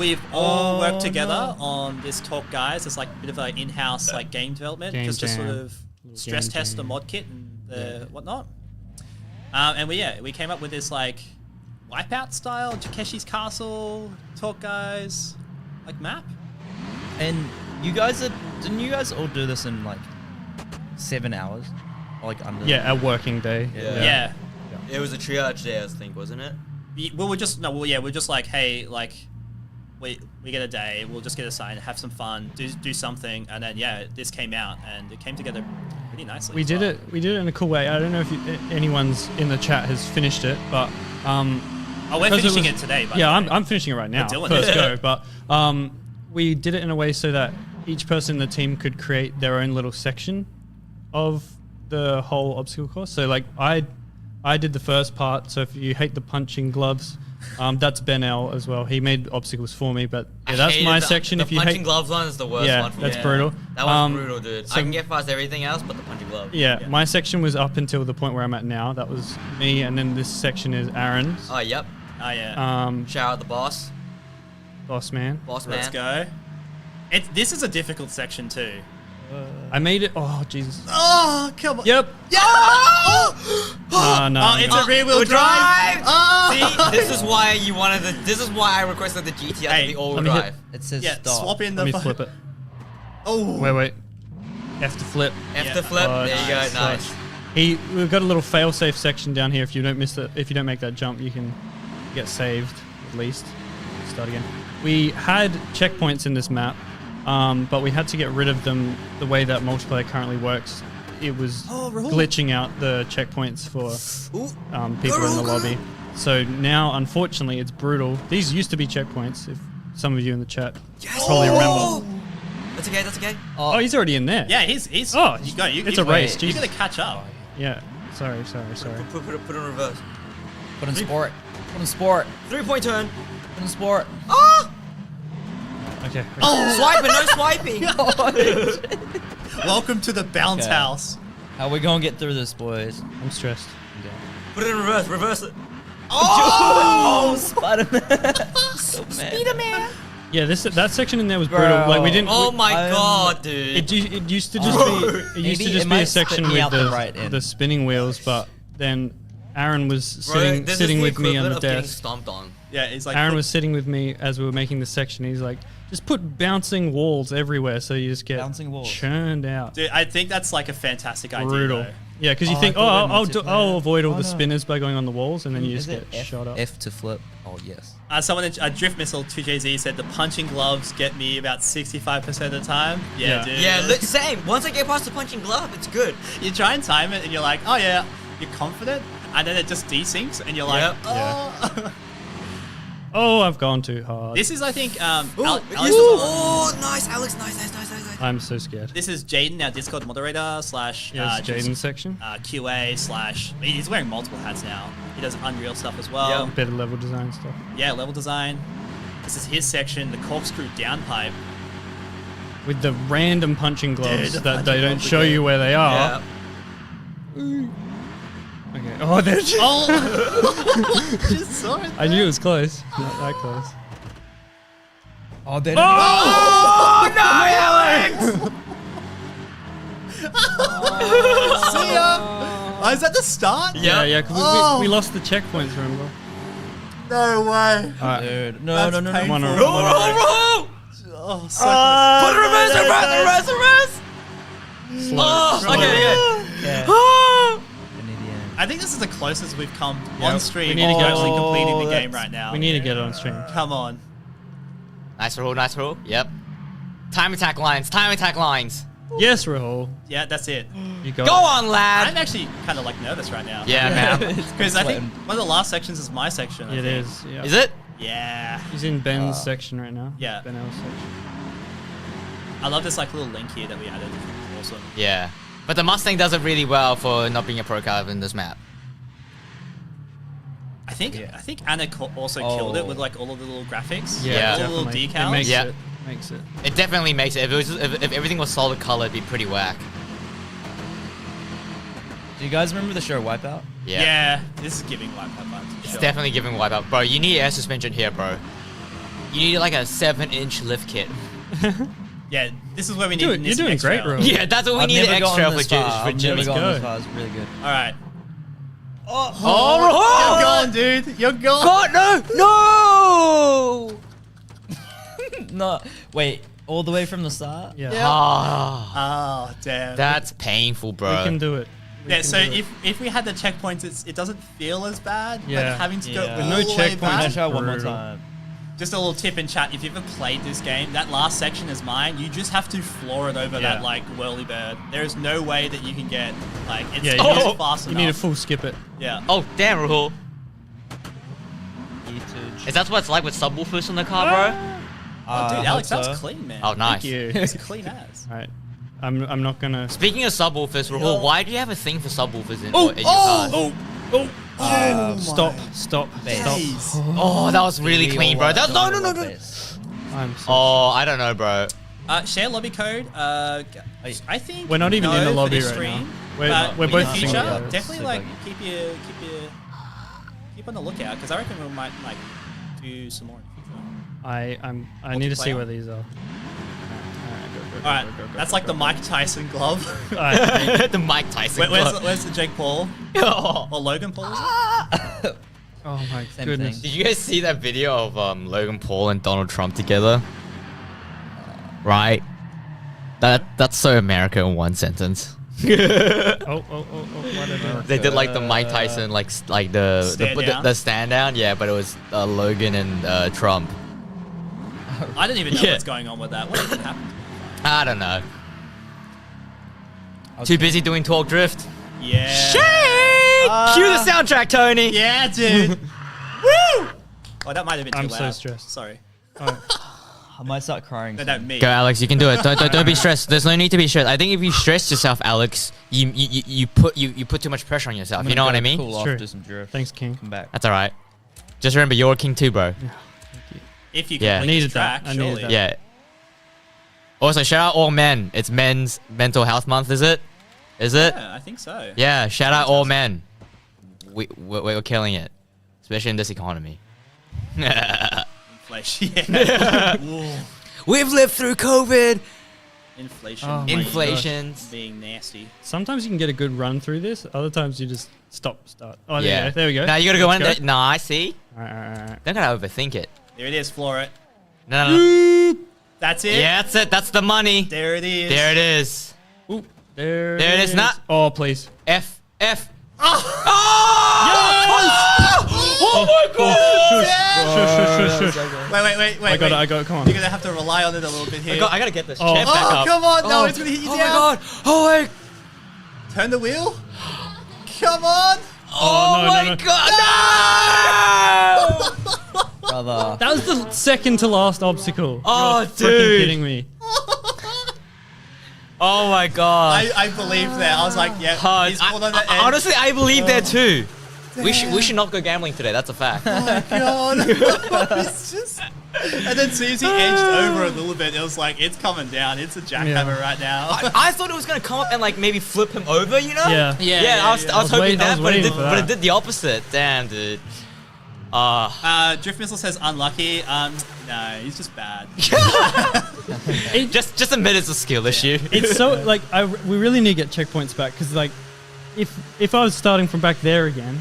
We've all worked together on this talk, guys. It's like a bit of an in-house like game development, Game just to sort jam. of stress test the mod kit and the whatnot. And we came up with this like Wipeout style Takeshi's Castle talk, guys, like map. And didn't you guys all do this in like 7 hours? Or, like under? Yeah, a working day. Yeah. It was a triage day, I think, wasn't it? We're just like, hey, like we get a day, we'll just get assigned, have some fun, do something, and then this came out and it came together pretty nicely. We did it in a cool way. I don't know if anyone's in the chat has finished it, but we're finishing it today. By yeah, the way. I'm finishing it right now. doing First it. go, but we did it in a way so that each person in the team could create their own little section of the whole obstacle course. So like I did the first part. So if you hate the punching gloves, that's Ben L as well. He made obstacles for me, but yeah, that's my section. If you punching hate gloves one is the worst one for me. that's brutal. That one's brutal, dude. so- I can get past everything else, but the punching glove. Yeah, my section was up until the point where I'm at now. That was me, and then this section is Aaron's. Oh, yep. Oh yeah. Shout out the boss. Boss man. Boss man. Let's go. This is a difficult section too. I made it. Oh Jesus. Oh come on. Yep. Yeah. No. Oh, it's a rear wheel drive. See, this is why you wanted the. This is why I requested the GTI Hey, to be all let me hit- drive. It says Yeah, stop. swap in the. Let me flip it. Oh. Wait. F to flip. F Yeah. to flip. Oh, There you go. nice. Nice. We've got a little fail-safe section down here. If you don't make that jump, you can get saved at least. Start again. We had checkpoints in this map, but we had to get rid of them the way that multiplayer currently works. It was glitching out the checkpoints for people in the lobby. So now, unfortunately, it's brutal. These used to be checkpoints. If some of you in the chat probably remember. That's okay. That's okay. Oh, he's already in there. Yeah, he's. Oh, you go. it's a race. You Jesus. gotta catch up. Yeah. Sorry. Put in reverse. Put in sport. Put in sport. 3-point turn. Put in sport. Ah! Okay. Swiping, no swiping. Welcome to the bounce Okay. house. How we gonna get through this, boys? I'm stressed. Put it in reverse. Reverse it. Oh, Spider-Man. So mad. Yeah, that section in there was Bro. brutal. Like we didn't. Oh my I'm- god, dude. It used to just be. It used to Maybe just it be a might section spit me with out the right end. the spinning wheels, but then Aaron was Bro, sitting this sitting is with me on equivalent the of getting desk. stomped on. Yeah, he's like. Aaron was sitting with me as we were making the section. He's like, just put bouncing walls everywhere, so you just get Bouncing walls. churned out. Dude, I think that's like a fantastic idea. Brutal. Though. Yeah, because you Oh, think, I thought I'll we were I'll avoid all Oh, the no. spinners by going on the walls, and then you just Is get it shot up. F to flip. Oh yes. Someone in Drift Missile 2JZ said the punching gloves get me about 65% of the time. Yeah, Yeah. dude. Yeah, same. Once I get past the punching glove, it's good. You try and time it, and you're like, oh yeah, you're confident, and then it just desyncs, and you're like, Yep. oh. Oh, I've gone too hard. This is, I think, Ooh, Alex yes. was on- Oh, nice, Alex. Nice. I'm so scared. This is Jaden, our Discord moderator / Yeah, it's Jaden's section. QA / he's wearing multiple hats now. He does Unreal stuff as well. Better level design stuff. Yeah, level design. This is his section, the corkscrew downpipe. With the random punching gloves Dude, the that punching they don't gloves show again. you where they are. Yeah. Okay. Oh, there's. Oh! Just saw it. I knew it was close. Not that close. Oh, they Oh no, Alex! See ya! Oh, is that the start? Yeah, because Oh. we lost the checkpoints, remember? No way. Alright. Dude, no. That's No. painful. One Roll, roll, roll! Oh, so Put it reverse! Slow. Oh, okay. Yeah. Oh! An idiot. I think this is the closest we've come Yeah, on stream we need to to get- actually completing the Oh, game that's- right now. We need to get it on stream. Come on. Nice roll, nice roll. Yep. Time attack lines, time attack lines. Yes, Rahul. Yeah, that's it. You got Go it. on, lad. I'm actually kind of like nervous right now. Yeah, man. Because I think one of the last sections is my section. I It think. is. Yeah. Is it? Yeah. He's in Ben's section right now. Yeah. Ben L's section. I love this like little link here that we added. Awesome. Yeah. But the Mustang does it really well for not being a pro car in this map. I think Anna also killed it with like all of the little graphics. Yeah. All the little definitely. decals. It makes Yeah. it. Makes it. It definitely makes it. If everything was solid color, it'd be pretty whack. Do you guys remember the show Wipeout? Yeah. This is giving Wipeout vibes. for It's sure. definitely giving wipeout. Bro, you need air suspension here, bro. You need like a 7-inch lift kit. Yeah, this is where we need. You're doing extra great, element. Rahul. Yeah, that's what we I've need never extra gotten for this far. I've never Jimmy. gotten go. this far. It's really good. All right. Oh, You're gone, dude. You're gone. God, no! No, wait. All the way from the start? Yeah. Ah, Oh damn. that's painful, bro. We can do it. We Yeah, can so do it. if we had the checkpoints, it doesn't feel as bad. Yeah. But having to go Yeah. all With no the way checkpoints, back- Can I try one more Brutal. time? Just a little tip in chat: if you've ever played this game, that last section is mine. You just have to floor it over Yeah. that like whirly bird. There is no way that you can get like it's Yeah, just you- fast you enough. need to full skip it. Yeah. Oh, damn, Rahul. Yeetage. Is that what it's like with subwoofers in the car, bro? Oh, dude, I Alex, hope that's so. clean, man. Oh, nice. Thank you. It's clean as. All right. I'm not gonna. Speaking of subwoofers, Rahul, why do you have a thing for subwoofers in, Oh, in your cars? Stop. Jeez. Stop. Oh, that was really clean, bro. That, no. I'm so Oh, I don't know, bro. Share lobby code. I think We're not even no in the for lobby this right stream, now. We're- but we're in both the future, single, yeah. definitely So like buggy. keep on the lookout because I reckon we might like do some more in the future. I need to see Multiplayer? where these are. All right, that's like the Mike Tyson glove. The Mike Tyson. Where's the Jake Paul Oh. or Logan Paul? Is it? Oh my Same goodness. thing. Did you guys see that video of Logan Paul and Donald Trump together? Right. That's so America in one sentence. Oh, whatever. They did like the Mike Tyson, like the stand down. Yeah, but it was Logan and Trump. I don't even know Yeah. what's going on with that. What even happened? I don't know. Too busy doing talk drift. Yeah. Shake! Cue the soundtrack, Tony. Yeah, dude. Woo! Oh, that might have been too I'm loud. so stressed. Sorry. I might start crying. No, me. Go, Alex. You can do it. Don't be stressed. There's no need to be stressed. I think if you stress yourself, Alex, you put too much pressure on yourself. I'm You know gonna what I go mean? Cool off, True. do some drift. Thanks, King. Come back. That's all right. Just remember, you're a king too, bro. If you Yeah. complete Needed this track, that. I needed surely. that. Yeah. Also, shout out all men. It's Men's Mental Health Month, is it? Is it? Yeah, I think so. Yeah. Shout out all men. We're killing it, especially in this economy. Inflation. Yeah. We've lived through COVID. Inflation. Oh my Inflations. Being nasty. Sometimes you can get a good run through this. Other times you just start. Oh, Yeah. there we go. Now you gotta go in Let's there. Nah, I see. All right. Don't gotta overthink it. There it is. Floor it. No. That's it. Yeah, that's it. That's the money. There it is. There it is. Ooh, there There it is, not- Oh, please. F. Oh! Oh my god! Shush. Wait. I got it. Come on. You're gonna have to rely on it a little bit here. I gotta get this Oh. chair back Oh, up. come on. No, Oh. it's gonna hit you Oh down. my god! Oh my! Turn the wheel. Come on. Oh no, my no. god! No! Brother. That was the second to last obstacle. Oh, You're freaking dude. kidding me. Oh my god! I believed there. I was like, yeah. Hard. He's pulled on the edge. Honestly, I believe there too. We should not go gambling today. That's a fact. God. It's just. And then as soon as he edged over a little bit, it was like, it's coming down. It's a jackhammer right now. I thought it was gonna come up and like maybe flip him over. You know? Yeah. Yeah. I was hoping waiting- I that, was but it waiting did. for But it that. did the opposite. Damn, dude. Drift Missile says unlucky. No, he's just bad. Just admit it's a skill issue. It's so like we really need to get checkpoints back because like if I was starting from back there again,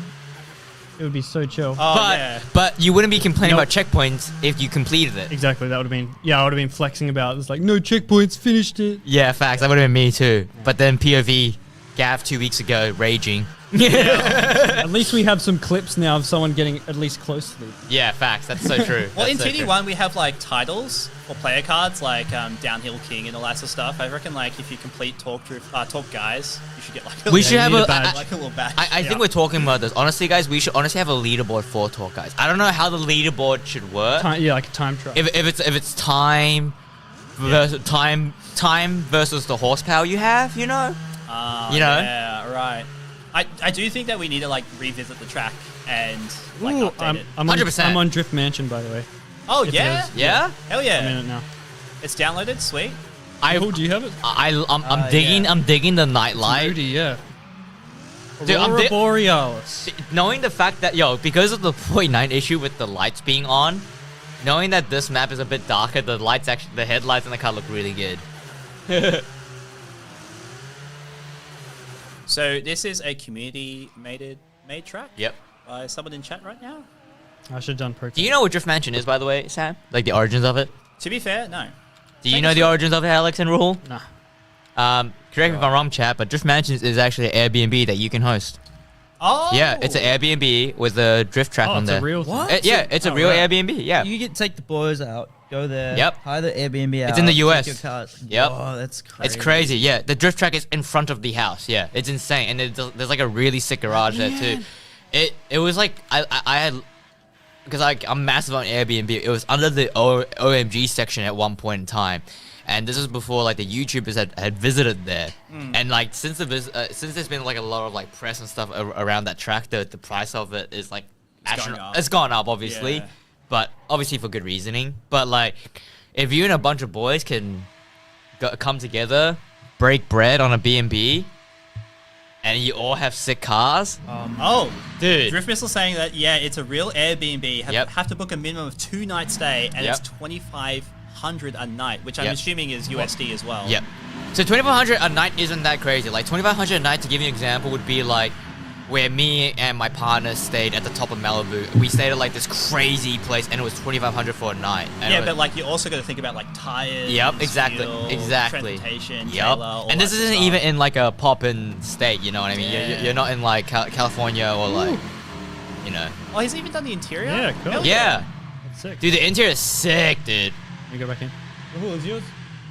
it would be so chill. Oh, But you wouldn't be complaining Nope. about checkpoints if you completed it. Exactly. That would have been I would have been flexing about. It's like no checkpoints, finished it. Yeah, facts. That would have been me too. But then POV, Gav 2 weeks ago, raging. At least we have some clips now of someone getting at least close to the. Yeah, facts. That's so true. Well, in That's so true. TD1 we have like titles or player cards like Downhill King and all that sort of stuff. I reckon like if you complete Talk Guys, you should get like a We should have need a. a badge. like a little badge. I think we're talking about this. Honestly, guys, we should honestly have a leaderboard for Talk Guys. I don't know how the leaderboard should work. Like a time trial. If it's time versus time versus the horsepower you have, you know. Yeah, right. I do think that we need to like revisit the track and like Ooh, update it. I'm on, 100%. I'm on Drift Mansion, by the way. Oh If yeah, there's- Yeah. hell I'm in yeah! it now. It's downloaded. Sweet. Oh, do you have it? I'm digging. yeah. I'm digging the nightlight. Rudy, yeah. Dude, I'm Aurora di- Borealis. Knowing the fact that because of the 0.9 issue with the lights being on, knowing that this map is a bit darker, the headlights in the car look really good. So this is a community made track. Yep. By someone in chat right now. I should have done pro. Do you know what Drift Mansion is, by the way, Sam? Like the origins of it? To be fair, no. Do you know the origins of it, Alex and Rahul? Nah. Correct me if I'm wrong, chat, but Drift Mansion is actually an Airbnb that you can host. Oh. Yeah, it's an Airbnb with a drift track Oh, on it's there. a real. What? thing. Yeah, it's a Oh, real right. Airbnb. Yeah. You get to take the boys out, go there. Yep. Hire the Airbnb out. It's in the take US. your cars. Yep. Oh, that's crazy. It's crazy, yeah. The drift track is in front of the house, yeah. It's insane, and there's like a really sick garage there too. It was like I had because I'm massive on Airbnb. It was under the OMG section at one point in time, and this is before like the YouTubers had visited there. And like since there's been like a lot of like press and stuff around that track, the price of it is like it's gone up obviously, Yeah. but obviously for good reasoning. But like if you and a bunch of boys can come together, break bread on a B&B, and you all have sick cars, Oh, dude. Drift Missile saying that it's a real Airbnb. Yep. Have to book a minimum of 2 night stay, and Yep. it's $2,500 a night, which I'm Yep. assuming is USD as well. Yep. So 2,500 a night isn't that crazy. Like 2,500 a night, to give you an example, would be like where me and my partner stayed at the top of Malibu. We stayed at like this crazy place, and it was 2,500 for a night. And Yeah, it was- but like you also got to think about like tires. Yep, exactly, fuel, exactly. Transportation, Yep. trailer, all And this that isn't stuff. even in like a poppin' state. You know what I mean? Yeah. You're not in like California or like, you know. Oh, he's even done the interior. Yeah, cool. Hell Yeah, That's sick. dude, the interior is sick, dude. Let me go back in. Rahul, is yours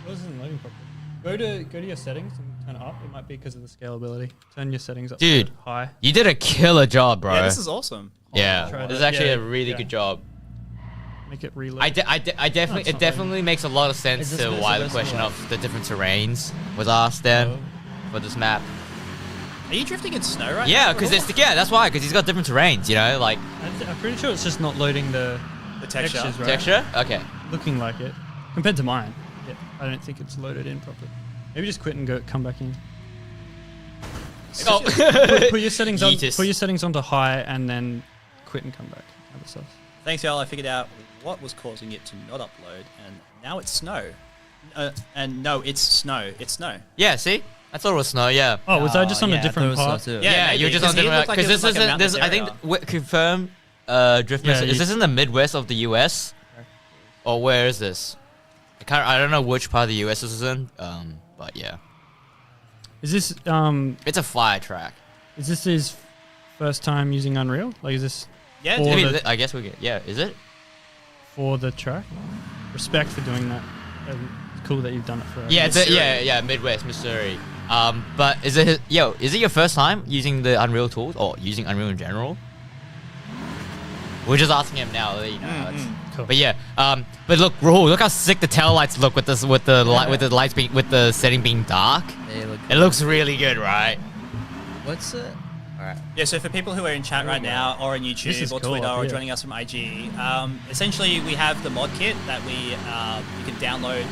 isn't loading properly. Go to your settings and turn it up. It might be because of the scalability. Turn your settings up Dude. to high. You did a killer job, bro. Yeah, this is awesome. Yeah, Try this is to- actually yeah, a really yeah. good job. Make it reload. I definitely, it's it not definitely makes a lot of sense Is this to versus why the versus question what? of the different terrains was asked then for this map. Are you drifting in snow right now? Yeah, because that's why, because he's got different terrains, you know, like I'm pretty sure it's just not loading the The texture. textures, right? texture. Okay. Looking like it. Compared to mine. Yeah, I don't think it's loaded in properly. Maybe just quit and come back in. Oh. Put your settings on. Yeetus. Put your settings onto high and then quit and come back. Other stuff. Thanks, y'all. I figured out what was causing it to not upload, and now it's snow. And no, it's snow. It's snow. Yeah, see, I thought it was snow. Yeah. Oh, was I just on yeah, a I different thought it part? was so too. Yeah, you're maybe, just on 'cause he different looked like because it was this like a isn't this. mountainous I think area. confirm. Drift Yeah, Missile. Is this in the Midwest of the U.S. or where is this? I don't know which part of the U.S. this is in. But yeah, Is this it's a fire track. is this his first time using Unreal? Like, is this Yeah, Or I dude. mean, the- I guess we get. Yeah, is it? for the track? Respect for doing that. It's cool that you've done it for. Yeah, Missouri. yeah, Midwest, Missouri. But is it your first time using the Unreal tools or using Unreal in general? We're just asking him now. You know, how it's- Cool. But yeah, but look, Rahul, look how sick the tail lights look with this, with the light, with the lights being, with the setting being dark. They look It looks really good, right? What's it? Alright. Yeah, so for people who are in chat right now, or on This YouTube, is or cool Twitter, up or here. joining us from IG, essentially we have the mod kit that you can download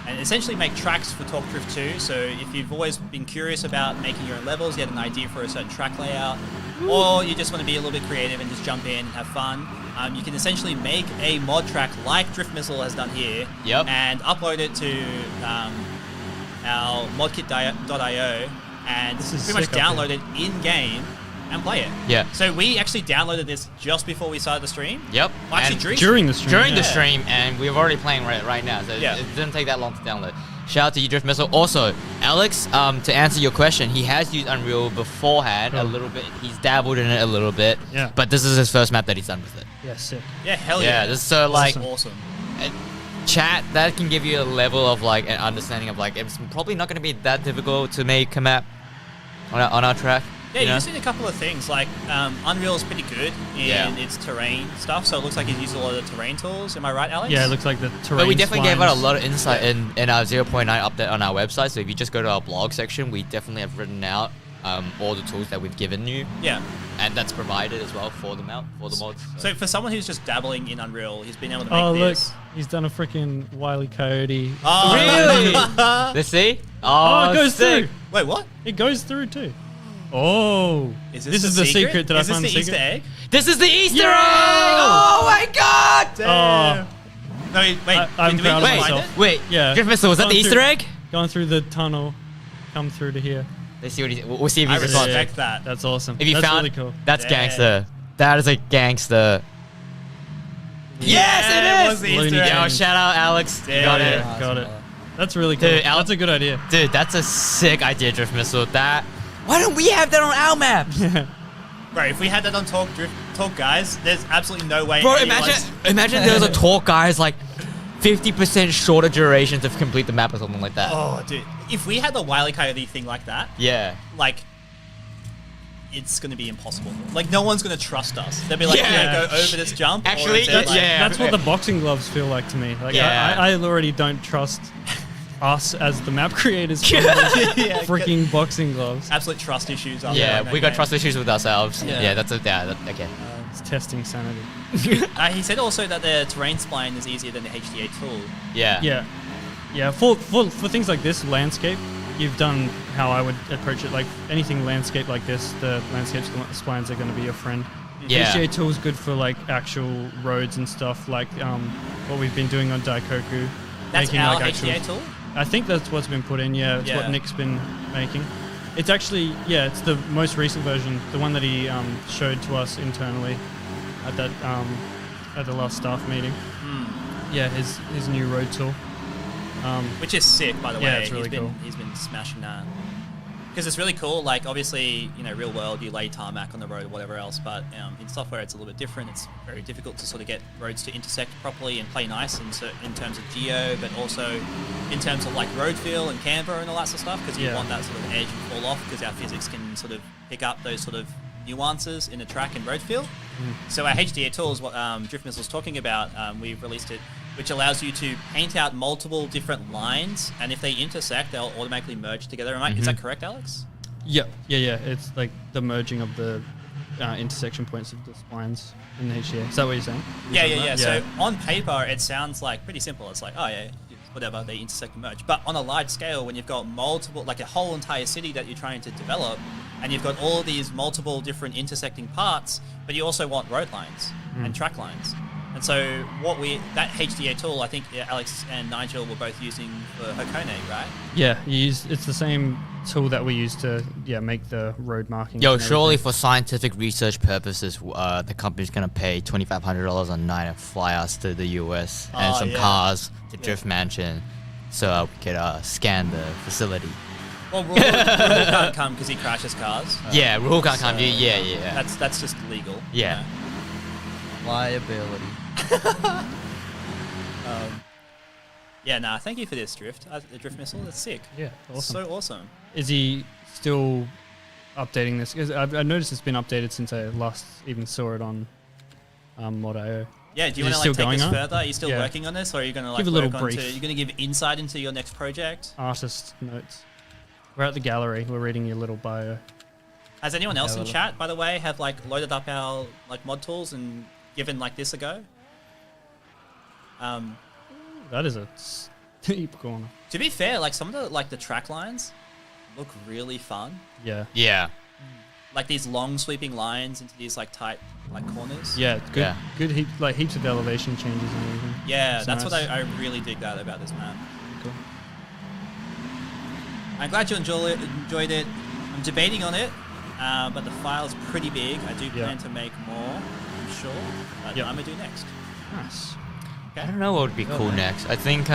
and essentially make tracks for Talk Drift 2. So if you've always been curious about making your own levels, you had an idea for a certain track layout, or you just want to be a little bit creative and just jump in and have fun, you can essentially make a mod track like Drift Missile has done here, Yep. and upload it to our modkit.io, and This is pretty much sick up download it in-game and play it. Yeah. So we actually downloaded this just before we started the stream. Yep. Well, actually, And during During the stream. during the yeah. stream, and we're already playing right now, so Yeah. it didn't take that long to download. Shout out to you, Drift Missile. Also, Alex, to answer your question, he has used Unreal beforehand a little bit. He's dabbled in it a little bit. Yeah. But this is his first map that he's done with it. Yeah, sick. Yeah, hell Yeah, yeah. this is so like awesome. chat that can give you a level of like an understanding of like it's probably not going to be that difficult to make a map on our track. Yeah, you know? you've seen a couple of things. Like, Unreal is pretty good in its terrain stuff, so it looks like he's used a lot of the terrain tools. Am I right, Alex? Yeah, it looks like the terrain. But we definitely gave out a splines. lot of insight in our 0.9 update on our website. So if you just go to our blog section, we definitely have written out all the tools that we've given you. Yeah. And that's provided as well for the mods. So for someone who's just dabbling in Unreal, he's been able to make Oh, look. this. He's done a freaking Wile E. Coyote. Oh, Really? Let's see. Oh, it goes sick. through. Wait, what? It goes through too. Oh. Is this is the secret. Did I find the Is this secret? the Easter egg? This is the Easter Yeah! egg! Oh my god! Damn. No, wait. I'm did we proud of find myself. it? Wait, Yeah. Drift Missile, was that the Going Easter through- egg? Going through the tunnel, come through to here. Let's see what we'll see if I he responds. respect that. That's awesome. If you That's found really cool. that's Yeah. gangster. That is a gangster. Yes, Yeah, it it was is. the Easter Looney egg. Yo, shout out Alex. You Damn. got Yeah. it. Got it. That's really cool. Dude, That's a good idea. Dude, that's a sick idea, Drift Missile. Why don't we have that on our maps? Bro, if we had that on Talk Guys, there's absolutely no way. Bro, anyone's- imagine there was a talk, guys, like 50% shorter duration to complete the map or something like that. Oh, dude. If we had the Wile E. Coyote thing like that, Yeah. like, it's going to be impossible. Like, no one's going to trust us. They'll be like, Yeah. yeah, go over this jump. or Actually, is it like- yeah. That's what the boxing gloves feel like to me. Like Yeah. I already don't trust us as the map creators from the Yeah, freaking boxing gloves. absolute trust issues. after Yeah, playing that we got game. trust issues with ourselves. Yeah. Yeah, okay. It's testing sanity. He said also that the terrain spline is easier than the HDA tool. Yeah. Yeah. For things like this landscape, you've done how I would approach it. Like anything landscape like this, the landscape splines are going to be your friend. Yeah. HDA tool is good for like actual roads and stuff, like what we've been doing on Daikoku. That's making, our like, HDA actual- tool? I think that's what's been put in. Yeah, it's Yeah. what Nick's been making. It's actually it's the most recent version, the one that he showed to us internally at that at the last staff meeting. Yeah, his new road tool. Which is sick, by the way. Yeah, it's really cool. He's been smashing that. Because it's really cool. Like, obviously, real world, you lay tarmac on the road or whatever else, but in software, it's a little bit different. It's very difficult to sort of get roads to intersect properly and play nice in terms of geo, but also in terms of like road feel and camber and all that sort of stuff, because you want that sort of edge and fall off, because our physics can sort of pick up those sort of nuances in the track and road feel. So our HDA tool is what Drift Missile was talking about. We've released it, which allows you to paint out multiple different lines, and if they intersect, they'll automatically merge together. Is that correct, Alex? Yeah. It's like the merging of the intersection points of the splines in the HDA. Is that what you're saying? Yeah. So on paper, it sounds like pretty simple. It's like, oh yeah, whatever, they intersect and merge. But on a large scale, when you've got multiple, like a whole entire city that you're trying to develop, and you've got all these multiple different intersecting parts, but you also want road lines and track lines. And so that HDA tool, I think Alex and Nigel were both using for Hakone, right? Yeah, it's the same tool that we use to make the road markings. Yo, and surely everything. for scientific research purposes, the company's gonna pay $2,500 a night and fly us to the US and some cars to Drift Mansion, so we could scan the facility. Well, Rahul can't come because he crashes cars. Yeah, Rahul can't come. Yeah. That's just legal. Yeah. Liability. Thank you for this, Drift. The Drift Missile, that's sick. Yeah, awesome. So awesome. Is he still updating this? Because I've noticed it's been updated since I last even saw it on Mod.io. Yeah, do you Is want it to still take this going on? further? Are you still Yeah. working on this, or are you going to like Give a little work on brief. you're going to give insight into your next project? Artist notes. We're at the gallery. We're reading your little bio. Has anyone else in little- chat, by the way, have like loaded up our like mod tools and given like this a go? That is a steep corner. To be fair, like some of the track lines look really fun. Yeah. Yeah. Like these long sweeping lines into these like tight like corners. Yeah, it's good. Yeah. Good heaps of elevation changes and everything. Yeah, It's that's nice. what I really dig that about this map. Cool. I'm glad you enjoyed it. I'm debating on it, but the file's pretty big. I do plan to make more, I'm sure. But Yep. I'm going to do next. Nice. I don't know what would be cool next. I think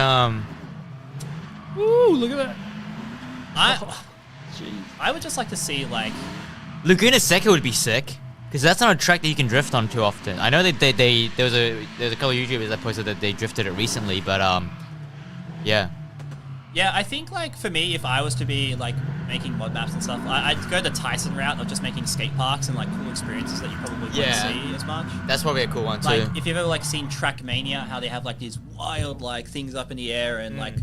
Ooh, look at that. I would just like to see like Laguna Seca would be sick. Because that's not a track that you can drift on too often. I know that there's a couple of YouTubers that posted that they drifted it recently, but yeah. Yeah, I think like for me, if I was to be like making mod maps and stuff, I'd go the Tyson route of just making skate parks and like cool experiences that you probably wouldn't see as much. That's probably a cool one too. Like if you've ever like seen Trackmania, how they have like these wild like things up in the air and like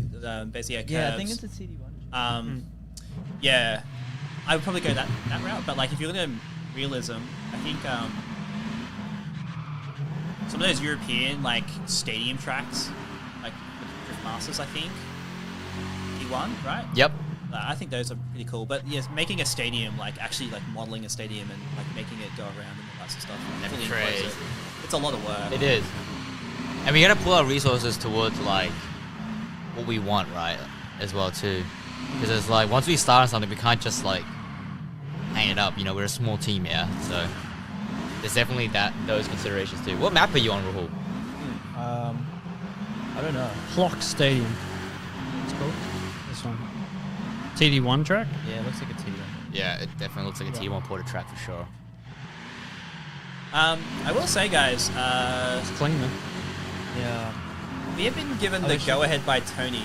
basically curves. Yeah, I think it's a TD1. Yeah, I would probably go that route. But like if you're looking at realism, I think some of those European like stadium tracks, like Drift Masters, I think T1, right? Yep. I think those are pretty cool. But yes, making a stadium, like actually like modeling a stadium and like making it go around and all that sort of stuff. Fully enclose it. It's a lot of work. It is. And we gotta pull our resources towards like what we want, right? As well too. Because it's like once we start on something, we can't just like hang it up. You know, we're a small team here, so there's definitely those considerations too. What map are you on, Rahul? I don't know. Clock Stadium. It's called this one. TD1 track. Yeah, it looks like a TD1. Yeah, it definitely looks like a T1 porter track for sure. I will say, guys, It's clean though. Yeah. we have been given the go-ahead by Tony,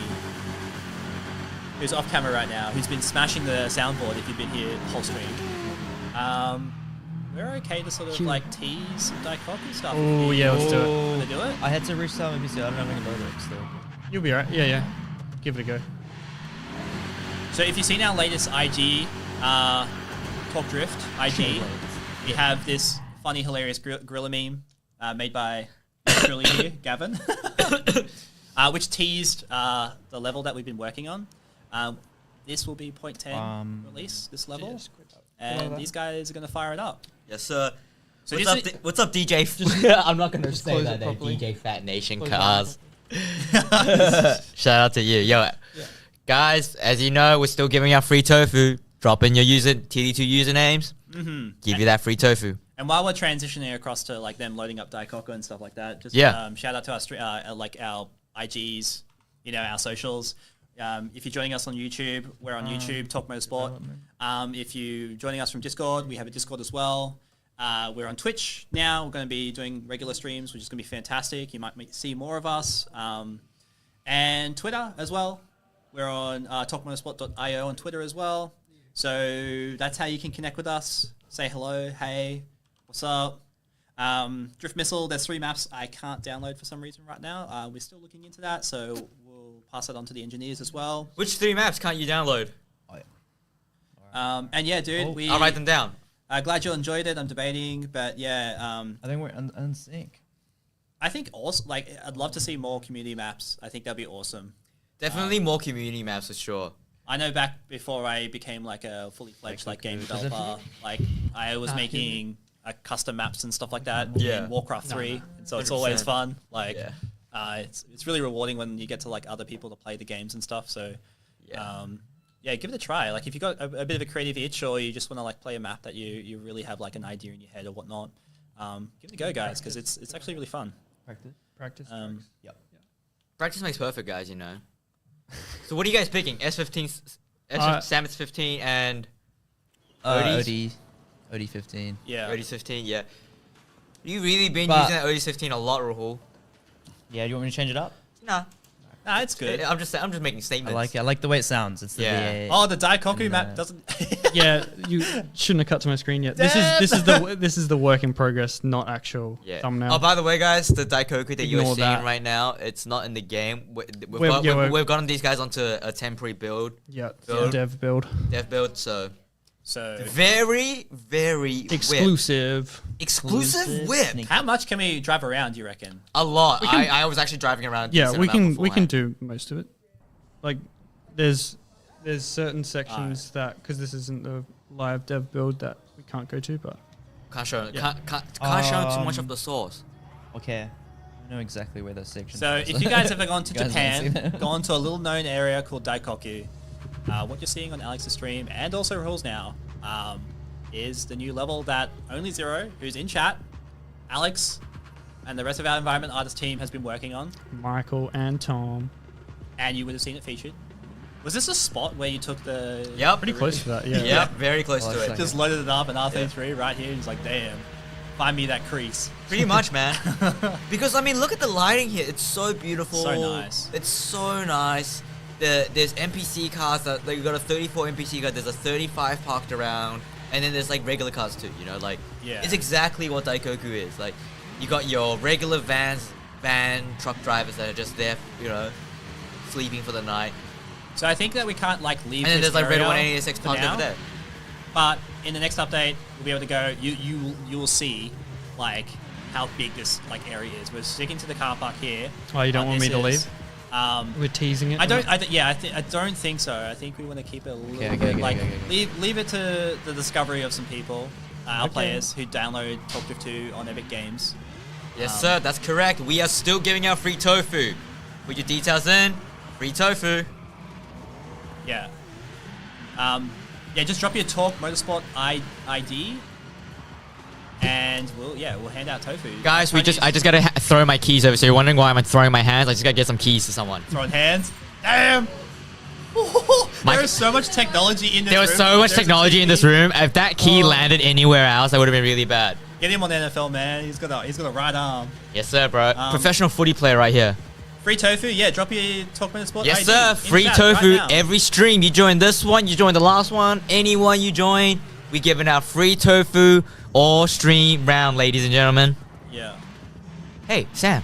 who's off camera right now, who's been smashing the soundboard if you've been here the whole stream. We're okay to sort of like tease some Daikoku stuff. Oh yeah, let's do it. Want to do it? I had to restart my PC. I don't know if I can load it still. You'll be alright. Yeah. Give it a go. So if you've seen our latest IG, Talk Drift IG, we have this funny, hilarious gorilla meme made by really here, Gavin, which teased the level that we've been working on. This will be 0.10 release, this level, and these guys are going to fire it up. Yes, sir. So What's up, DJ? I'm not gonna say that. DJ Fat Nation cars. Shout out to you, yo. Guys, as you know, we're still giving out free tofu. Drop in your TD2 usernames. Give you that free tofu. And while we're transitioning across to like them loading up Daikoku and stuff like that, just shout out to our like our IGs, you know, our socials. If you're joining us on YouTube, we're on YouTube, Talk Motorsport. If you're joining us from Discord, we have a Discord as well. We're on Twitch now. We're going to be doing regular streams, which is going to be fantastic. You might see more of us. And Twitter as well. We're on talkmotorsport.io on Twitter as well. So that's how you can connect with us. Say hello, hey, what's up? Drift Missile, there's 3 maps I can't download for some reason right now. We're still looking into that, so we'll pass that on to the engineers as well. Which 3 maps can't you download? And yeah, dude, I'll write them down. Glad you enjoyed it. I'm debating, but yeah. I think we're on sync. I think also, like, I'd love to see more community maps. I think that'd be awesome. Definitely more community maps for sure. I know back before I became like a fully fledged like game developer, like I was making custom maps and stuff like that in Warcraft 3, and so it's always fun. Like, it's really rewarding when you get to like other people to play the games and stuff. So, yeah, give it a try. Like if you got a bit of a creative itch, or you just want to like play a map that you really have like an idea in your head or whatnot, give it a go, guys, because it's actually really fun. Practice. Yep. Practice makes perfect, guys. You know. So what are you guys picking? S15, Samus 15, and OD 15. Yeah. Odie's 15, yeah. You really been using that Odie's 15 a lot, Rahul? Yeah, do you want me to change it up? Nah. Nah, it's good. I'm just making statements. I like the way it sounds. It's the VA. Oh, the Daikoku map doesn't. Yeah, you shouldn't have cut to my screen yet. This is the work in progress, not actual thumbnail. Oh, by the way, guys, the Daikoku that you're seeing right now, it's not in the game. We've gotten these guys onto a temporary build. Yeah, dev build. Dev build, so very, very exclusive. Exclusive whip. How much can we drive around, do you reckon? A lot. I was actually driving around. Yeah, we can do most of it. Like, there's certain sections that, because this isn't the live dev build, that we can't go to, but can't show too much of the source. Okay, I know exactly where those sections. So are. if you guys ever gone to Japan, gone to a little known area called Daikoku, what you're seeing on Alex's stream and also Rahul's now is the new level that Only Zero, who's in chat, Alex, and the rest of our environment artist team has been working on. Michael and Tom. And you would have seen it featured. Was this a spot where you took the? Yep. Pretty close to that, yeah. Yep, very close Oh, to it's it. like- Just loaded it up and R33 right here. He's like, damn, find me that crease. Pretty much, man. Because I mean, look at the lighting here. It's so beautiful. So nice. It's so nice. There's NPC cars that like, you got a 34 NPC car. There's a 35 parked around, and then there's like regular cars too. You know, like Yeah. it's exactly what Daikoku is. Like you got your regular van truck drivers that are just there, you know, sleeping for the night. So I think that we can't like leave. And then this there's like Red area 186 for parked now, over there. But in the next update, we'll be able to go. You will see like how big this like area is. We're sticking to the car park here. Oh, you don't want me this to is, We're teasing it. I don't. I don't think so. I think we want to keep it a little bit like leave it to the discovery of some people, our players who download Top Drift 2 on Epic Games. Yes, sir. That's correct. We are still giving out free tofu. Put your details in. Free tofu. Yeah. Yeah. Just drop your Talk Motorsport ID, and we'll hand out tofu. Guys, I just gotta throw my keys over. So you're wondering why I'm throwing my hands? I just gotta get some keys to someone. Throwing hands. Damn. There is so much technology in this room. There was so much technology in this room. If that key landed anywhere else, that would have been really bad. Get him on NFL, man. He's got a right arm. Yes, sir, bro. Professional footy player right here. Free tofu, yeah. Drop your Talk Motorsport Yes, ID sir. in Free chat tofu right now. every stream. You join this one, you join the last one. Anyone you join, we giving out free tofu all stream round, ladies and gentlemen. Yeah. Hey, Sam.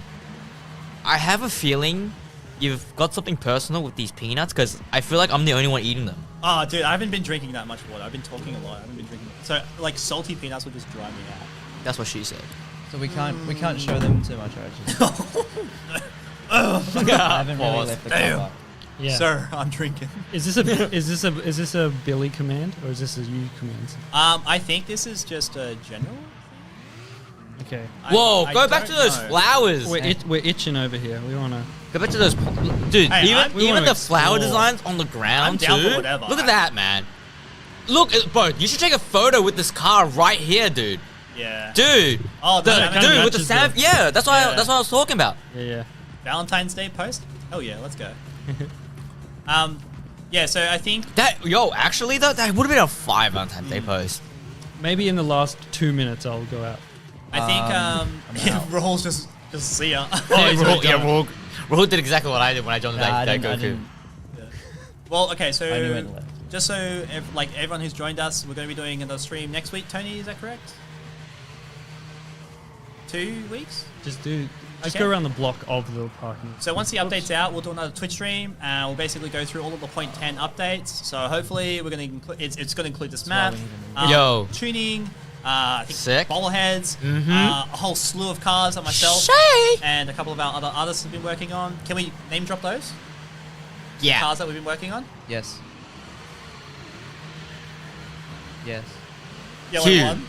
I have a feeling you've got something personal with these peanuts because I feel like I'm the only one eating them. Oh, dude, I haven't been drinking that much water. I've been talking a lot. I haven't been drinking. So, like, salty peanuts will just dry me out. That's what she said. So we can't show them too much, right? I haven't really Pause. left the Damn. car. Yeah. Sir, I'm drinking. Is this a Billy command or is this a you command? I think this is just a general. Okay. Whoa, I go back to don't those know. flowers. We're itching over here. We wanna. Go back to those, dude. Hey, we even wanna the flower explore. designs on the ground I'm down too. for whatever. Look at that, man. Look, bro. You should take a photo with this car right here, dude. Yeah. Dude. Oh, The, that kinda dude with the matches sand. the- Yeah, that's what Yeah. that's what I was talking about. Yeah. Valentine's Day post. Oh yeah, let's go. Yeah. So I think Actually though, that would have been a 5 Valentine's Day post. Maybe in the last 2 minutes I'll go out. I think I'm out. Rahul's just see ya. Rahul did exactly what I did when I joined Nah, I that didn't- I Goku. didn't- Well, okay, I only so went left. just so everyone who's joined us, we're going to be doing another stream next week. Tony, is that correct? 2 weeks. Just Okay. go around the block of the parking. So once the update's out, we'll do another Twitch stream. We'll basically go through all of the Point 10 updates. So hopefully we're going to include it's going to include this map, we need to move. Yo. tuning, I think Sick. bobbleheads, Mhm. a whole slew of cars that myself Shay. and a couple of our other artists have been working on. Can we name drop those Yeah. cars that we've been working on? Yes. Yes. Yellow Huge. one.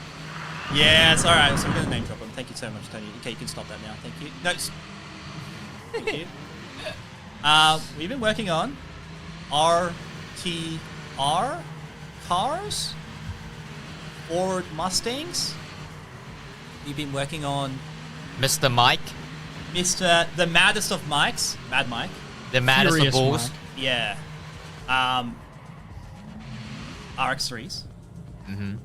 Yes, all right. So we're gonna name drop them. Thank you so much, Tony. Okay, you can stop that now. Thank you. No. Thank you. We've been working on RTR cars, Ford Mustangs. We've been working on Mr. Mike, the maddest of Mikes, Mad Mike. the maddest of Furious bulls. Mike. Yeah. RX3s. Mhm.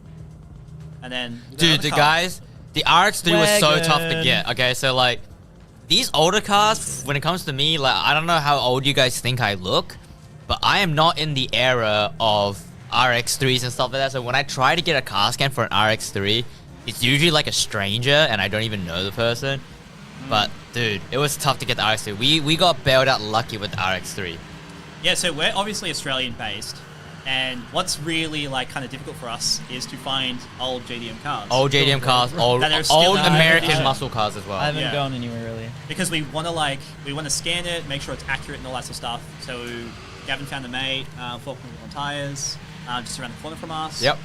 And then Dude, the RX3 was so tough to Wagon. get. Okay, so like these older cars, when it comes to me, like I don't know how old you guys think I look, but I am not in the era of RX3s and stuff like that. So when I try to get a car scan for an RX3, it's usually like a stranger and I don't even know the person. But dude, it was tough to get the RX3. We got bailed out lucky with the RX3. Yeah, so we're obviously Australian based, and what's really like kind of difficult for us is to find old JDM cars. Old JDM cars, old That are still old in American competition. muscle cars as I well. haven't Yeah. gone anywhere really. Because we want to scan it, make sure it's accurate and all that sort of stuff. So Gavin found a mate, Falcon on tires, just around the corner from us. Yep.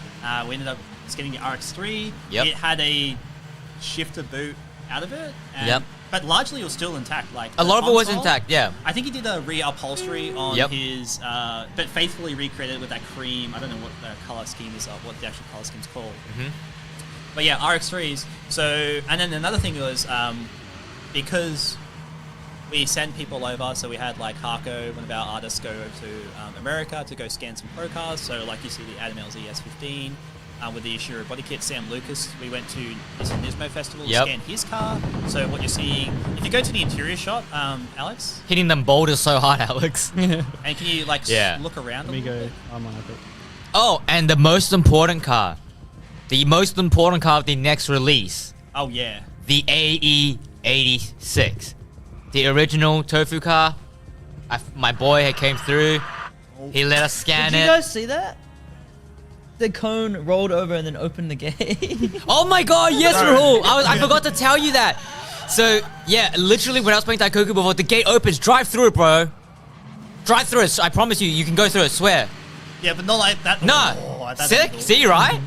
We ended up just getting the RX3. Yep. It had a shifter boot out of it. And, Yep. But largely it was still intact. Like A the lot of it was console, intact, yeah. I think he did a re-upholstery on Yep. his, but faithfully recreated with that cream. I don't know what the color scheme is, what the actual color scheme's called. Mhm. But yeah, RX3s. So, and then another thing was, because we send people over. So we had like Harko, one of our artists, go over to America to go scan some pro cars. So like you see the Adam LZ S15 with the Ishiro body kit. Sam Lucas, we went to this Nismo Festival to scan his car. So what you're seeing, if you go to the interior shot, Alex, Hitting them boulders so hard, Alex. and can you like Yeah. look around? Let me go. I'm on it. Oh, and the most important car. The most important car of the next release. Oh yeah. The AE86. The original Tofu car. My boy had came through. He let us scan Did it. you guys see that? The cone rolled over and then opened the gate. Oh my god, yes, Rahul! I forgot to tell you that. So, yeah, literally when I was playing Daikoku before, the gate opens, drive through it, bro. Drive through it. I promise you, you can go through it, swear. Yeah, but not like that. No. Oh, that's Sick? cool. See, right?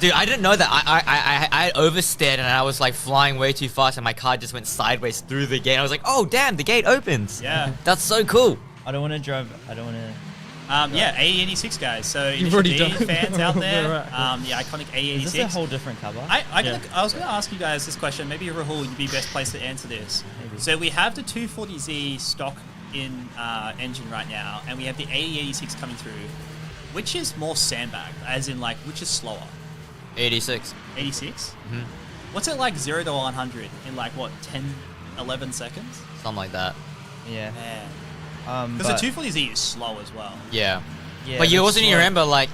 Dude, I didn't know that. I oversteered and I was like flying way too fast and my car just went sideways through the gate. I was like, oh damn, the gate opens. Yeah. That's so cool. I don't want to drive. I don't want to. Yeah, AE86 guys. So You've already D done it. fans out there, Right. the iconic Is this a AE86. whole different cover? I was going to ask you guys this question. Maybe Rahul, you'd be best placed to answer this. Maybe. So we have the 240Z stock in engine right now, and we have the AE86 coming through. Which is more sandbagged? As in, like, which is slower? 86. 86. Mhm. What's it like 0 to 100 in like what 10, 11 seconds? Something like that. Yeah. Man, because the 240Z is slow as well. Yeah. Yeah, But you that's also need to slow. remember, like,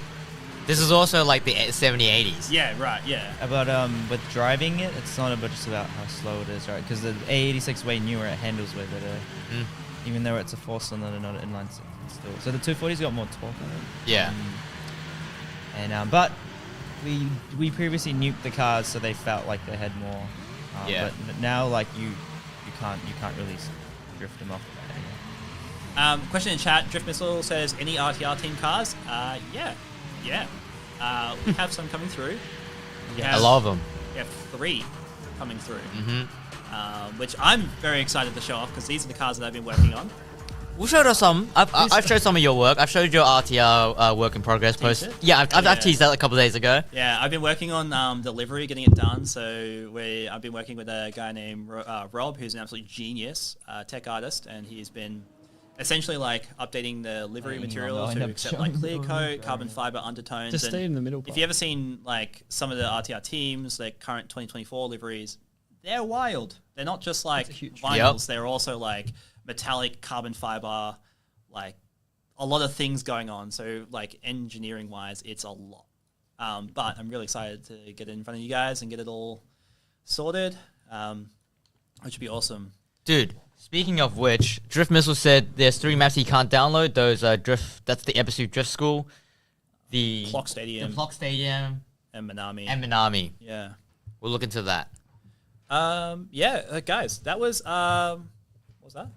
this is also like the 70, 80s. Yeah, right. Yeah. But with driving it, it's not about just about how slow it is, right? Because the A86 way newer, it handles way better. Mm. Even though it's a four-cylinder, not an inline six, it's still. So the 240's got more torque on it. Yeah. But we previously nuked the cars, so they felt like they had more. Yeah. But now, like you can't really drift them off. Question in chat. Drift Missile says any RTR team cars? Yeah. We have some coming through. We I have- love them. We have 3 coming through, Mm-hmm. which I'm very excited to show off because these are the cars that I've been working on. We'll show us some. I've showed some of your work. I've showed your RTR work in progress post. it? Yeah, I've Yeah. teased that a couple days ago. Yeah, I've been working on delivery, getting it done. So I've been working with a guy named Rob, who's an absolute genius, tech artist, and he's been essentially like updating the livery material to accept like clear coat, carbon fiber undertones. Just and stay in the middle if part. you ever seen like some of the RTR teams, their current 2024 liveries, they're wild. They're not just like vinyls. Yep. They're also like metallic carbon fiber, like a lot of things going on. So like engineering wise, it's a lot. But I'm really excited to get it in front of you guys and get it all sorted, which would be awesome. Dude, speaking of which, Drift Missile said there's 3 maps he can't download. Those Drift. That's the episode Drift School, the Clock Stadium, the Clock Stadium, and Minami. and Minami. Yeah. We'll look into that. Guys, that was what was that?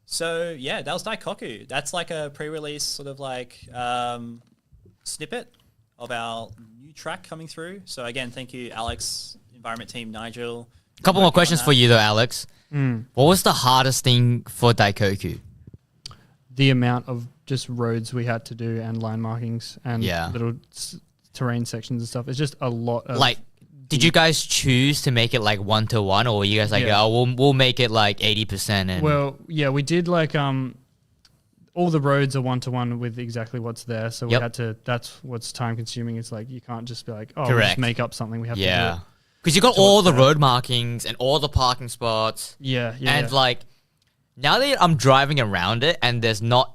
So yeah, that was Daikoku. That's like a pre-release sort of like snippet of our new track coming through. So again, thank you, Alex, Environment Team, Nigel. A couple more questions for you. you though, Alex. What was the hardest thing for Daikoku? The amount of just roads we had to do and line markings and Yeah. little terrain sections and stuff. It's just a lot of Like, did you guys choose to make it like 1-to-1, or were you guys like, Yeah. oh, we'll make it like 80%? And Well, yeah, we did like all the roads are 1-to-1 with exactly what's there. So we Yep. had to. That's what's time consuming. It's like you can't just be like, oh, we'll Correct. just make up something. We have to do yeah, it. because you got So all it's the better. road markings and all the parking spots. Yeah, And like, now that I'm driving around it and there's not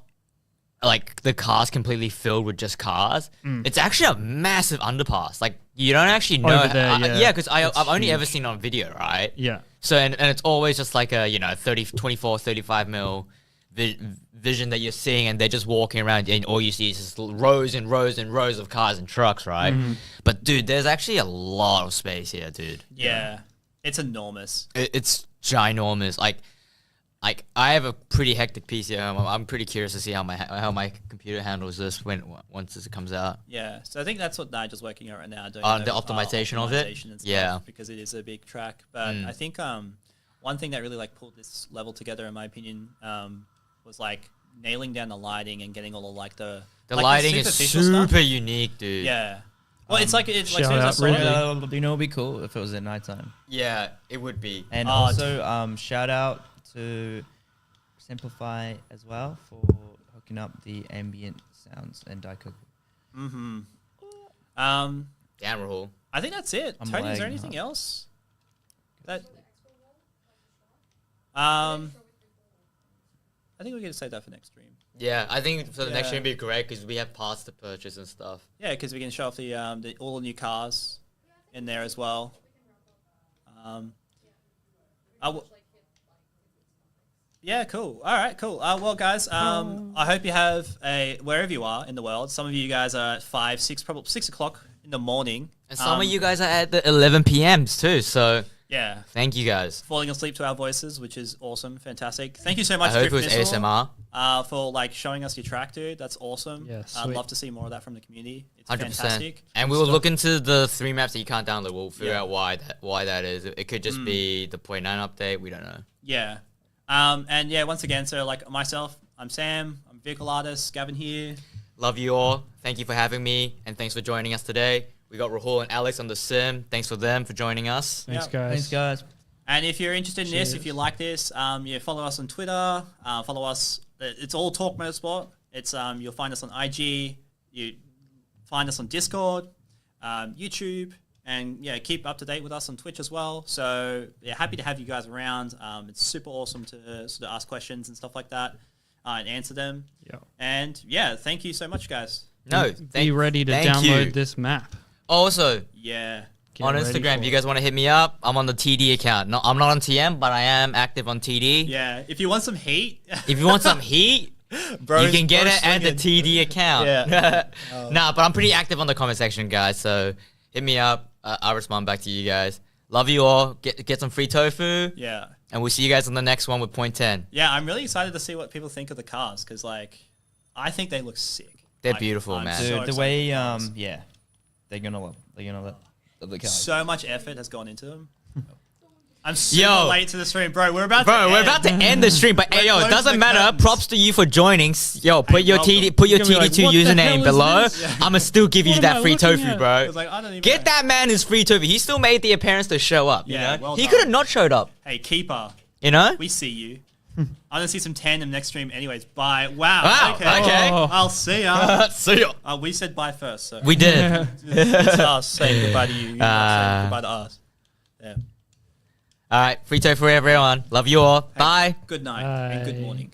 like the car's completely filled with just cars, it's actually a massive underpass. Like, you don't actually know. Over there, yeah. because It's I've only ever huge. seen it on video, right? yeah. So, and it's always just like a, 24, 35 mil vision that you're seeing, and they're just walking around, and all you see is just rows and rows and rows of cars and trucks, right? But, dude, there's actually a lot of space here, dude. Yeah, it's enormous. It's ginormous. Like I have a pretty hectic PC at home. I'm pretty curious to see how my computer handles this once this comes out. Yeah, so I think that's what Nigel's working on right now, doing The optimization of it? optimization and stuff, Yeah. because it is a big track. But I think one thing that really like pulled this level together, in my opinion, was like nailing down the lighting and getting all of like the The like lighting is superficial stuff. super unique, dude. Yeah, Well, it's like Shout soon as I out, saw Rudy. it- You know, it'd be cool if it was at nighttime. Yeah, it would be. And Oh, also, shout out to Simplify as well for hooking up the ambient sounds and Daikoku. Um, Damn, Rahul. I think that's it. I'm Tony, is there lagging anything up. else? That I think we're gonna save that for next stream. Yeah, I think for the next Yeah. stream would be great because we have parts to purchase and stuff. Yeah, because we can show off the all the new cars in there as well. Yeah, cool. All right, cool. Well, guys, I hope you have wherever you are in the world. Some of you guys are at 5, 6, probably 6 o'clock in the morning. And some of you guys are at the 11 p.m.s too, so yeah, thank you guys. falling asleep to our voices, which is awesome, fantastic. Thank you so much, I hope it Drift was Missile, ASMR. for like showing us your track, dude. That's awesome. Yeah, I'd sweet. love to see more of that from the community. It's 100%. fantastic. And we will look into the 3 maps that you can't download. We'll figure Yeah. out why that is. It could just be the 0.9 update. We don't know. Yeah. And yeah, once again, so like myself, I'm Sam, I'm vehicle artist, Gavin here. Love you all. Thank you for having me, and thanks for joining us today. We got Rahul and Alex on the sim. Thanks for them for joining us. Thanks, Yep. guys. Thanks, guys. And if you're interested in this, Cheers. if you like this, yeah, follow us on Twitter. Follow us. It's all Talk Motorsport. It's you'll find us on IG. You find us on Discord, YouTube, and yeah, keep up to date with us on Twitch as well. So yeah, happy to have you guys around. It's super awesome to sort of ask questions and stuff like that, and answer them. Yeah. And yeah, thank you so much, guys. No, Be ready to thank download you. this map. Also, Yeah. Get on ready Instagram, for if you it. guys want to hit me up, I'm on the TD account. No, I'm not on TM, but I am active on TD. Yeah. If you want some heat, If you want some heat, bros, you can get bros it at the swinging. TD account. Yeah. Nah, but I'm pretty active on the comment section, guys. So hit me up. I'll respond back to you guys. Love you all. Get some free tofu. Yeah. And we'll see you guys on the next one with point 10. Yeah, I'm really excited to see what people think of the cars because, like, I think they look sick. They're Like, beautiful, I'm man. so Dude, the excited way, for cars. yeah, they're gonna love the cars. So much effort has gone into them. I'm super Yo. late to the stream, bro. We're about Bro, to we're end. about to end the stream, but hey, yo, it closing doesn't the matter. curtains. Props to you for joining. Yo, put your welcome. TD, put your You're gonna be like, TD2 "What the hell username is below. this?" I'ma still give you What am that I free looking tofu, at? I bro. was like, I don't even Get know. that man his free tofu. He still made the appearance to show up. You Yeah, know? well He done. could have not showed up. Hey, keeper, You know? we see you. I'm gonna see some tandem next stream, anyways. Bye. Wow. Wow, Okay. okay. Oh. I'll see ya. See ya. We said bye first, so We did. it's us saying goodbye to you. You saying goodbye to us. Yeah. All right, free tofu for everyone. Love you all. Bye. Good night and good Bye. morning.